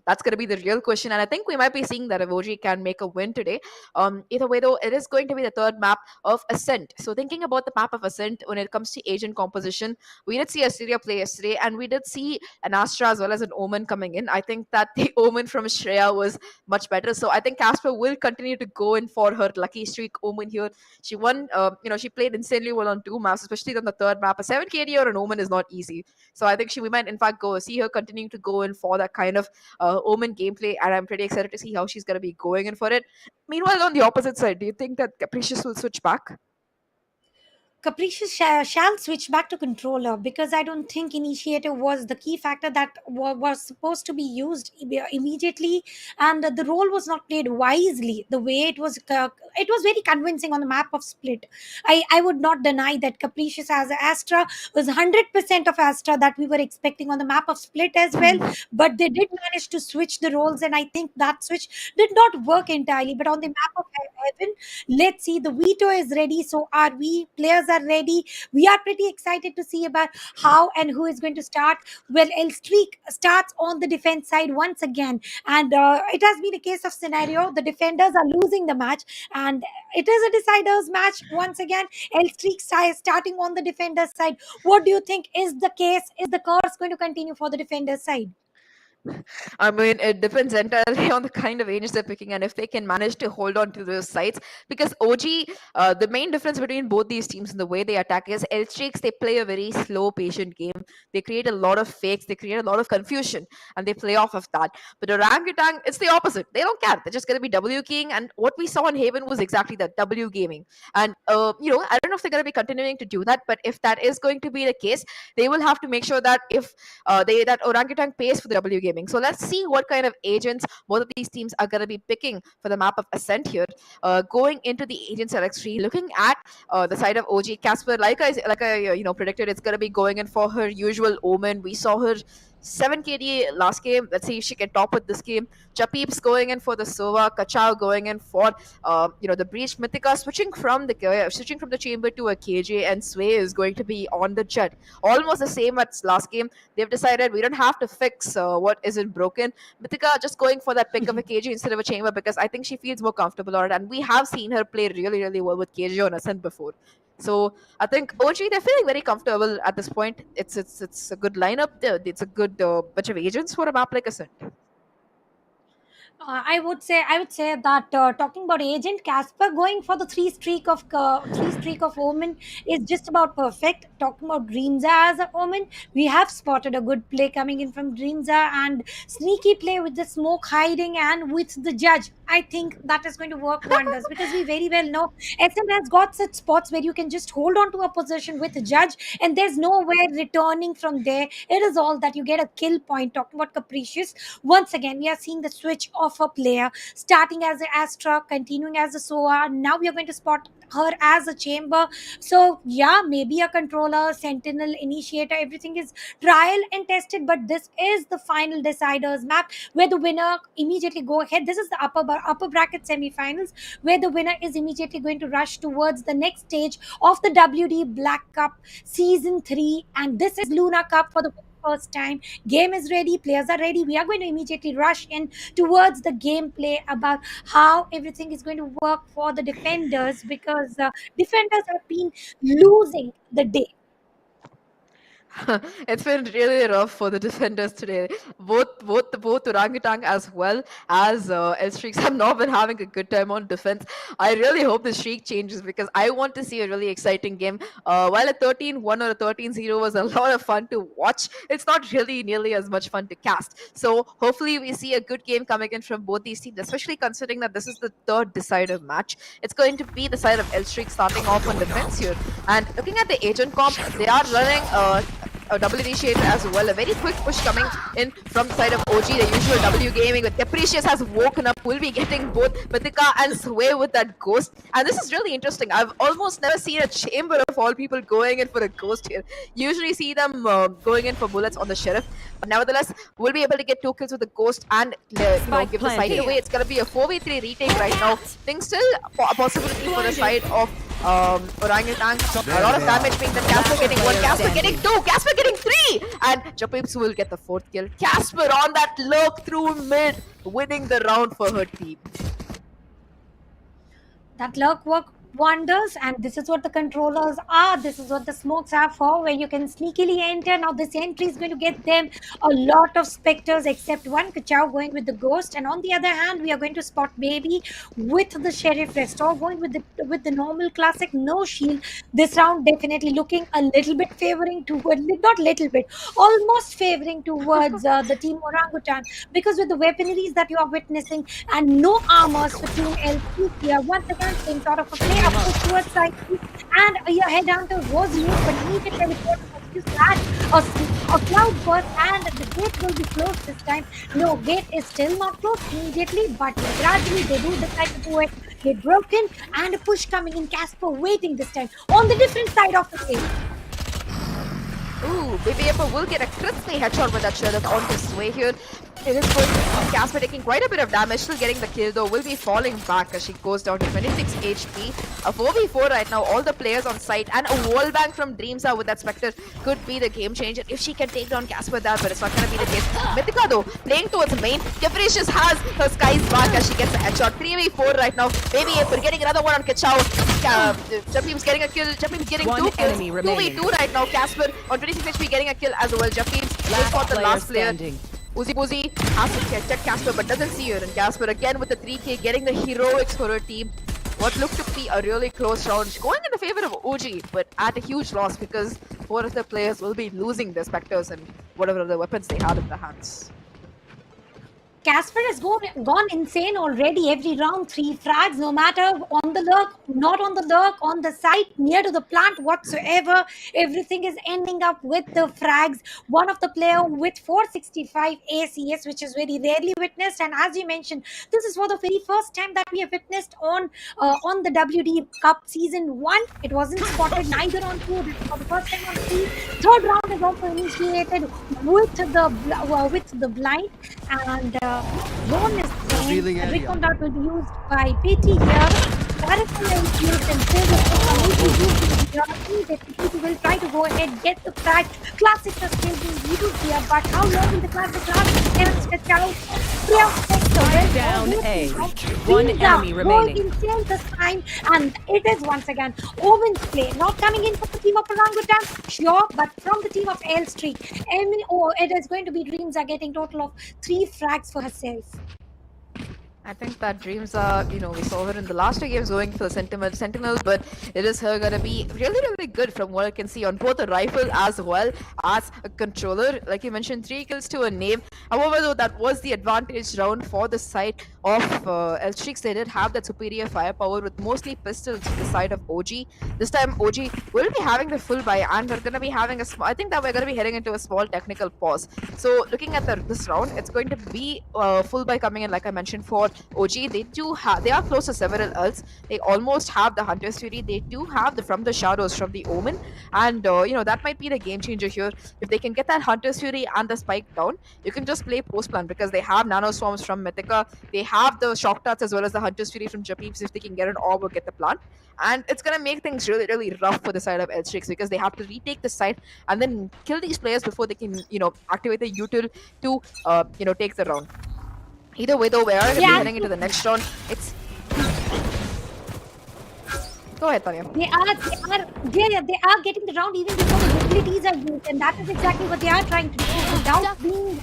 S1: That's going to be the real question. And I think we might be seeing that if OG can make a win today. Either way, though, it is going to be the third map of Ascent. So, thinking about the map of Ascent when it comes to agent composition, we did see Hysteria play yesterday, and we did see an Astra as well as an Omen coming in. I think that the Omen from Shreya was much better. So I think Casper will continue to go in for her lucky streak Omen here. She won, she played insanely well on two maps, especially on the third map. A 7 KD or an Omen is not easy. So I think we might in fact see her continuing to go in for that kind of Omen gameplay, and I'm pretty excited to see how she's going to be going in for it. Meanwhile, on the opposite side, do you think that Capricious will switch back?
S2: Capricious shall switch back to controller, because I don't think initiative was the key factor that was supposed to be used immediately, and the role was not played wisely. The way it was very convincing on the map of Split. I would not deny that Capricious as a Astra was 100% of Astra that we were expecting on the map of Split as well, but they did manage to switch the roles, and I think that switch did not work entirely. But on the map of Heaven, let's see, the veto is ready, so are we. Players are ready. We are pretty excited to see about how and who is going to start. Well, El Streak starts on the defense side once again, and it has been a case of scenario. The defenders are losing the match, and it is a deciders match once again. El Streak starting on the defender's side. What do you think is the case? Is the curse going to continue for the defender's side?
S1: I mean, it depends entirely on the kind of agents they're picking and if they can manage to hold on to those sites. Because OG, the main difference between both these teams in the way they attack is L Streaks, they play a very slow, patient game. They create a lot of fakes, they create a lot of confusion, and they play off of that. But Orangutan, it's the opposite. They don't care. They're just going to be W king. And what we saw in Haven was exactly that, W gaming. And, I don't know if they're going to be continuing to do that, but if that is going to be the case, they will have to make sure that if that Orangutan pays for the W gaming. So let's see what kind of agents both of these teams are going to be picking for the map of Ascent here. Going into the agent select tree, looking at the side of OG Casper, like I predicted, it's going to be going in for her usual Omen. We saw her 7 KD last game. Let's see if she can top it this game. Chapeep's going in for the Sova. Kachao going in for the Breach. Mythica switching from the chamber to a KJ, and Sway is going to be on the Jet. Almost the same as last game. They've decided we don't have to fix what isn't broken. Mythica just going for that pick of a KJ instead of a chamber because I think she feels more comfortable on it, and we have seen her play really, really well with KJ on Ascent before. So I think OG, they're feeling very comfortable at this point. It's a good lineup. It's a good bunch of agents for a map like Ascent.
S2: I would say that talking about agent Casper going for the three streak of Omen is just about perfect. Talking about Dreamza as a Omen, we have spotted a good play coming in from Dreamza, and sneaky play with the smoke hiding and with the judge. I think that is going to work wonders, because we very well know SM has got such spots where you can just hold on to a position with the judge, and there's nowhere returning from there. It is all that you get a kill point. Talking about Capricious, once again we are seeing the switch of a player, starting as an Astra, continuing as a Soa. Now we are going to spot her as a chamber. So yeah, maybe a controller, Sentinel, initiator, everything is trial and tested, but this is the final deciders map where the winner immediately go ahead. This is the upper bracket semifinals, where the winner is immediately going to rush towards the next stage of the WD Black Cup season 3, and this is Luna Cup for the first time. Game is ready, players are ready. We are going to immediately rush in towards the gameplay about how everything is going to work for the defenders, because defenders have been losing the day.
S1: It's been really rough for the defenders today. Both Orangutan as well as El Streaks have not been having a good time on defense. I really hope the streak changes because I want to see a really exciting game. While a 13-1 or a 13-0 was a lot of fun to watch, it's not really nearly as much fun to cast. So hopefully we see a good game coming in from both these teams, especially considering that this is the third decisive match. It's going to be the side of El Streak starting off on defense here. And looking at the agent comp, they are running a double initiator as well. A very quick push coming in from the side of OG, the usual W gaming. But Capricious has woken up. Will be getting both Mythica and Sway with that ghost. And this is really interesting. I've almost never seen a chamber of all people going in for a ghost here. Usually see them going in for bullets on the sheriff. But nevertheless, we'll be able to get 2 kills with the ghost and give the side away. It's going to be a 4v3 retake right now. Think still a possibility for the side of Orangutan. A lot of damage being done. Casper getting 1, Casper getting 2, Casper getting 3, and Japips will get the 4th kill. Casper on that lurk through mid, winning the round for her team.
S2: That lurk work wonders, and this is what the controllers are. This is what the smokes are for, where you can sneakily enter. Now this entry is going to get them a lot of specters, except one Kachao going with the ghost, and on the other hand we are going to spot Baby with the sheriff. Restore going with the normal classic, no shield. This round definitely looking a little bit favoring toward, not little bit, almost favoring towards the team Orangutan, because with the weaponaries that you are witnessing and no armors for team LP here, once again same sort of a play up push towards side, and your head hunter was used, but immediate teleport was used to add a cloud burst, and the gate will be closed this time. No, gate is still not closed immediately, but gradually they do decide to do it. Get broken, and a push coming in. Casper waiting this time on the different side of the game.
S1: Ooh, Baby Apple will get a crispy headshot with that sheriff on his way here. It is going to be Casper taking quite a bit of damage, still getting the kill though, will be falling back as she goes down to 26 HP. A 4v4 right now, all the players on site, and a wall bang from Dreamsa with that Spectre could be the game changer if she can take down Casper there, but it's not going to be the case. Mythica though, playing towards main. Capricious has her skies back as she gets a headshot. 3v4 right now. Baby Apple getting another one on Kachao. Japim's getting a kill, Japim's getting 2 kills. 2v2 right now. Casper on 26 HP getting a kill as well. Japim's just got the last player. Uzi has to check Casper but doesn't see her, and Casper again with the 3k getting the heroics for her team. What looked to be a really close round going in the favor of OG, but at a huge loss because 4 of the players will be losing their Spectres and whatever other weapons they had in their hands.
S2: Casper has gone insane already. Every round, 3 frags, no matter on the lurk, not on the lurk, on the site, near to the plant whatsoever. Everything is ending up with the frags. One of the player with 465 ACS, which is very rarely witnessed. And as you mentioned, this is for the very first time that we have witnessed on the WD Cup Season 1. It wasn't spotted neither on 2. This is for the first time on 3. Third round is also initiated with the blind, and zone is playing. Recon dart will be used by PT here. Parasol is used and PT will try to go ahead, get the frag. Classic are still being used here, but how long will the classic last? Can stretch out?
S3: Down A. 1 enemy remaining.
S2: Insane this time, and it is once again Owen's play. Not coming in for the team of Orangutan, sure, but from the team of L Street. It is going to be Dreams are getting total of 3 frags for herself.
S1: I think that Dreams are, we saw her in the last 2 games going for the Sentinel, but it is her gonna be really, really good from what I can see on both a rifle as well as a controller. Like you mentioned, 3 kills to a name. However, though, that was the advantage round for the side of Elstrix. They did have that superior firepower with mostly pistols to the side of OG. This time, OG will be having the full buy, and we're gonna be having I think that we're gonna be heading into a small technical pause. So, looking at this round, it's going to be full buy coming in, like I mentioned, for OG, they are close to several ults. They almost have the Hunter's Fury. They do have the From the Shadows from the Omen, and that might be the game changer here. If they can get that Hunter's Fury and the spike down, you can just play post plan because they have Nano Swarms from Mythica. They have the Shock Darts as well as the Hunter's Fury from Japeeps if they can get an orb or get the plant. And it's gonna make things really, really rough for the side of Elstrix because they have to retake the site and then kill these players before they can, activate the util to, take the round. Either way, though, we are going to be heading into the next round. It's. Go ahead, Tanya.
S2: They are getting the round even before the utilities are used, and that is exactly what they are trying to do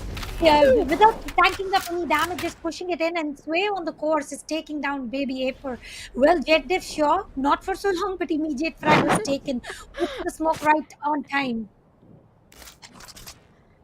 S2: without tanking up any damage, just pushing it in. And Sway on the course is taking down Baby Aper. Well, Jet Diff, sure, not for so long, but immediate frag was taken with the smoke right on time.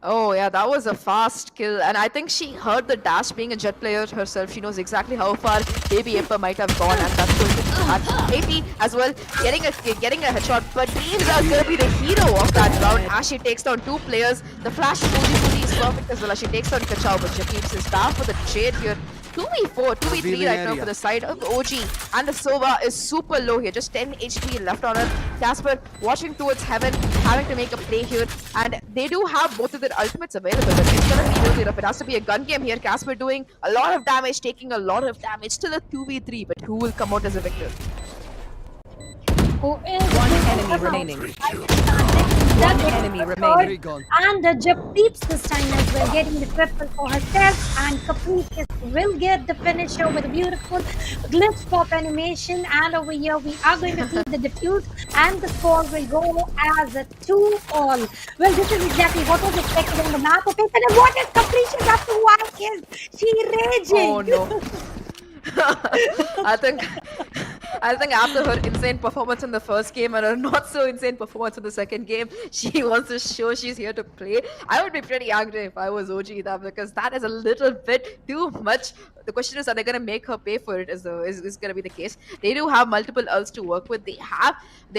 S1: Oh yeah, that was a fast kill, and I think she heard the dash. Being a Jet player herself, she knows exactly how far Baby Aper might have gone, and that's going to at 80 as well, getting a headshot. But Dreams are going to be the hero of that round as she takes down 2 players. The flash fully is perfect as well as she takes down Kachao, but she keeps his staff for the trade here. 2v4, 2v3 right now for the side of OG, and the Sova is super low here, just 10 HP left on her. Casper watching towards heaven, having to make a play here, and they do have both of their ultimates available, but it's gonna be really rough. It has to be a gun game here. Casper doing a lot of damage, taking a lot of damage, still a 2v3, but who will come out as a victor?
S3: One enemy remaining. One enemy remaining.
S2: And Japeeps this time as well, getting the triple for herself, and Caprice will get the finisher with a beautiful glitch pop animation. And over here we are going to see the defuse, and the score will go as a 2-all. Well, this is exactly what was expected on the map. Okay, and what is Caprice up to? Why is she raging?
S1: Oh no. I think after her insane performance in the first game and her not so insane performance in the second game, she wants to show she's here to play. I would be pretty angry if I was OG that, because that is a little bit too much. The question is, are they going to make her pay for it? Is going to be the case. They do have multiple ults to work with. They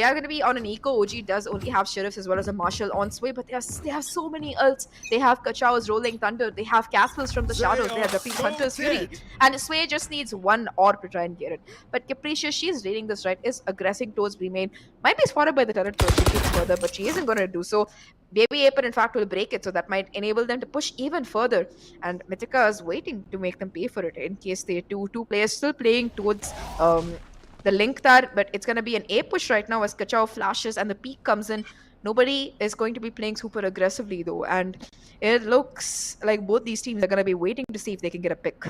S1: are going to be on an eco. OG does only have sheriffs as well as a marshal on Sway, but they have so many ults. They have Kachao's Rolling Thunder. They have Caspers from the Shadows. They have Repeat Hunter's Fury. And Sway just needs one orb to try and get it. But Capricious, she's reading this right, is aggressing towards B main. Might be spotted by the turret if she keeps further, but she isn't going to do so. Baby Aper, in fact, will break it, so that might enable them to push even further. And Mythica is waiting to make them pay for it in case they two players still playing towards the link there. But it's going to be an A push right now as Kachao flashes and the peak comes in. Nobody is going to be playing super aggressively though, and it looks like both these teams are going to be waiting to see if they can get a pick.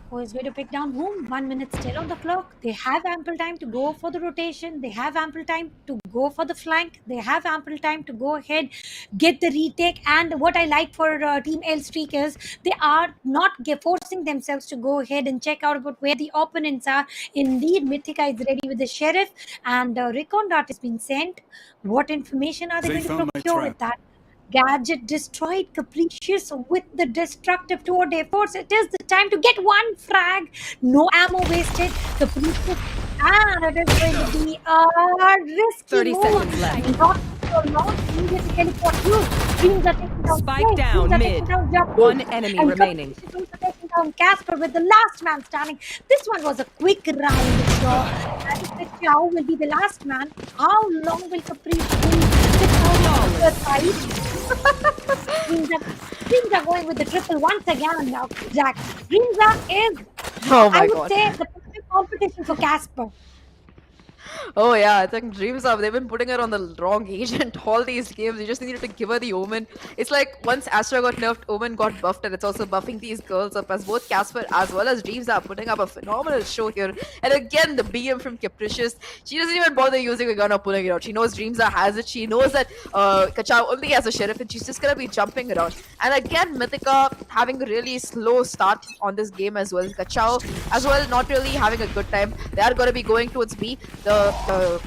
S2: Who is going to pick down whom? 1 minute still on the clock. They have ample time to go for the rotation. They have ample time to go for the flank. They have ample time to go ahead, get the retake. And what I like for Team Elstrix is they are not forcing themselves to go ahead and check out about where the opponents are. Indeed, Mythica is ready with the sheriff, and Recon Dart has been sent. What information are they going to procure with that? Gadget destroyed, Capricious with the destructive toward efforts. It is the time to get one frag. No ammo wasted. Capricious, and it is going to be a risky
S3: 30
S2: move.
S3: seconds left.
S2: Not so long. Immediately teleport you. Dreams are taking down
S3: Spike
S2: Sway.
S3: down
S2: Dreams are
S3: mid.
S2: taking down Japeeps.
S3: One enemy
S2: And
S3: remaining.
S2: Capricious is also taking down Casper with the last man standing. This one was a quick round. So, and Kachao will be the last man. How long will Caprice be on the side? Dreams are going with the triple once again now, Jack. Dreams is,
S1: Oh my
S2: I would
S1: god.
S2: say, the perfect competition for Casper.
S1: Oh yeah, I think Dreams Up, they've been putting her on the wrong agent all these games. You just needed to give her the Omen. It's like once Astra got nerfed, Omen got buffed, and it's also buffing these girls up, as both Casper as well as Dreams are putting up a phenomenal show here. And again, the BM from Capricious, she doesn't even bother using a gun or pulling it out. She knows Dreams has it. She knows that Kachao only has a sheriff, and she's just gonna be jumping around. And again, Mythica having a really slow start on this game as well. Kachao as well, not really having a good time. They are gonna be going towards B. The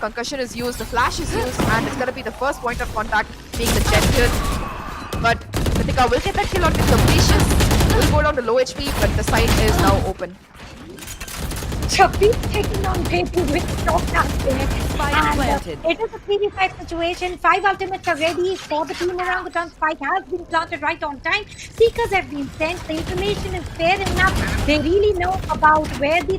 S1: concussion is used, the flash is used, and it's going to be the first point of contact being the jet here. But Mythica will get that kill on the Capricious. Will go down to low HP, but the site is now open.
S2: Japit taking on Baby with stock out there.
S3: Spike
S2: And
S3: planted.
S2: it is a 3v5 situation. 5 ultimates are ready for the team Orangutan. Spike has been planted right on time. Seekers have been sent. The information is fair enough. They really know about where the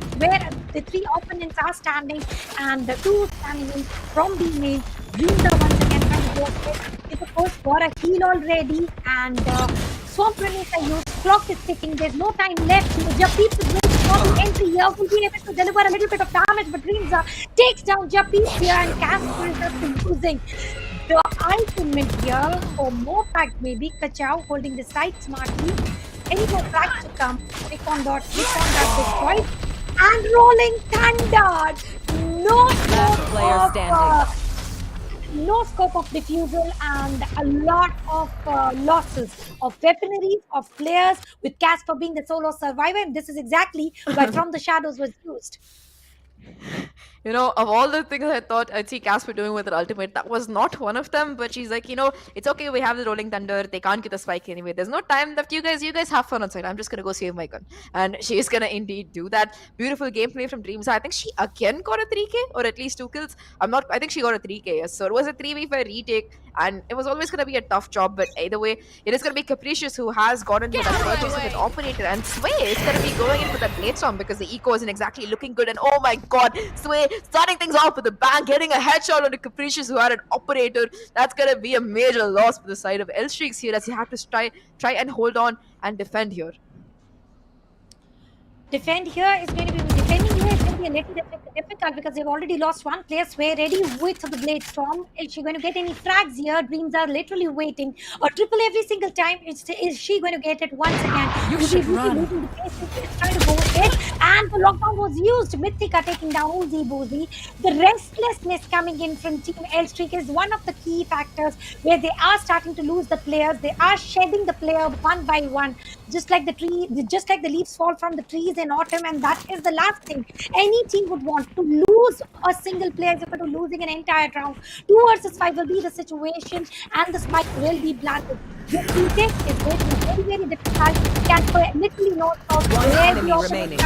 S2: 3 opponents are standing, and the 2 standing in from the main. Dreams are once again trying to go ahead. It of course got a heal already, and swamp grenades are used. Clock is ticking. There's no time left. Japit is waiting for the entry here. Will be able to deliver a little bit of damage, but Dreams takes down Japit here, and Casper is just losing the ultimate here for more frags. Maybe Kachao holding the side smartly. Any more frags to come? Recon dot destroyed, and rolling thunder. No
S3: Last player
S2: scope
S3: standing.
S2: no scope of defusal, and a lot of losses of weaponry, of players, with Casper being the solo survivor, and this is exactly why From the Shadows was used.
S1: You know, of all the things I thought I'd see Casper doing with her ultimate, that was not one of them. But she's like, you know, it's okay. We have the rolling thunder. They can't get the spike anyway. There's no time left. You guys have fun on site. I'm just gonna go save my gun, and she's gonna indeed do that. Beautiful gameplay from Dreams. I think she again got a 3K or at least 2 kills. I'm not. I think she got a 3K. Yes. So it was a 3v5 retake, and it was always gonna be a tough job. But either way, it is gonna be Capricious who has gotten for that purchase of his operator, and Sway is gonna be going in for that blade storm because the eco isn't exactly looking good. And oh my god, Sway starting things off with a bang, getting a headshot on the Capricious who had an operator. That's gonna be a major loss for the side of L Streaks here, as you have to try and hold on and defend here.
S2: Defending here is going to be a little difficult because they've already lost one player. Sway ready with the blade storm. Is she going to get any frags here? Dreams are literally waiting. A triple every single time. Is she going to get it once again?
S3: You should run.
S2: Losing the pace. It's trying to go ahead, and the lockdown was used. Mythica taking down Uzi Boozy. The restlessness coming in from Team L Streak is one of the key factors where they are starting to lose the players. They are shedding the player one by one, just like the leaves fall from the trees in autumn, and that is the last thing any team would want, to lose a single player as opposed to losing an entire round. 2 versus 5 will be the situation, and the spike will be planted. This retake is going to be very, very difficult. Casper literally knows how to
S3: One
S2: where
S3: enemy
S2: the
S3: remaining.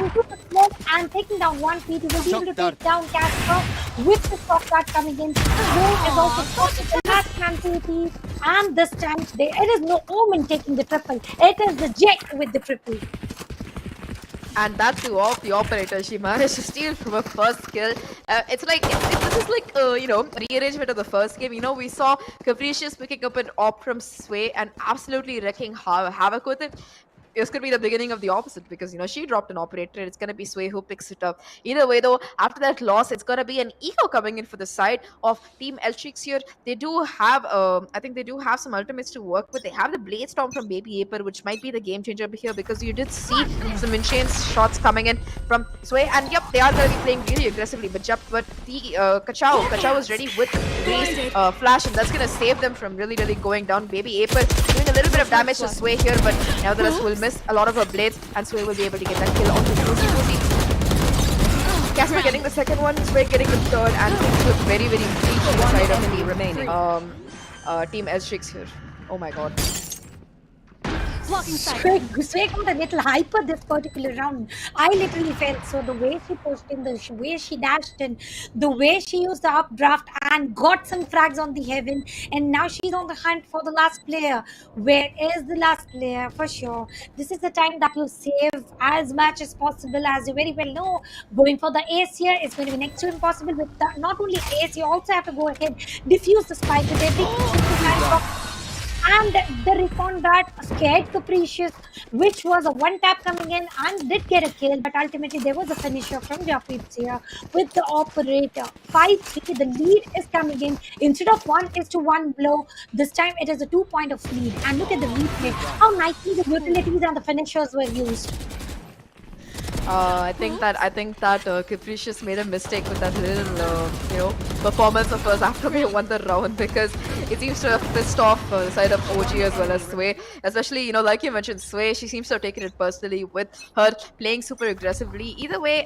S2: into the smoke and taking down one feet. He will be able to take down Casper with the stock guard coming in. Zoe is also spotted the last man TP, and this time it is no Omen taking the triple. It is the Jet with the triple.
S1: And that too off the operator. She managed to steal from her first kill. It's like this is like you know, rearrangement of the first game. You know, we saw Capricious picking up an op from Sway and absolutely wrecking havoc with it. It's going to be the beginning of the opposite because, you know, she dropped an operator. It's going to be Sway who picks it up. Either way, though, after that loss, it's going to be an eco coming in for the side of Team Eltrix here. They do have, I think they do have some ultimates to work with. They have the Blade Storm from Baby Aper, which might be the game changer here because you did see some insane shots coming in from Sway. And yep, they are going to be playing really aggressively. But the Kachao is ready with Raised Flash, and that's going to save them from really going down. Baby Aper doing a little bit of damage to Sway here, but nevertheless will miss a lot of her blades, and Sway will be able to get that kill onto Uzi. Casper getting the second one, Sway getting the third, and things look very, very bleak on the side of the remaining Team Elstrix here. Oh my god.
S2: Sway got a little hyper this particular round. I literally felt so. The way she pushed in, the way she dashed in, the way she used the updraft and got some frags on the heaven, and now she's on the hunt for the last player. Where is the last player? For sure, this is the time that you save as much as possible. As you very well know, going for the ace here is going to be next to impossible. With not only ace, you also have to go ahead, diffuse the spike with every. And the recon that scared Capricious, which was a one-tap coming in and did get a kill, but ultimately there was a finisher from Japit here with the operator. 5-3, the lead is coming in. Instead of 1-1 blow, this time it is a 2-point of lead. And look at the replay, how nicely the utilities and the finishers were used.
S1: I think that Capricious made a mistake with that little performance of hers after we won the round, because it seems to have pissed off the side of OG as well as Sway. Especially, you know, like you mentioned, Sway, she seems to have taken it personally with her playing super aggressively. Either way,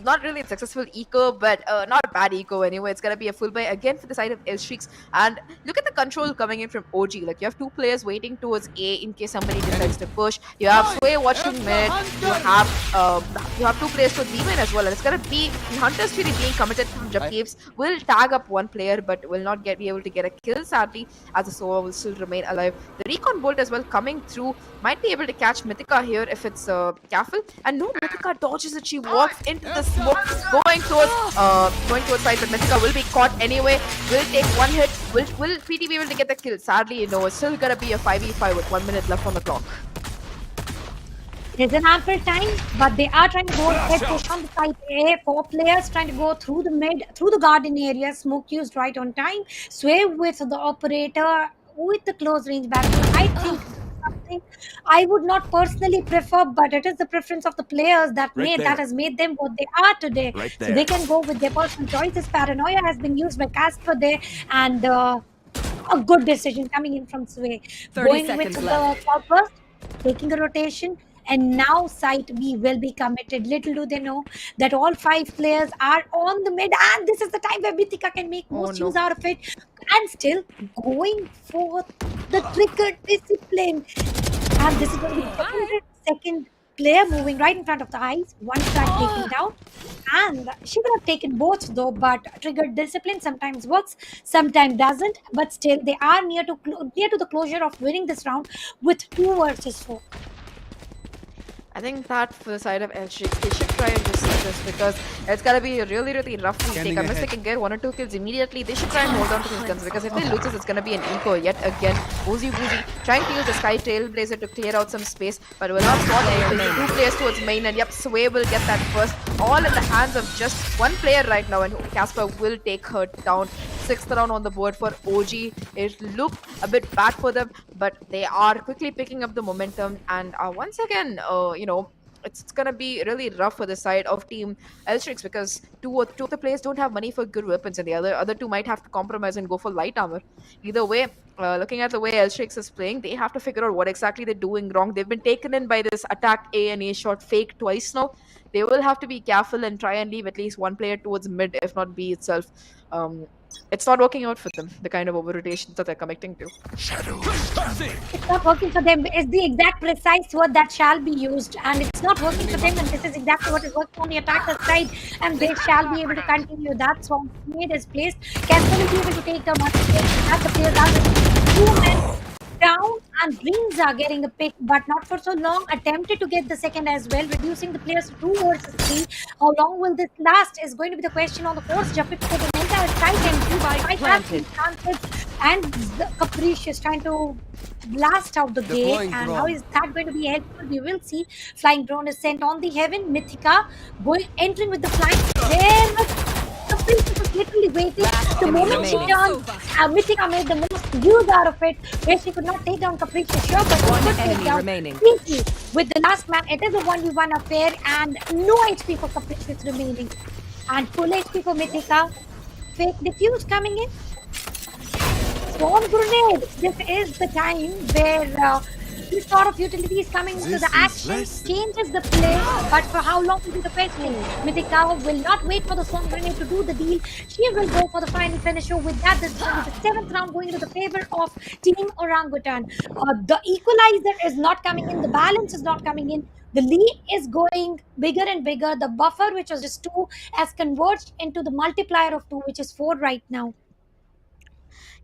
S1: not really a successful eco, but not a bad eco anyway. It's gonna be a full buy again for the side of Elstrix. And look at the control coming in from OG. Like you have two players waiting towards A in case somebody decides to push. You have Sway watching mid. You have two players for B main as well. And it's gonna be the Hunters really being committed from Japkeeps will tag up one player, but will not be able to get a kill sadly, as the Sova will still remain alive. The recon bolt as well coming through might be able to catch Mythica here if it's careful. And no, Mythica dodges it. She walks into the smoke, going towards side, but Mythica will be caught anyway. Will take one hit. Will PT be able to get the kill? Sadly, it's still gonna be a 5v5 with 1 minute left on the clock.
S2: There's an ample time, but they are trying to go ahead push on the side A. 4 players trying to go through the mid, through the garden area. Smoke used right on time. Sway with the operator with the close range battle. I think something I would not personally prefer, but it is the preference of the players that has made them what they are today. So they can go with their personal choices. Paranoia has been used by Casper there, and a good decision coming in from Sway.
S3: 30
S2: Going
S3: seconds
S2: with
S3: left.
S2: the first, taking a rotation. And now side B will be committed. Little do they know that all 5 players are on the mid, and this is the time where Mythica can make most use out of it. And still going for the trigger discipline. And this is going to be the second player moving right in front of the eyes. One track taken down. And she could have taken both though, but trigger discipline sometimes works, sometimes doesn't. But still, they are near to the closure of winning this round with 2 versus 4.
S1: I think that for the side of Elstrix, they should try and just see this because it's gonna be a really, really rough retake. Unless they can get 1 or 2 kills immediately, they should try and hold on to these guns because if they lose this, it's gonna be an eco yet again. Woozy trying to use the Sky Trailblazer to clear out some space, but will not spot any 2 players towards main, and yep, Sway will get that first. All in the hands of just 1 player right now, and Casper will take her down. 6th round on the board for OG. It looked a bit bad for them, but they are quickly picking up the momentum. And once again, it's gonna be really rough for the side of Team Elstrix because two of the players don't have money for good weapons, and the other 2 might have to compromise and go for light armor. Either way, looking at the way Elstrix is playing, they have to figure out what exactly they're doing wrong. They've been taken in by this attack A and A shot fake twice now. They will have to be careful and try and leave at least 1 player towards mid, if not B itself. It's not working out for them, the kind of over-rotations that they're committing to.
S2: It's not working for them. It's the exact precise word that shall be used, and it's not working for them, and this is exactly what is working on the attacker side, and they shall be able to continue. That's how made is placed. Casper will be able to take the much as the players are 2 men down, and Dreams are getting a pick, but not for so long. Attempted to get the second as well, reducing the players to 2 versus 3. How long will this last is going to be the question on the course. Jumping for the entire side and the Capricious trying to blast out the gate. And how is that going to be helpful? We will see. Flying drone is sent on the heaven. Mythica entering with the flying. There Capricious was literally waiting. The moment she turned, Mythica made the most use out of it, where she could not take down Capricious, sure, but
S3: One
S2: could
S3: enemy
S2: take down
S3: remaining.
S2: easily. With the last man, it is a 1v1 affair, and no HP for Capricious remaining. And full HP for Mythica. Fake defuse coming in. Swarm grenade. This is the time where this sort of utility is coming into the action, changes the play, but for how long will be the question? Mythica will not wait for the swarm grenade to do the deal. She will go for the final finisher. With that, this is going to be the 7th round going into the favor of Team Orangutan. The equalizer is not coming in. The balance is not coming in. The lead is going bigger and bigger. The buffer, which was just 2, has converged into the multiplier of 2, which is 4 right now.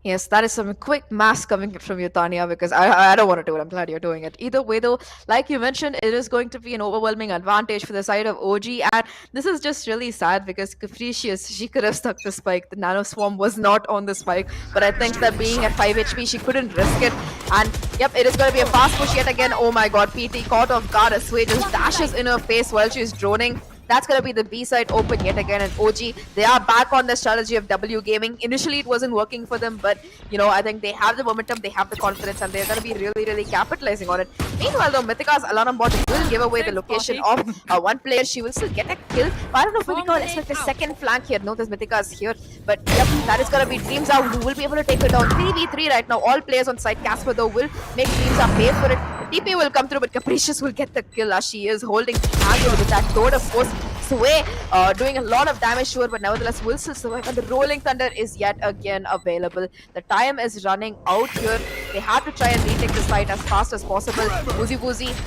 S1: Yes, that is some quick math coming from you, Tanya, because I don't want to do it. I'm glad you're doing it. Either way, though, like you mentioned, it is going to be an overwhelming advantage for the side of OG. And this is just really sad because Capricious, she could have stuck the spike. The Nano Swarm was not on the spike. But I think that being at 5 HP, she couldn't risk it. And yep, it is going to be a fast push yet again. Oh my god, PT caught off guard as Sway just dashes in her face while she's droning. That's going to be the B side open yet again, and OG, they are back on the strategy of W gaming. Initially, it wasn't working for them, but, I think they have the momentum, they have the confidence, and they're going to be really, really capitalizing on it. Meanwhile, though, Mythica's alarm bot will give away the location of 1 player. She will still get a kill. But I don't know if Mythica will expect a second flank here. No, this Mythica is here. But, yep, that is going to be Dreams out, who will be able to take her down. 3v3 right now. All players on site. Casper, though, will make Dreams out pay for it. TP will come through, but Capricious will get the kill as she is holding Angle with that sword of force. Sway doing a lot of damage to her, but nevertheless will still survive. And the Rolling Thunder is yet again available. The time is running out here. They have to try and retake this fight as fast as possible. Woozy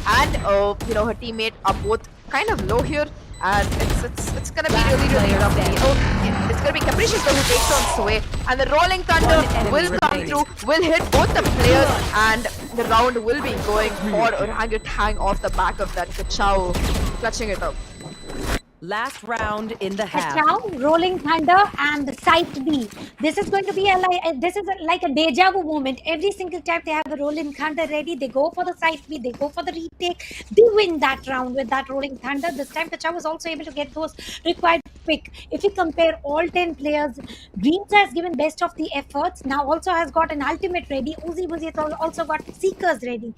S1: and her teammate are both kind of low here, and it's gonna be really tough. It's gonna be Capricious though who takes on Sway, and the Rolling Thunder will come through, will hit both the players, and the round will be going for Orangutan off the back of that Kachao, clutching it up.
S3: Last round in the half.
S2: Now, Rolling Thunder and the Site B. This is going to be like a deja vu moment. Every single time they have the Rolling Thunder ready, they go for the Site B, they go for the retake. They win that round with that Rolling Thunder. This time, Kacha was also able to get those required pick. If you compare all 10 players, Dreams has given best of the efforts. Now also has got an ultimate ready. Uzi has also got Seekers ready.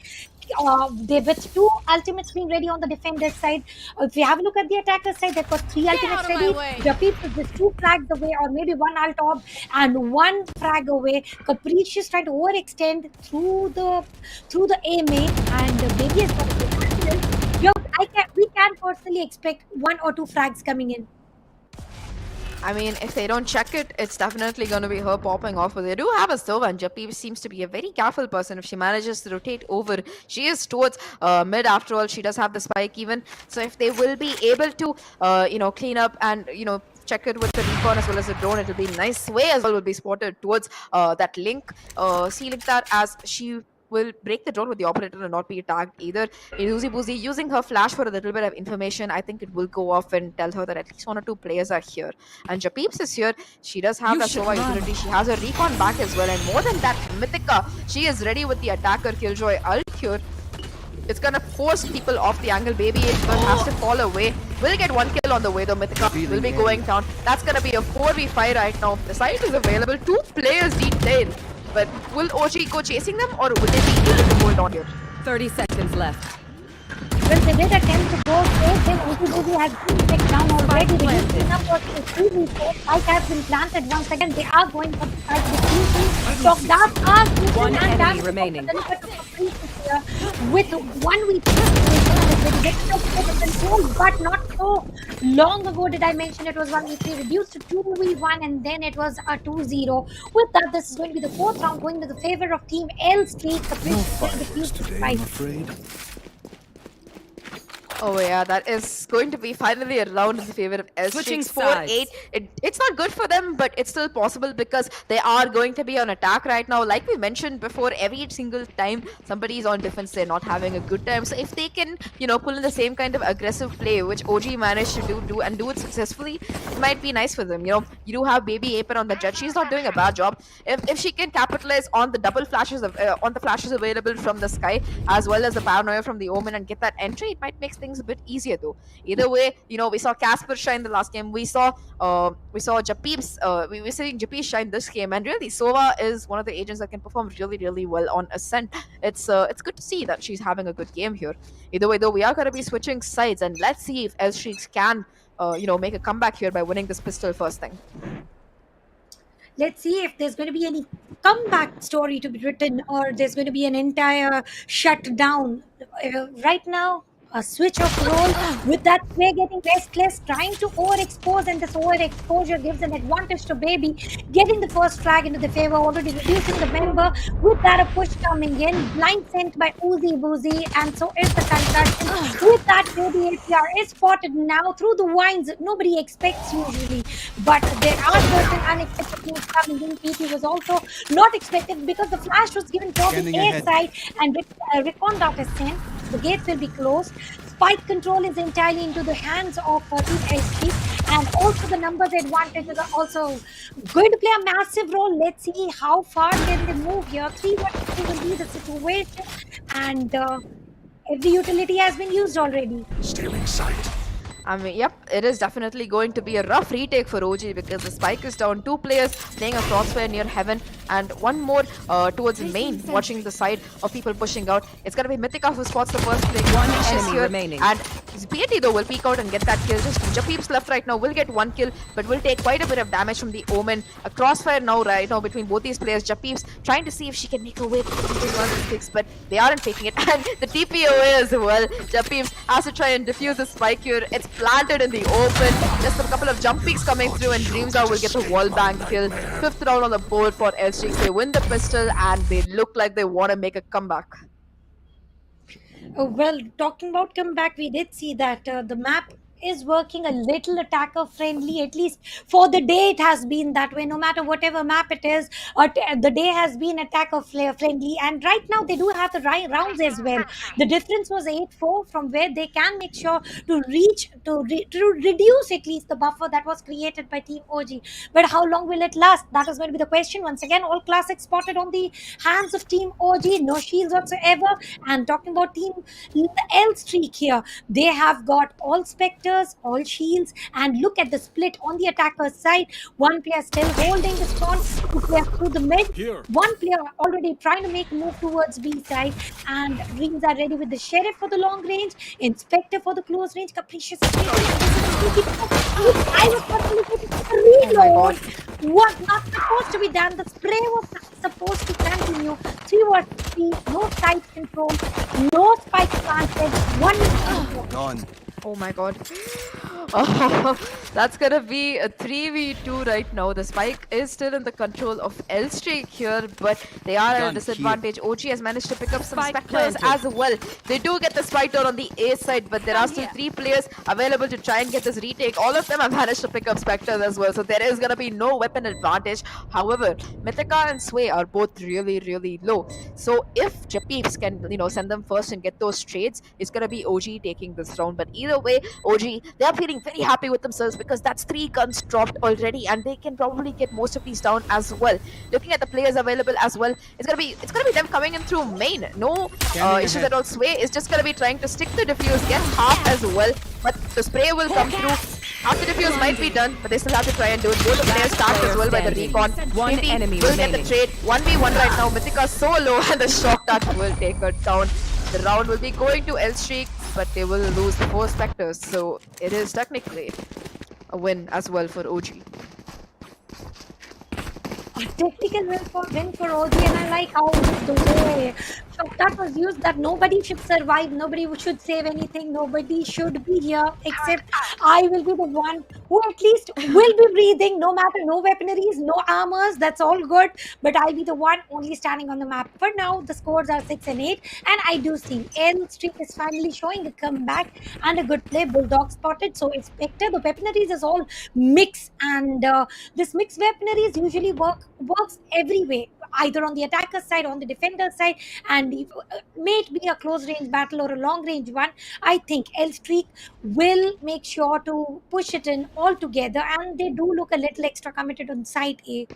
S2: They with 2 ultimates being ready on the defender's side. If you have a look at the attacker's side, they've got 3 ultimates ready. Japip is just 2 frags away, or maybe 1 ult op and 1 frag away. Capricious trying to overextend through the A main, and Baby has got a good. We can personally expect 1 or 2 frags coming in.
S1: I mean, if they don't check it, it's definitely going to be her popping off. But they do have a Sova, and Japip seems to be a very careful person. If she manages to rotate over, she is towards mid. After all, she does have the spike even. So if they will be able to, clean up and check it with the recon as well as the drone, it'll be nice. Sway as well will be spotted towards that link, sealing that as she will break the drone with the operator and not be tagged either. Uzi using her flash for a little bit of information. I think it will go off and tell her that at least 1 or 2 players are here. And Japeeps is here. She does have that Sova utility. She has her recon back as well. And more than that, Mythica, she is ready with the attacker Killjoy ult here. It's gonna force people off the angle. Baby has to fall away. Will get 1 kill on the way though. Mythica will be going down. That's gonna be a 4v5 right now. The site is available. 2 players detailed. But will OG go chasing them, or will they be able to hold on here?
S3: 30 seconds left.
S2: Well, they did attempt to go straight, then OG has been taken down already. The number 3v4 fight has been planted once again. They are going for the fight with so that
S3: One enemy remaining.
S2: With 1v3 control, but not so long ago did I mention it was 1v3 reduced to 2v1, and then it was a 2-0. With that, this is going to be the 4th round going to the favor of Team L Street.
S4: No fight today, I'm afraid.
S1: Oh yeah, that is going to be finally a round in the favor of S.
S3: Switching
S1: 4-8. It's not good for them, but it's still possible because they are going to be on attack right now. Like we mentioned before, every single time somebody is on defense, they're not having a good time. So if they can, pull in the same kind of aggressive play, which OG managed to do it successfully, it might be nice for them. You do have Baby Apen on the jet. She's not doing a bad job. If she can capitalize on the double flashes on the flashes available from the Sky, as well as the paranoia from the Omen, and get that entry, it might make things a bit easier though. Either way, we saw Skyesports shine the last game. We saw Japeep's we were seeing Japeep shine this game, and really Sova is one of the agents that can perform really well on Ascent. It's good to see that she's having a good game here. Either way though, we are going to be switching sides, and let's see if Elstreaks can make a comeback here by winning this pistol first thing.
S2: Let's see if there's going to be any comeback story to be written, or there's going to be an entire shutdown. Right now, a switch of role with that player getting restless, trying to overexpose, and this overexposure gives an advantage to Baby, getting the first flag into the favor, already reducing the member. With that, a push coming in, blind sent by Uzi, and so is the concussion. With that, Baby APR is spotted now through the vines. Nobody expects usually, but there are certain unexpected things coming in. PT was also not expected because the flash was given for the A side, and recon dot is sent. The gates will be closed. Spike control is entirely into the hands of Team SP, and also the numbers advantage is also going to play a massive role. Let's see how far can they move here. 3-1 will be the situation, and every utility has been used already.
S4: Stealing sight.
S1: I mean, yep, it is definitely going to be a rough retake for OG because the spike is down. 2 players playing a crossfire near heaven. and one more towards main, watching the side of people pushing out. It's gonna be Mythica who spots the first play.
S3: One
S1: She's
S3: enemy
S1: here,
S3: remaining.
S1: and BAT though will peek out and get that kill. Just Japeep's left right now will get one kill, but will take quite a bit of damage from the Omen. A crossfire now right now between both these players. Japeep's trying to see if she can make her way to one of the picks, but they aren't taking it. And the TP away as well. Japeep has to try and defuse the spike here. It's planted in the open. Just a couple of jump peaks coming through, and Dreamstar will get the wall bang kill. 5th round on the board for L-Streaks. They win the pistol, and they look like they want to make a comeback.
S2: Oh, well, talking about comeback, we did see that the map is working a little attacker friendly, at least for the day it has been that way. No matter whatever map it is, the day has been attacker friendly, and right now they do have the right rounds as well. The difference was 8-4, from where they can make sure to reach to reduce at least the buffer that was created by Team OG. But how long will it last? That is going to be the question. Once again, all classics spotted on the hands of Team OG, no shields whatsoever. And talking about Team L streak here, they have got all specters, all shields, and look at the split on the attacker's side. One player still holding the spawn, two players through the mid, one player already trying to make a move towards B side, and Dreams are ready with the Sheriff for the long range, Inspector for the close range, Capricious. I was possibly reload. What not supposed to be done? The spray was supposed to continue. 3 versus 3, no side control, no spike planted, one
S5: Gone.
S1: Oh my god. Oh, that's gonna be a 3v2 right now. The spike is still in the control of L-Streak here, but they are at a disadvantage. OG has managed to pick up some specters as well. They do get the spike down on the A side, but there are still 3 players available to try and get this retake. All of them have managed to pick up specters as well, so there is gonna be no weapon advantage. However, Mythica and Sway are both really low. So if Japeeps can, send them first and get those trades, it's gonna be OG taking this round. But either way, OG, they are feeling very happy with themselves because that's 3 guns dropped already, and they can probably get most of these down as well. Looking at the players available as well, it's gonna be them coming in through main. No issues at all. Sway is just gonna be trying to stick the defuse, get half as well, but the spray will come through. Half the defuse might be done, but they still have to try and do it. Both the players start as well by the recon.
S3: One
S1: PP
S3: enemy
S1: will
S3: remaining.
S1: get the trade. 1v1 right now. Mythica so low, and the shock dart will take her down. The round will be going to L-Streak, but they will lose 4 specters, so it is technically a win as well for OG.
S2: A technical win for OG, and I like how the way that was used, that nobody should survive, nobody should save anything, nobody should be here except I will be the one who at least will be breathing, no matter, no weaponaries, no armors, that's all good, but I'll be the one only standing on the map. For now, the scores are 6 and 8, and I do see L Streak is finally showing a comeback and a good play. Bulldog spotted, so Inspector, the weaponaries is all mix, and this mixed weaponaries usually works every way, either on the attacker side, on the defender side, and if, may it be a close range battle or a long range one, I think L Streak will make sure to push it in all together, and they do look a little extra committed on side A.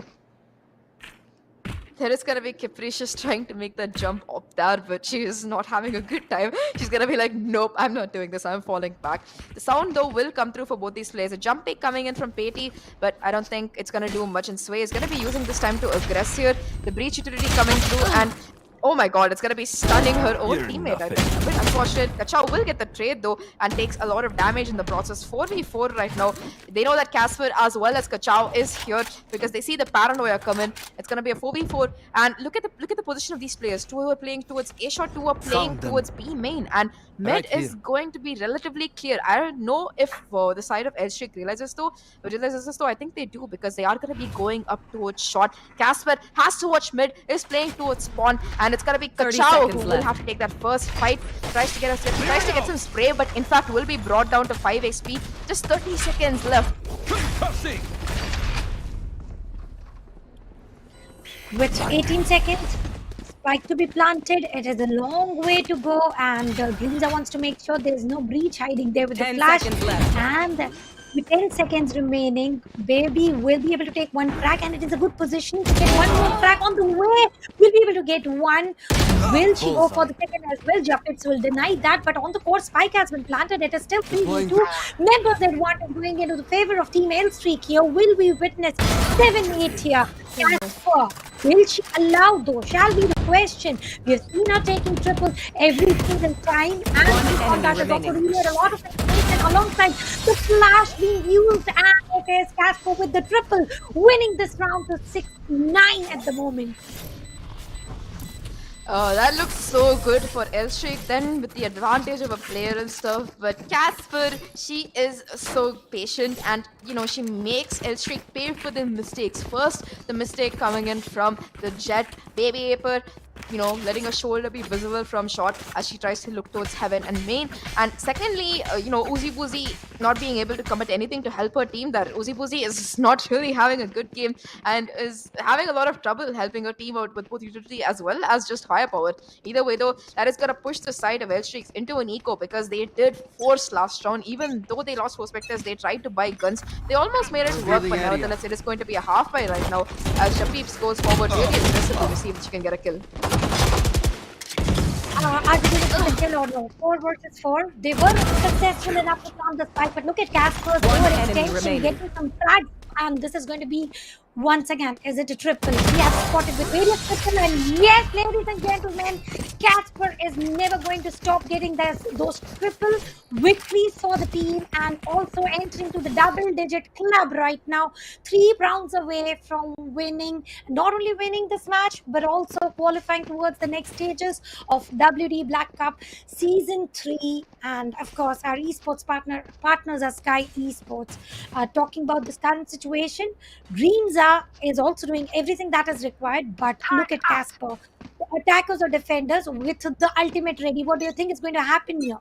S1: There is gonna be Capricious trying to make that jump up there, but she is not having a good time. She's gonna be like, nope, I'm not doing this, I'm falling back. The sound though will come through for both these players. A jump pick coming in from Patey, but I don't think it's gonna do much, and Sway is gonna be using this time to aggress here. The breach utility coming through, and oh my god, it's gonna be stunning her own teammate. I think a bit unfortunate. Kachao will get the trade though, and takes a lot of damage in the process. 4v4 right now. They know that Casper as well as Kachao is here because they see the paranoia come in. It's gonna be a 4v4, and look at the position of these players. 2 are playing towards A shot, 2 are playing towards B main, and mid is going to be relatively clear. I don't know if the side of L-Streak realizes this though. I think they do, because they are gonna be going up towards short. Casper has to watch mid, is playing towards spawn, and it's gonna be Kachao who will have to take that first fight. Tries to get some spray, but in fact will be brought down to 5 HP. Just 30 seconds left.
S2: With 18 seconds, spike to be planted, it is a long way to go, and Ginza wants to make sure there's no breach hiding there with the
S3: 10
S2: flash.
S3: seconds left.
S2: And with 10 seconds remaining, Baby will be able to take 1 frag, and it is a good position to get 1 more frag on the way. Will be able to get 1. Will she go for the second as well? Japeeps will deny that, but on the court, spike has been planted. It is still 3v2. Members advantage going into the favor of Team L Streak here. Will we witness 7-8 here? Casper Will she allow though? Shall be the question. We've seen her taking triple every single time, and
S3: One
S2: this on
S3: enemy
S2: that has also
S3: remaining.
S2: revealed a lot of information alongside the flash being used. And it is Casper with the triple, winning this round to 6-9 at the moment.
S1: That looks so good for Elstreak then with the advantage of a player and stuff. But Casper, she is so patient and she makes Elstreak pay for the mistakes. First, the mistake coming in from the Jet, Baby Aper, letting her shoulder be visible from short as she tries to look towards heaven and main. And secondly, Uzi Boozy not being able to commit anything to help her team. That Uzi Boozy is not really having a good game and is having a lot of trouble helping her team out with both utility as well as just firepower. Either way, though, that is going to push the side of Elstreaks into an eco because they did force last round. Even though they lost 4 specters, they tried to buy guns. They almost made it work, but nevertheless, it is going to be a half buy right now as Shapeeps goes forward really aggressively to see if she can get a kill.
S2: I believe it was a kill or no. 4 versus 4. They were successful enough to plant the spike, but look at Casper's
S3: One enemy
S2: overextension,
S3: remaining.
S2: getting some frags, and this is going to be once again. Is it a triple? We have spotted with various triple, and yes, ladies and gentlemen, Casper is never going to stop getting those triple victories for the team, and also entering to the double-digit club right now. 3 rounds away from winning, not only winning this match, but also qualifying towards the next stages of WD Black Cup Season 3. And of course, our esports partners are Sky Esports. Talking about this current situation, Dreamza is also doing everything that is required, but look at Casper. The attackers or defenders with the ultimate ready. What do you think is going to happen here?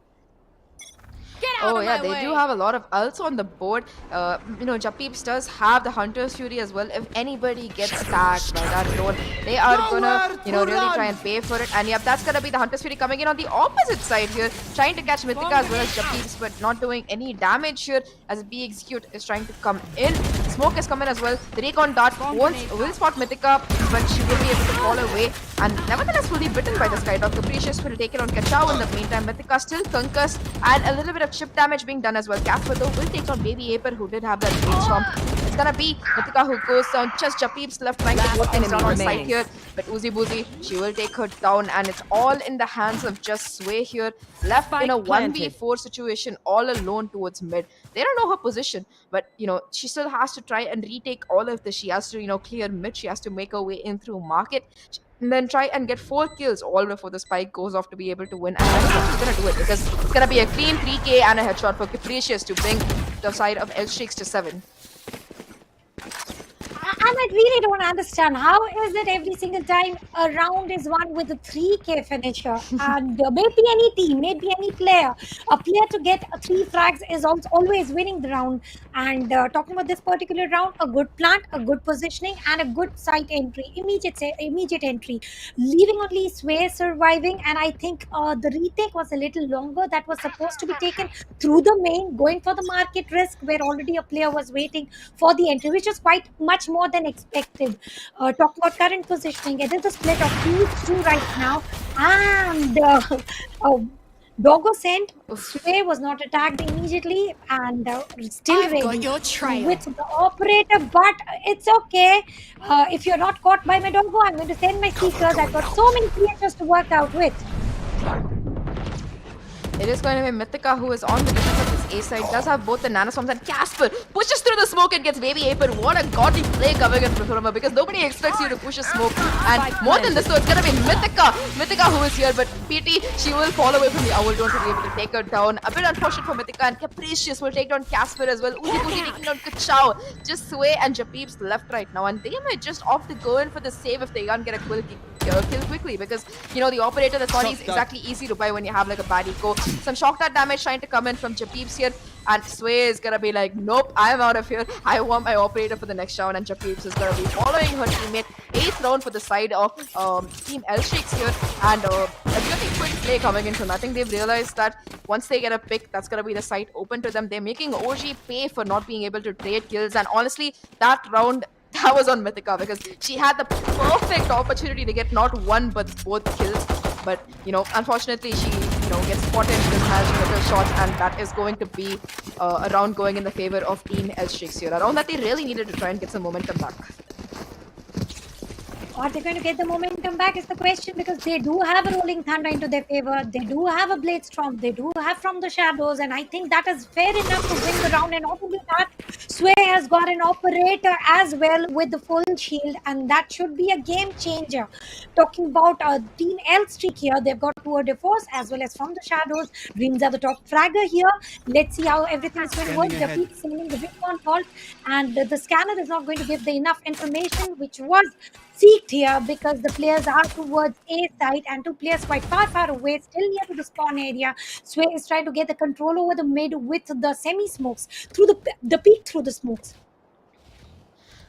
S1: Oh yeah, they do have a lot of ults on the board. Japeeps does have the Hunter's Fury as well. If anybody gets tagged by that drone, they are gonna, really try and pay for it. And yep, that's gonna be the Hunter's Fury coming in on the opposite side here, trying to catch Mythica as well as Japeeps, but not doing any damage here as B Execute is trying to come in. Smoke is coming as well. The Recon Dart will spot Mythica, but she will be able to fall away. And nevertheless will be bitten by the Skydog. Capricious will take it on Kachao in the meantime. Mythica still concussed and a little bit of chip damage being done as well. Casper though will take on Baby Aper who did have that great storm. It's gonna be Mythica who goes down. Just Japeeps left trying to put things down on site here. But Uzi Boozy, she will take her down and it's all in the hands of just Sway here. Left in a 1v4 situation all alone towards mid. They don't know her position, but she still has to try and retake all of this. She has to clear mid. She has to make her way in through market. And then try and get 4 kills all before the spike goes off to be able to win. And I think she's gonna do it because it's gonna be a clean 3k and a headshot for Capricious to bring the side of Elstreaks to 7.
S2: And I really don't understand how is it every single time a round is won with a 3k finisher, and maybe any team, maybe any player, a player to get 3 frags is also always winning the round. And talking about this particular round, a good plant, a good positioning, and a good site entry, immediate entry, leaving only Sway surviving. And I think the retake was a little longer. That was supposed to be taken through the main, going for the market risk where already a player was waiting for the entry, which is quite much more than expected. Talking about current positioning, it is a split of these two right now, and Doggo sent. Sway was not attacked immediately, and still ready with the operator, but it's okay. If you're not caught by my Doggo, I'm going to send my seekers. I've got so many creatures to work out with.
S1: It is going to be Mythica who is on the defense of this A side. Does have both the nanoswarms and Casper pushes through the smoke and gets Baby Aper. What a godly play coming in from her because nobody expects you to push a smoke. And more than this though, it's going to be Mythica. Mythica who is here, but PT, she will fall away from the Owl Drone to be able to take her down. A bit unfortunate for Mythica, and Capricious will take down Casper as well. Uzi Boozy taking down Kachao. Just Sway and Japeeps left right now, and they might just opt to go in for the save if they can't get a kill quickly because the operator that's not exactly easy to buy when you have like a bad eco. Some shock dart damage trying to come in from Japeeps here, and Sway is gonna be like, nope, I'm out of here. I want my operator for the next round, and Japeeps is gonna be following her teammate. 8th round for the side of Team Elstreaks here, and a really quick play coming in from. I think they've realized that once they get a pick, that's gonna be the site open to them. They're making OG pay for not being able to trade kills, and honestly, that round that was on Mythica because she had the perfect opportunity to get not one but both kills. But unfortunately, she gets spotted with her shots, and that is going to be a round going in the favor of Team Elstreaks here. A round that they really needed to try and get some momentum back.
S2: Are they going to get the momentum back is the question, because they do have a rolling thunder into their favor. They do have a blade storm. They do have from the shadows, and I think that is fair enough to win the round. And not only that, Sway has got an operator as well with the full shield, and that should be a game changer. Talking about Team L streak here, they've got Tour de Force as well as from the shadows. Dreams are the top fragger here. Let's see how everything is going to work. The peak sailing, the recon fault, and the scanner is not going to give the enough information which was seeked here, because the players are towards A side and two players quite far away, still near to the spawn area. Sway is trying to get the control over the mid with the semi smokes through the peak through the smokes.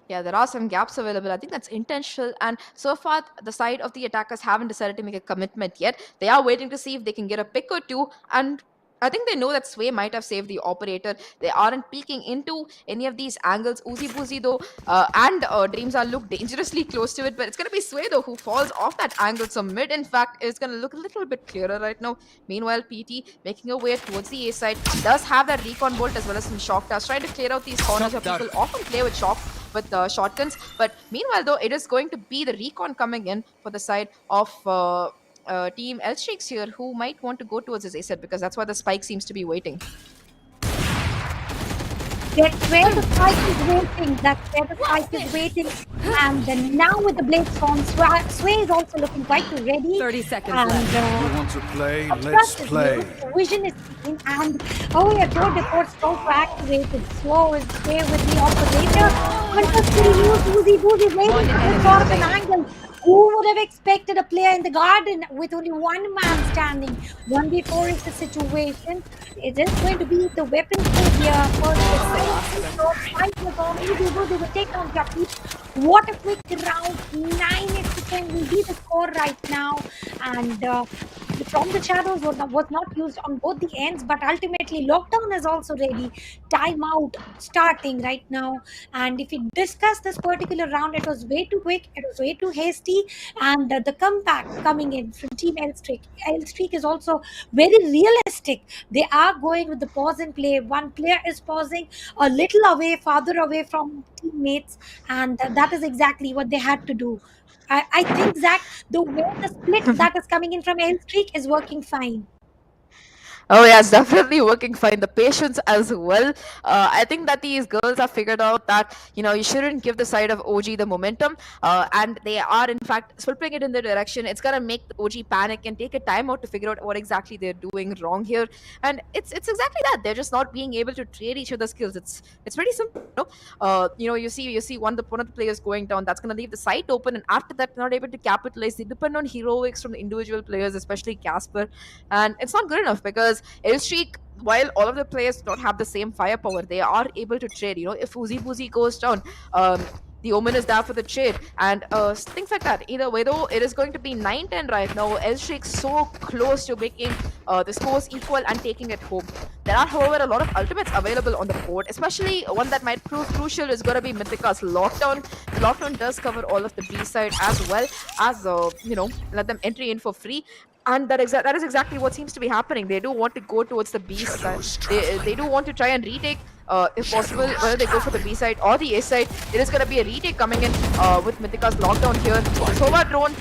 S1: Yeah, there are some gaps available. I think that's intentional. And so far, the side of the attackers haven't decided to make a commitment yet. They are waiting to see if they can get a pick or two. And I think they know that Sway might have saved the operator. They aren't peeking into any of these angles. Uzi Boozy, though, and Dreams are look dangerously close to it. But it's going to be Sway, though, who falls off that angle. So mid, in fact, is going to look a little bit clearer right now. Meanwhile, PT making a way towards the A side does have that recon bolt as well as some shock dust, trying to clear out these corners where people often play with shock with shotguns. But meanwhile, though, it is going to be the recon coming in for the side of Team L Streaks here, who might want to go towards his A set, because that's why the spike seems to be waiting.
S2: That's where the spike is waiting. That's where the spike is waiting. And then now with the blade storm, Sway is also looking quite ready.
S3: 30 seconds
S2: and,
S3: left.
S4: You want to play? Let's play.
S2: Vision is seen, and oh yeah, Tour de Force so activated. Slow is there with the operator. But just to use Uzi Boozy waiting for sort of an angle. Who would have expected a player in the garden with only one man standing? 1v4 is the situation. It is going to be the weapon here for the fight was on. Uzi Boozy will take on Japi. What a quick round. 9-10 will be the score right now. And from the shadows was not used on both the ends, but ultimately lockdown is also ready. Timeout starting right now. And if we discuss this particular round, it was way too quick, it was way too hasty, and the comeback coming in from Team L Streak. L Streak is also very realistic. They are going with the pause and play. One player is pausing a little away, farther away from teammates, and that is exactly what they had to do. I think, Zach, the way the split that is coming in from L Streak is working fine.
S1: Oh yeah, it's definitely working fine. The patience as well. I think that these girls have figured out that you shouldn't give the side of OG the momentum, and they are in fact flipping it in the direction. It's gonna make the OG panic and take a time out to figure out what exactly they're doing wrong here. And it's exactly that. They're just not being able to trade each other's skills. It's pretty simple. You see one of the players going down. That's gonna leave the site open, and after that, not able to capitalize. They depend on heroics from the individual players, especially Casper, and it's not good enough because L Streak, while all of the players don't have the same firepower, they are able to trade. If Uzi Boozy goes down, the Omen is there for the trade, and things like that. Either way, though, it is going to be 9-10 right now. L Streak so close to making the scores equal and taking it home. There are, however, a lot of ultimates available on the board, especially one that might prove crucial is going to be Mythica's Lockdown. The Lockdown does cover all of the B side as well as, let them entry in for free. And that is exactly what seems to be happening. They do want to go towards the B side. They do want to try and retake, if possible, whether they go for the B side or the A side. There is going to be a retake coming in with Mythica's Lockdown here. Sova drone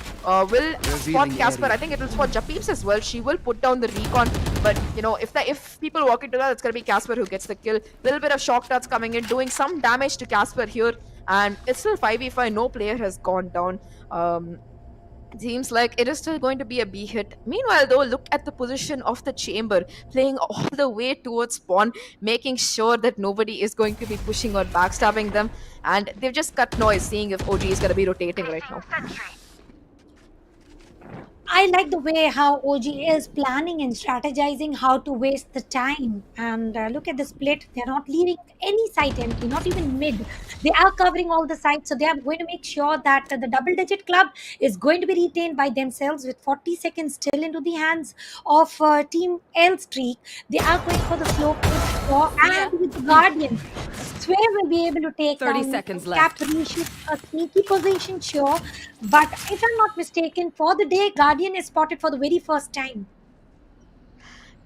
S1: will spot Casper. I think it will spot Japeeps as well. She will put down the recon. But, if people walk into that, it's going to be Casper who gets the kill. Little bit of shock darts coming in, doing some damage to Casper here. And it's still 5v5. No player has gone down. It seems like it is still going to be a B hit. Meanwhile, though, look at the position of the chamber, playing all the way towards spawn, making sure that nobody is going to be pushing or backstabbing them. And they've just cut noise, seeing if OG is going to be rotating right now.
S2: I like the way how OG is planning and strategizing how to waste the time. And look at the split. They're not leaving any site empty, not even mid. They are covering all the sites. So they are going to make sure that the double-digit club is going to be retained by themselves with 40 seconds still into the hands of Team L Streak. They are going for the slow push and with the Guardian. Sway will be able to take
S3: 30
S2: down
S3: seconds left.
S2: a sneaky position, sure. But if I'm not mistaken, for the day, Guardian is spotted for the very first time.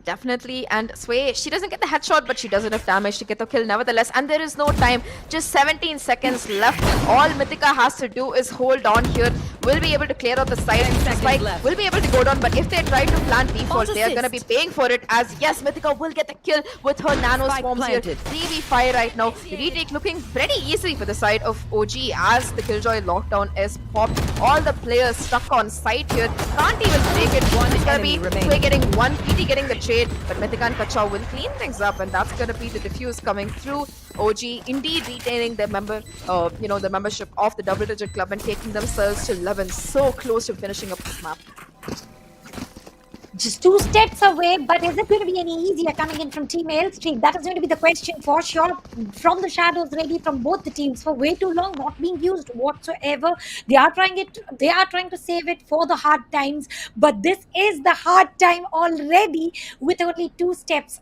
S1: Definitely, and Sway, she doesn't get the headshot, but she does enough damage to get the kill nevertheless, and there is no time, just 17 seconds left. All Mythica has to do is hold on here will be able to clear out the side.
S3: 10 seconds
S1: Spike
S3: left.
S1: will be able to go down, but if they try to plant default, they are going to be
S3: assist.
S1: paying for it. As yes, Mythica will get the kill with her nano
S3: Spike
S1: swarms
S3: planted.
S1: here. 3v5 right now. The retake looking pretty easy for the side of OG as the Killjoy lockdown is popped. All the players stuck on site here can't even break it.
S3: One
S1: It's gonna
S3: enemy
S1: be
S3: remaining.
S1: Sway getting one, PT getting the trade, but Mythica and Kachao will clean things up, and that's gonna be the diffuse coming through. OG indeed retaining their the membership of the double-digit club and taking themselves to 11, so close to finishing up this map.
S2: Just 2 steps away, but is it going to be any easier coming in from Team L Street? That is going to be the question for sure. From the shadows, ready from both the teams for way too long, not being used whatsoever. They are trying to save it for the hard times, but this is the hard time already with only 2 steps.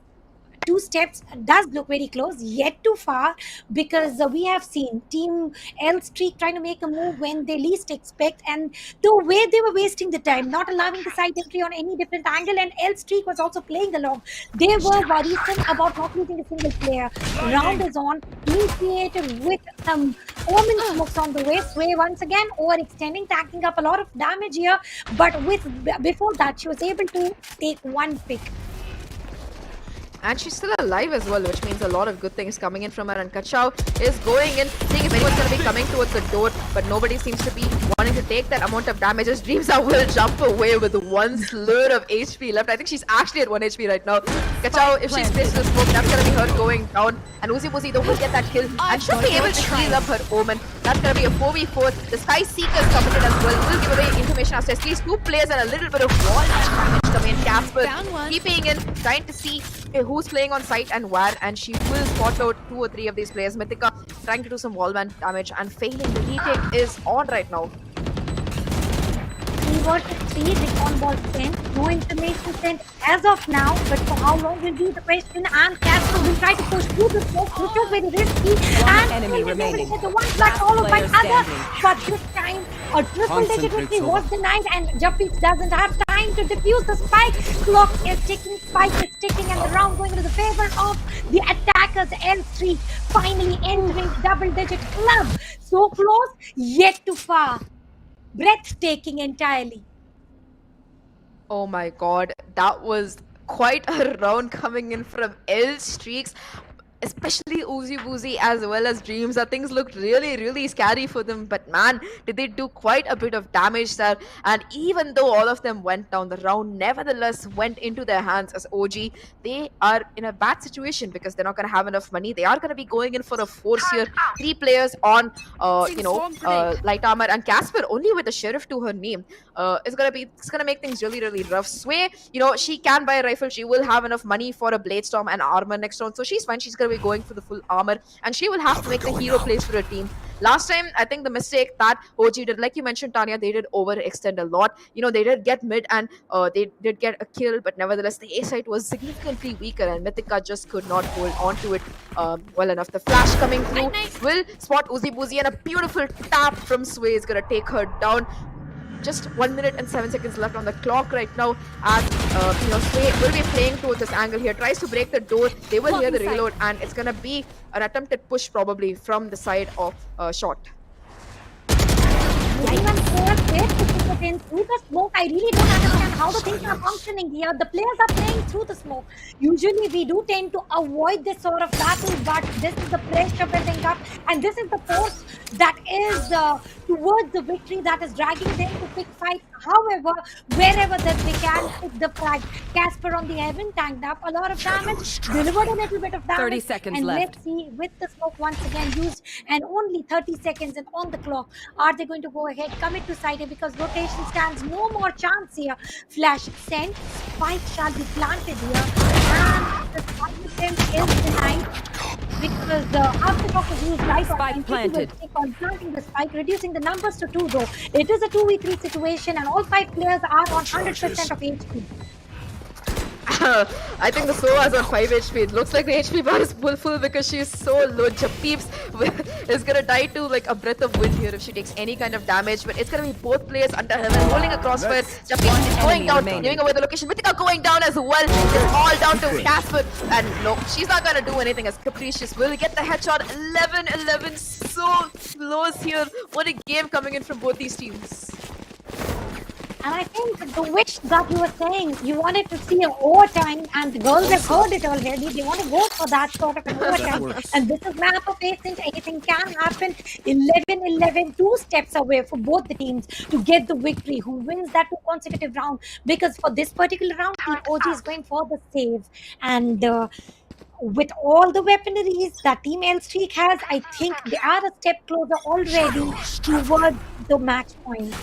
S2: 2 steps does look very close, yet too far, because we have seen Team L Streak trying to make a move when they least expect, and the way they were wasting the time, not allowing the side entry on any different angle, and L Streak was also playing along. They were worrisome about not losing a single player. Round is on, initiated with some Omen smokes on the way. Sway once again overextending, tacking up a lot of damage here, but before that she was able to take 1 pick.
S1: And she's still alive as well, which means a lot of good things coming in from her. And Kachao is going in, seeing if anyone's going to be coming towards the door, but nobody seems to be wanting to take that amount of damage. As Dreamsa will jump away with 1 slur of HP left. I think she's actually at 1 HP right now. Kachao, if she's placed in the smoke, that's going to be her going down. And Uzi Muzi though will get that kill and should be able to heal up her Omen. That's going to be a 4v4. The Sky Seekers coming in as well. Will give away information as at least 2 players and a little bit of wall damage coming in. Casper keeping in, trying to see who's playing on site and where, and she will spot out 2 or 3 of these players. Mythica trying to do some wallman damage and failing. The retake is on right now.
S2: 3 versus 3, recon ball sent, no information sent as of now, but for how long will be the question, and Casper will try to push through the smoke, which is very risky, and
S3: enemy
S2: still
S3: remaining.
S2: the one flat followed by
S3: player
S2: other,
S3: standing.
S2: but this time a triple-digit victory was denied, and Jaffe doesn't have time to defuse the spike. Clock is ticking, spike is ticking, and the round going into the favor of the attackers. L3 finally entering double-digit club. So close, yet too far. Breathtaking entirely.
S1: Oh my god, that was quite a round coming in from L Streaks. Especially Uzi Boozy as well as Dreams. That things looked really scary for them, but man, did they do quite a bit of damage there. And even though all of them went down, the round nevertheless went into their hands as OG. They are in a bad situation because they're not going to have enough money. They are going to be going in for a force here. 3 players on light armor, and Casper only with a sheriff to her name. It's gonna make things really rough. Sway, she can buy a rifle. She will have enough money for a blade storm and armor next round, so she's fine. She's gonna be going for the full armor, and she will have to make the hero plays for her team. Last time, I think the mistake that OG did, like you mentioned, Tanya, they did overextend a lot. They did get mid and they did get a kill, but nevertheless, the A site was significantly weaker, and Mythica just could not hold on to it well enough. The flash coming through will spot Uzi Boozy, and a beautiful tap from Sway is gonna take her down. Just 1 minute and 7 seconds left on the clock right now. And Sway will be playing towards this angle here. Tries to break the door. They will hear the reload, and it's gonna be an attempted push probably from the side of short.
S2: Even players get to put in through the smoke. I really don't understand how the things are functioning here. The players are playing through the smoke. Usually we do tend to avoid this sort of battle, but this is the pressure building up, and this is the force that is towards the victory that is dragging them to pick fight. However, wherever that they can pick the frag. Casper on the heaven tanked up a lot of damage, delivered a little bit of damage.
S3: 30 seconds
S2: and
S3: left.
S2: Let's see, with the smoke once again used, and only 30 seconds and on the clock, are they going to go ahead, commit to side A, because rotation stands no more chance here. Flash sent, spike shall be planted here, and the spike attempt is denied because the aftertalk is used right on.
S3: Spike
S2: And
S3: planted.
S2: will take on planting the spike, reducing the numbers to 2 though. It is a 2v3 situation, and all 5 players are on 100% of HP.
S1: I think the Sova is on 5 HP. It looks like the HP bar is full because she is so low. Japeeps is gonna die to like a breath of wind here if she takes any kind of damage. But it's gonna be both players under heaven, holding a crossfire. Japeeps is going down, giving away the location. Mythica going down as well. It's all down to Casper. And no, she's not gonna do anything as Capricious will get the headshot. 11-11, so close here. What a game coming in from both these teams.
S2: And I think the wish that you were saying, you wanted to see an overtime, and the girls have heard it already. They want to go for that sort of an
S4: That
S2: overtime.
S4: works.
S2: And this is map of Ascent. Anything can happen. 11-11, 2 steps away for both the teams to get the victory. Who wins that 2 consecutive round? Because for this particular round, Team OG is going for the save. And with all the weaponaries that Team L Streak has, I think they are a step closer already
S4: Shadows traveling.
S2: towards the match point.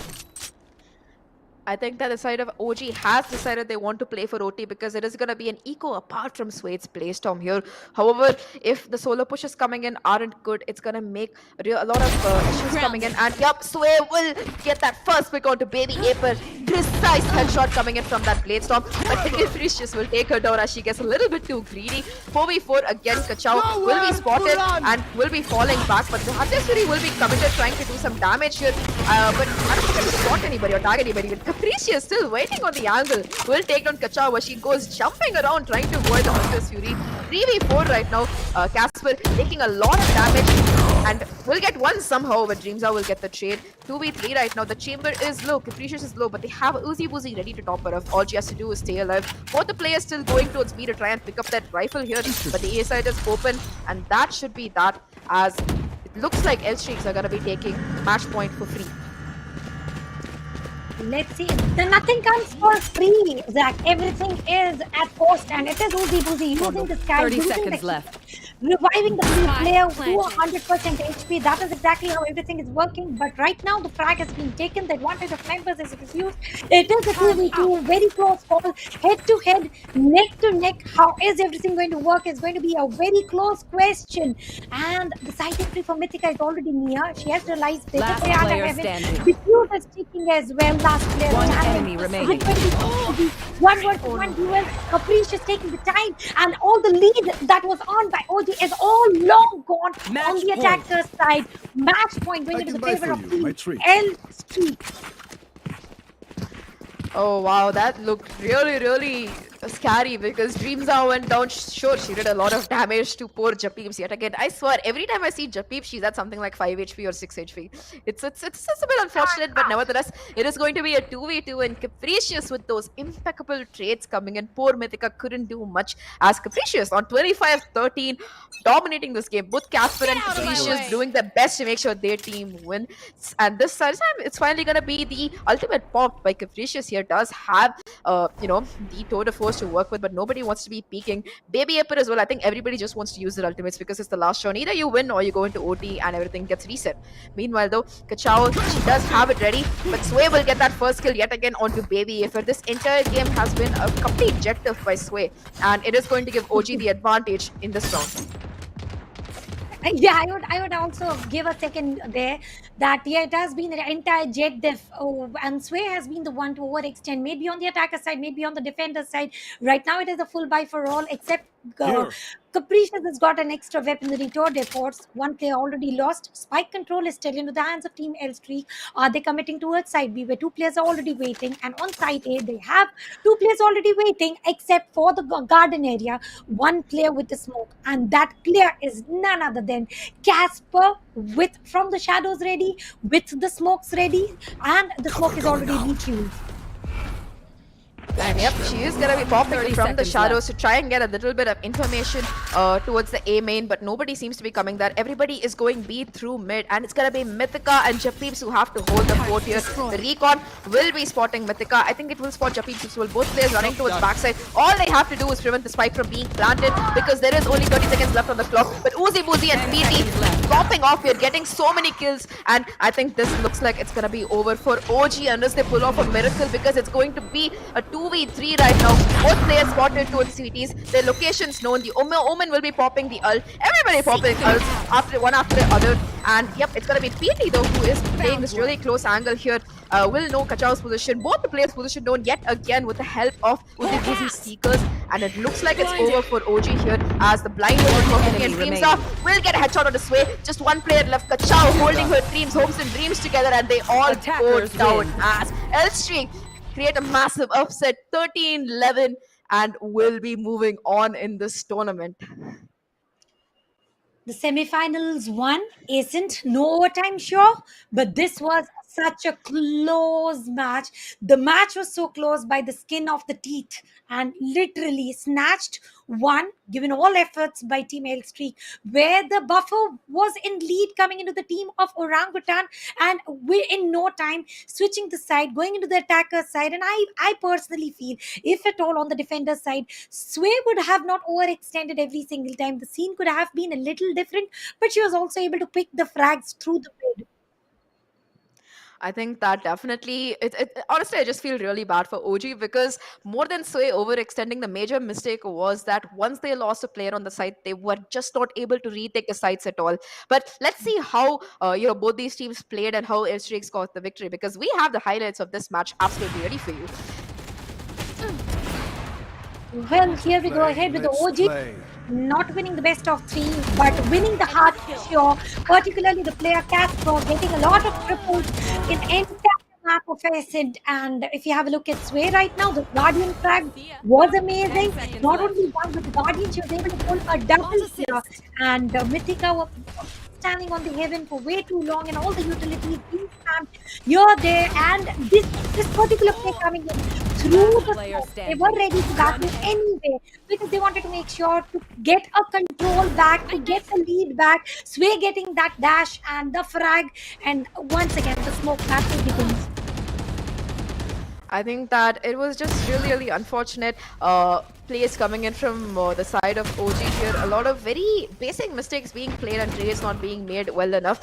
S1: I think that the side of OG has decided they want to play for OT because it is going to be an eco apart from Swade's playstorm here. However, if the solo pushes coming in aren't good, it's going to make a lot of issues coming in. And yep, Sway will get that first pick onto Baby April. Precise headshot coming in from that bladestorm. But Capricious will take her down as she gets a little bit too greedy. 4v4 again, Kachao will be spotted and will be falling back. But the Hatyasuri will be committed trying to do some damage here. But I don't think he will spot anybody or tag anybody. But Capricious still waiting on the angle. Will take down Kachao where she goes jumping around trying to avoid the Hunter's Fury. 3v4 right now. Casper taking a lot of damage and will get one somehow, but Dreamza will get the trade. 2v3 right now. The chamber is low. Capricious is low, but they have Uzi Boozy ready to top her off. All she has to do is stay alive. Both the players still going towards B to try and pick up that rifle here, but the A side is open, and that should be that, as it looks like L Streaks are going to be taking match point for free.
S2: Let's see. Then nothing comes for free, Zach. Everything is at cost, and it is Uzi Boozy using the sky,
S3: 30
S2: using
S3: seconds
S2: the
S3: left.
S2: reviving the free player to 100% HP. That is exactly how everything is working. But right now, the frag has been taken. The advantage of members is used. It is a 2v2, very close call, head to head, neck to neck. How is everything going to work? Is going to be a very close question. And the side entry for Mythica is already near. She has realized this.
S3: Last
S2: They are
S3: player
S2: heaven.
S3: standing.
S2: Diffuse is taking as well. Last player
S3: One
S2: standing.
S3: enemy remaining.
S2: It's going to be one versus one duel. Caprice is taking the time, and all the lead that was on by OG is all long gone
S3: Match
S2: on the
S3: point.
S2: attacker's side. Match point going
S4: I
S2: into
S4: can
S2: the
S4: buy
S2: favor
S4: for
S2: of
S4: you,
S2: Team
S4: my treat.
S2: L Streak.
S1: Oh wow, that looked really scary because Dreamza went down. Sure, she did a lot of damage to poor Japeeps yet again. I swear, every time I see Japeep, she's at something like 5 HP or 6 HP. It's a bit unfortunate, but nevertheless, it is going to be a 2v2 and Capricious with those impeccable trades coming in. Poor Mythica couldn't do much as Capricious on 25-13, dominating this game. Both Casper and Capricious doing their best to make sure their team win. And this time, it's finally gonna be the ultimate pop by Capricious here. Does have the tour de force to work with, but nobody wants to be peeking. Baby Apple as well. I think everybody just wants to use their ultimates because it's the last round. Either you win or you go into OT and everything gets reset. Meanwhile, though, Kachao, she does have it ready, but Sway will get that first kill yet again onto Baby Apple. This entire game has been a complete objective by Sway, and it is going to give OG the advantage in this round.
S2: Yeah, I would also give a second there that yeah, it has been an entire jet def, and Sway has been the one to overextend, maybe on the attacker side, maybe on the defender side. Right now, it is a full buy for all, except
S4: Here.
S2: Capricious has got an extra weaponry tour de force. One player already lost. Spike control is still into the hands of Team L Streak. Are they committing towards side B, where 2 players are already waiting, and on side A they have 2 players already waiting, except for the garden area. One player with the smoke, and that player is none other than Casper, with from the shadows ready, with the smokes ready, and the smoke is already refueled.
S1: And yep, she is gonna be popping
S3: 30
S1: from the
S3: seconds
S1: shadows to try and get a little bit of information towards the A main, but nobody seems to be coming there. Everybody is going B through mid, and it's gonna be Mythica and Japeeps who have to hold the fort here. The recon will be spotting Mythica. I think it will spot Japeeps as well. Both players running towards backside. All they have to do is prevent the spike from being planted because there is only 30 seconds left on the clock. But Uzi Boozy and PT popping off here, getting so many kills, and I think this looks like it's gonna be over for OG unless they pull off a miracle, because it's going to be a 2v3 right now. Both players spotted towards CTs. Their locations known. The Omen will be popping the ult. Everybody popping ults one after the other. And yep, it's gonna be PT though who is playing this really close angle here. Will know Kachao's position. Both the players' position known yet again with the help of Uzi Boozy's Seekers. And it looks like it's over for OG here as the blind will be working and Dreams will get a headshot on the Sway. Just one player left. Kachao holding her dreams, hopes and dreams together, and they all go down as L Streak create a massive upset, 13-11, and will be moving on in this tournament.
S2: The semifinals one isn't no overtime, sure, but this was a such a close match. The match was so close by the skin of the teeth and literally snatched one, given all efforts by Team Streak, where the buffer was in lead coming into the team of Orangutan, and we in no time switching the side, going into the attacker side. And I personally feel, if at all on the defender side, Sway would have not overextended every single time. The scene could have been a little different, but she was also able to pick the frags through the mid.
S1: I think that definitely honestly I just feel really bad for OG because more than Sway overextending, the major mistake was that once they lost a player on the site, they were just not able to retake the sites at all. But let's see how both these teams played and how Airstreaks got the victory, because we have the highlights of this match absolutely ready for you.
S2: Well, here we go
S4: Play,
S2: ahead with the
S4: let's
S2: OG.
S4: play.
S2: Not winning the best of three, but winning the heart for sure. Particularly the player Casper getting a lot of triples in entire map of Ascent. And if you have a look at Sway right now, the Guardian frag was amazing.
S3: 10 seconds
S2: Not
S3: left.
S2: only one, but the Guardian, she was able to pull a double here. And Mythica was standing on the heaven for way too long, and all the utilities being spammed here, there, and this particular play coming in through the
S3: Player
S2: smoke. They
S3: standing.
S2: were ready to battle anyway because they wanted to make sure to get a control back, to get the lead back. Sway getting that dash and the frag, and once again the smoke battle begins.
S1: I think that it was just really, really unfortunate plays coming in from the side of OG here. A lot of very basic mistakes being played and trades not being made well enough.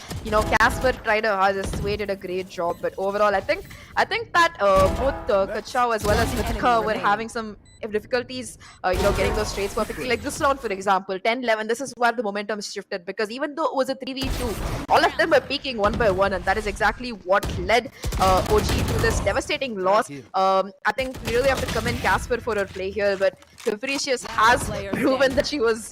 S1: Casper tried a hard, Sway did a great job, but overall, I think that both Kachao as well as Mythica were
S3: remaining.
S1: having some difficulties, getting those trades perfectly. Like this round, for example, 10-11. This is where the momentum shifted because even though it was a 3v2, all of them were peaking one by one, and that is exactly what led OG to this devastating loss. I think we really have to commend Casper for her play here, but Capricious has
S3: player
S1: proven
S3: standing.
S1: that she was,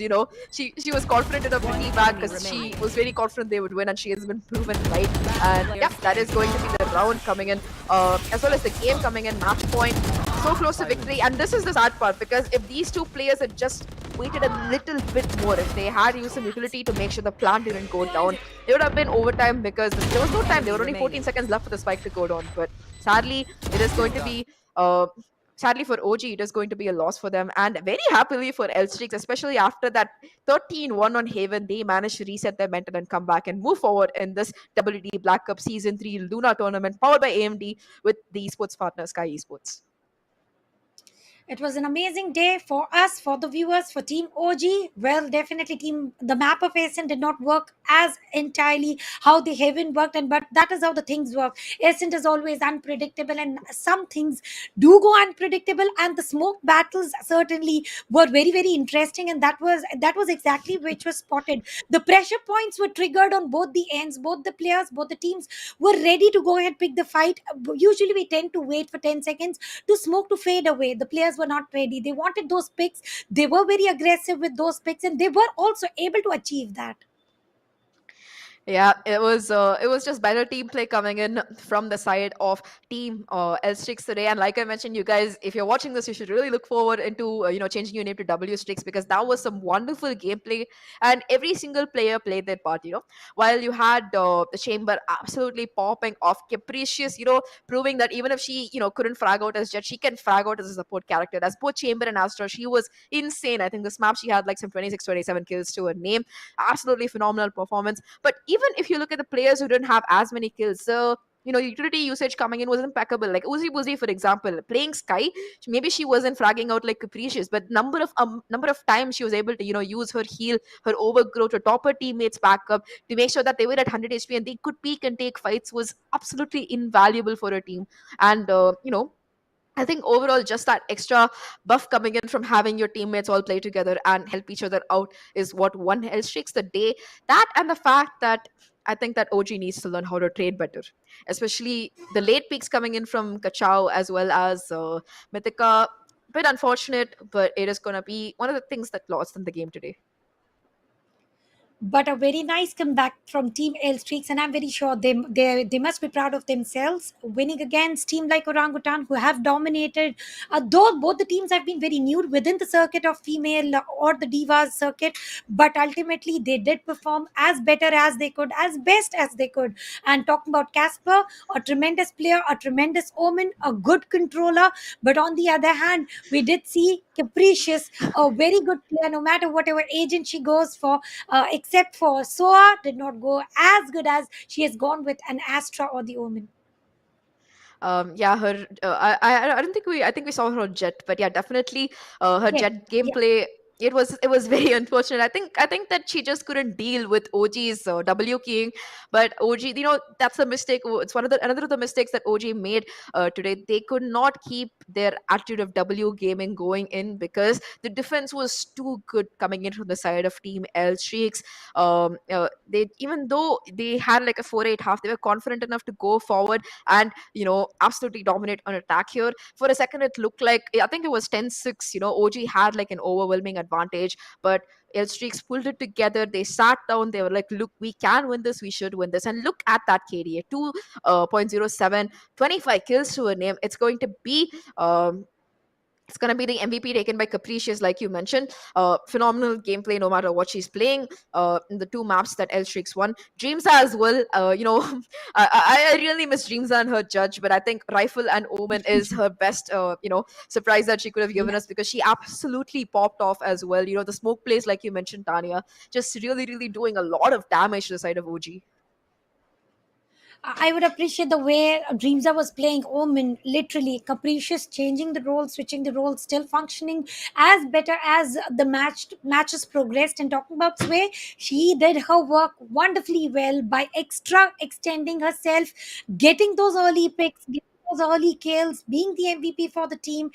S1: she was confident enough to be back because she
S3: remaining.
S1: was very confident they would win, and she has been proven right. And
S3: player
S1: yeah, that is going to be the round coming in, as well as the game coming in. Match point, so close to victory, and this is the sad part because if these two players had just waited a little bit more, if they had used some utility to make sure the plant didn't go down, it would have been overtime because there was no time. There were only 14 seconds left for the spike to go down. But sadly, it is going to be. Sadly for OG, it is going to be a loss for them, and very happily for Elstrix, especially after that 13-1 on Haven, they managed to reset their mental and come back and move forward in this WD Black Cup Season 3 Luna tournament powered by AMD with the esports partner Sky Esports.
S2: It was an amazing day for us, for the viewers, for Team OG. Well, definitely, the map of Ascent did not work as entirely how the Heaven worked, but that is how the things work. Ascent is always unpredictable, and some things do go unpredictable. And the smoke battles certainly were very, very interesting, and that was exactly which was spotted. The pressure points were triggered on both the ends, both the players, both the teams were ready to go ahead pick the fight. Usually, we tend to wait for 10 seconds to smoke to fade away. The players were not ready. They wanted those picks. They were very aggressive with those picks, and they were also able to achieve that.
S1: Yeah, it was just better team play coming in from the side of team L-Strix today. And like I mentioned, you guys, if you're watching this, you should really look forward into changing your name to W-Strix, because that was some wonderful gameplay, and every single player played their part. While you had the Chamber absolutely popping off, Capricious, proving that even if she couldn't frag out as Jet, she can frag out as a support character. As both Chamber and Astra, she was insane. I think this map she had like some 26, 27 kills to her name. Absolutely phenomenal performance. But even if you look at the players who didn't have as many kills, so utility usage coming in was impeccable. Like Uzi Buzi, for example, playing Sky, maybe she wasn't fragging out like Capricious, but number of times she was able to use her heal, her overgrow to top her teammates back up to make sure that they were at 100 HP and they could peek and take fights was absolutely invaluable for her team. And I think overall, just that extra buff coming in from having your teammates all play together and help each other out is what one else shakes the day. That and the fact that I think that OG needs to learn how to trade better, especially the late peaks coming in from Kachao as well as Mythica. Bit unfortunate, but it is going to be one of the things that lost in the game today.
S2: but a very nice comeback from Team L Streaks, and I'm very sure they must be proud of themselves, winning against team like Orangutan, who have dominated. Though both the teams have been very new within the circuit of female or the divas circuit, but ultimately they did perform as better as they could, as best as they could. And talking about Casper, a tremendous player, a tremendous omen, a good controller. But on the other hand, we did see Capricious, a very good player, no matter whatever agent she goes for, except for Soa, did not go as good as she has gone with an Astra or the Omen.
S1: Yeah, her I don't think I think we saw her on Jet, but yeah, definitely her
S2: Yes,
S1: Jet
S2: yeah.
S1: gameplay, it was very unfortunate. I think that she just couldn't deal with OG's W keying. But OG, that's a mistake. It's one of the another of the mistakes that OG made today. They could not keep their attitude of W gaming going in because the defense was too good coming in from the side of Team L Streaks. They, even though they had like a 4-8 half, they were confident enough to go forward and absolutely dominate on attack here. For a second it looked like, I think it was 10-6, OG had like an overwhelming advantage, but L Streaks pulled it together. They sat down, they were like, look, we can win this, we should win this. And look at that KDA, 2.07, 25 kills to a name. It's going to be the MVP taken by Capricious, like you mentioned. Phenomenal gameplay, no matter what she's playing. In the two maps that Elstrix won, Dreamsa as well. I really miss Dreamsa and her judge, but I think Rifle and Omen is her best, surprise that she could have given
S2: Yeah.
S1: us, because she absolutely popped off as well. The smoke plays, like you mentioned, Tanya, just really, really doing a lot of damage to the side of OG.
S2: I would appreciate the way Dreamza was playing Omen, literally capricious, changing the role, switching the role, still functioning as better as the matches progressed. And talking about Sway, she did her work wonderfully well by extra extending herself, getting those early picks. Getting those early kills, being the MVP for the team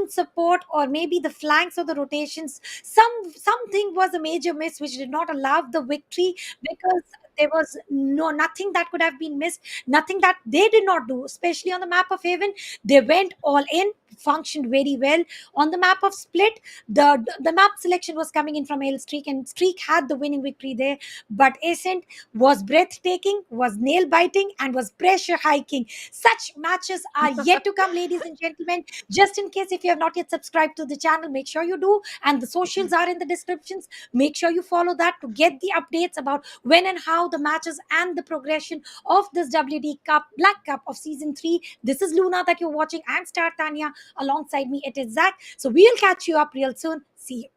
S2: support, or maybe the flanks or the rotations. Something was a major miss which did not allow the victory, because there was nothing that could have been missed, nothing that they did not do, especially on the map of Haven. They went all in, functioned very well. On the map of Split, the map selection was coming in from L Streak, and Streak had the winning victory there. But Ascent was breathtaking, was nail biting, and was pressure hiking. Such matches are yet to come, ladies and gentlemen. Just in case if you have not yet subscribed to the channel, make sure you do, and the socials are in the descriptions. Make sure you follow that to get the updates about when and how the matches and the progression of this WD Cup, Black Cup of Season 3. This is Luna that you're watching. I'm Star Tanya. Alongside me, it is Zach. So we'll catch you up real soon. See you.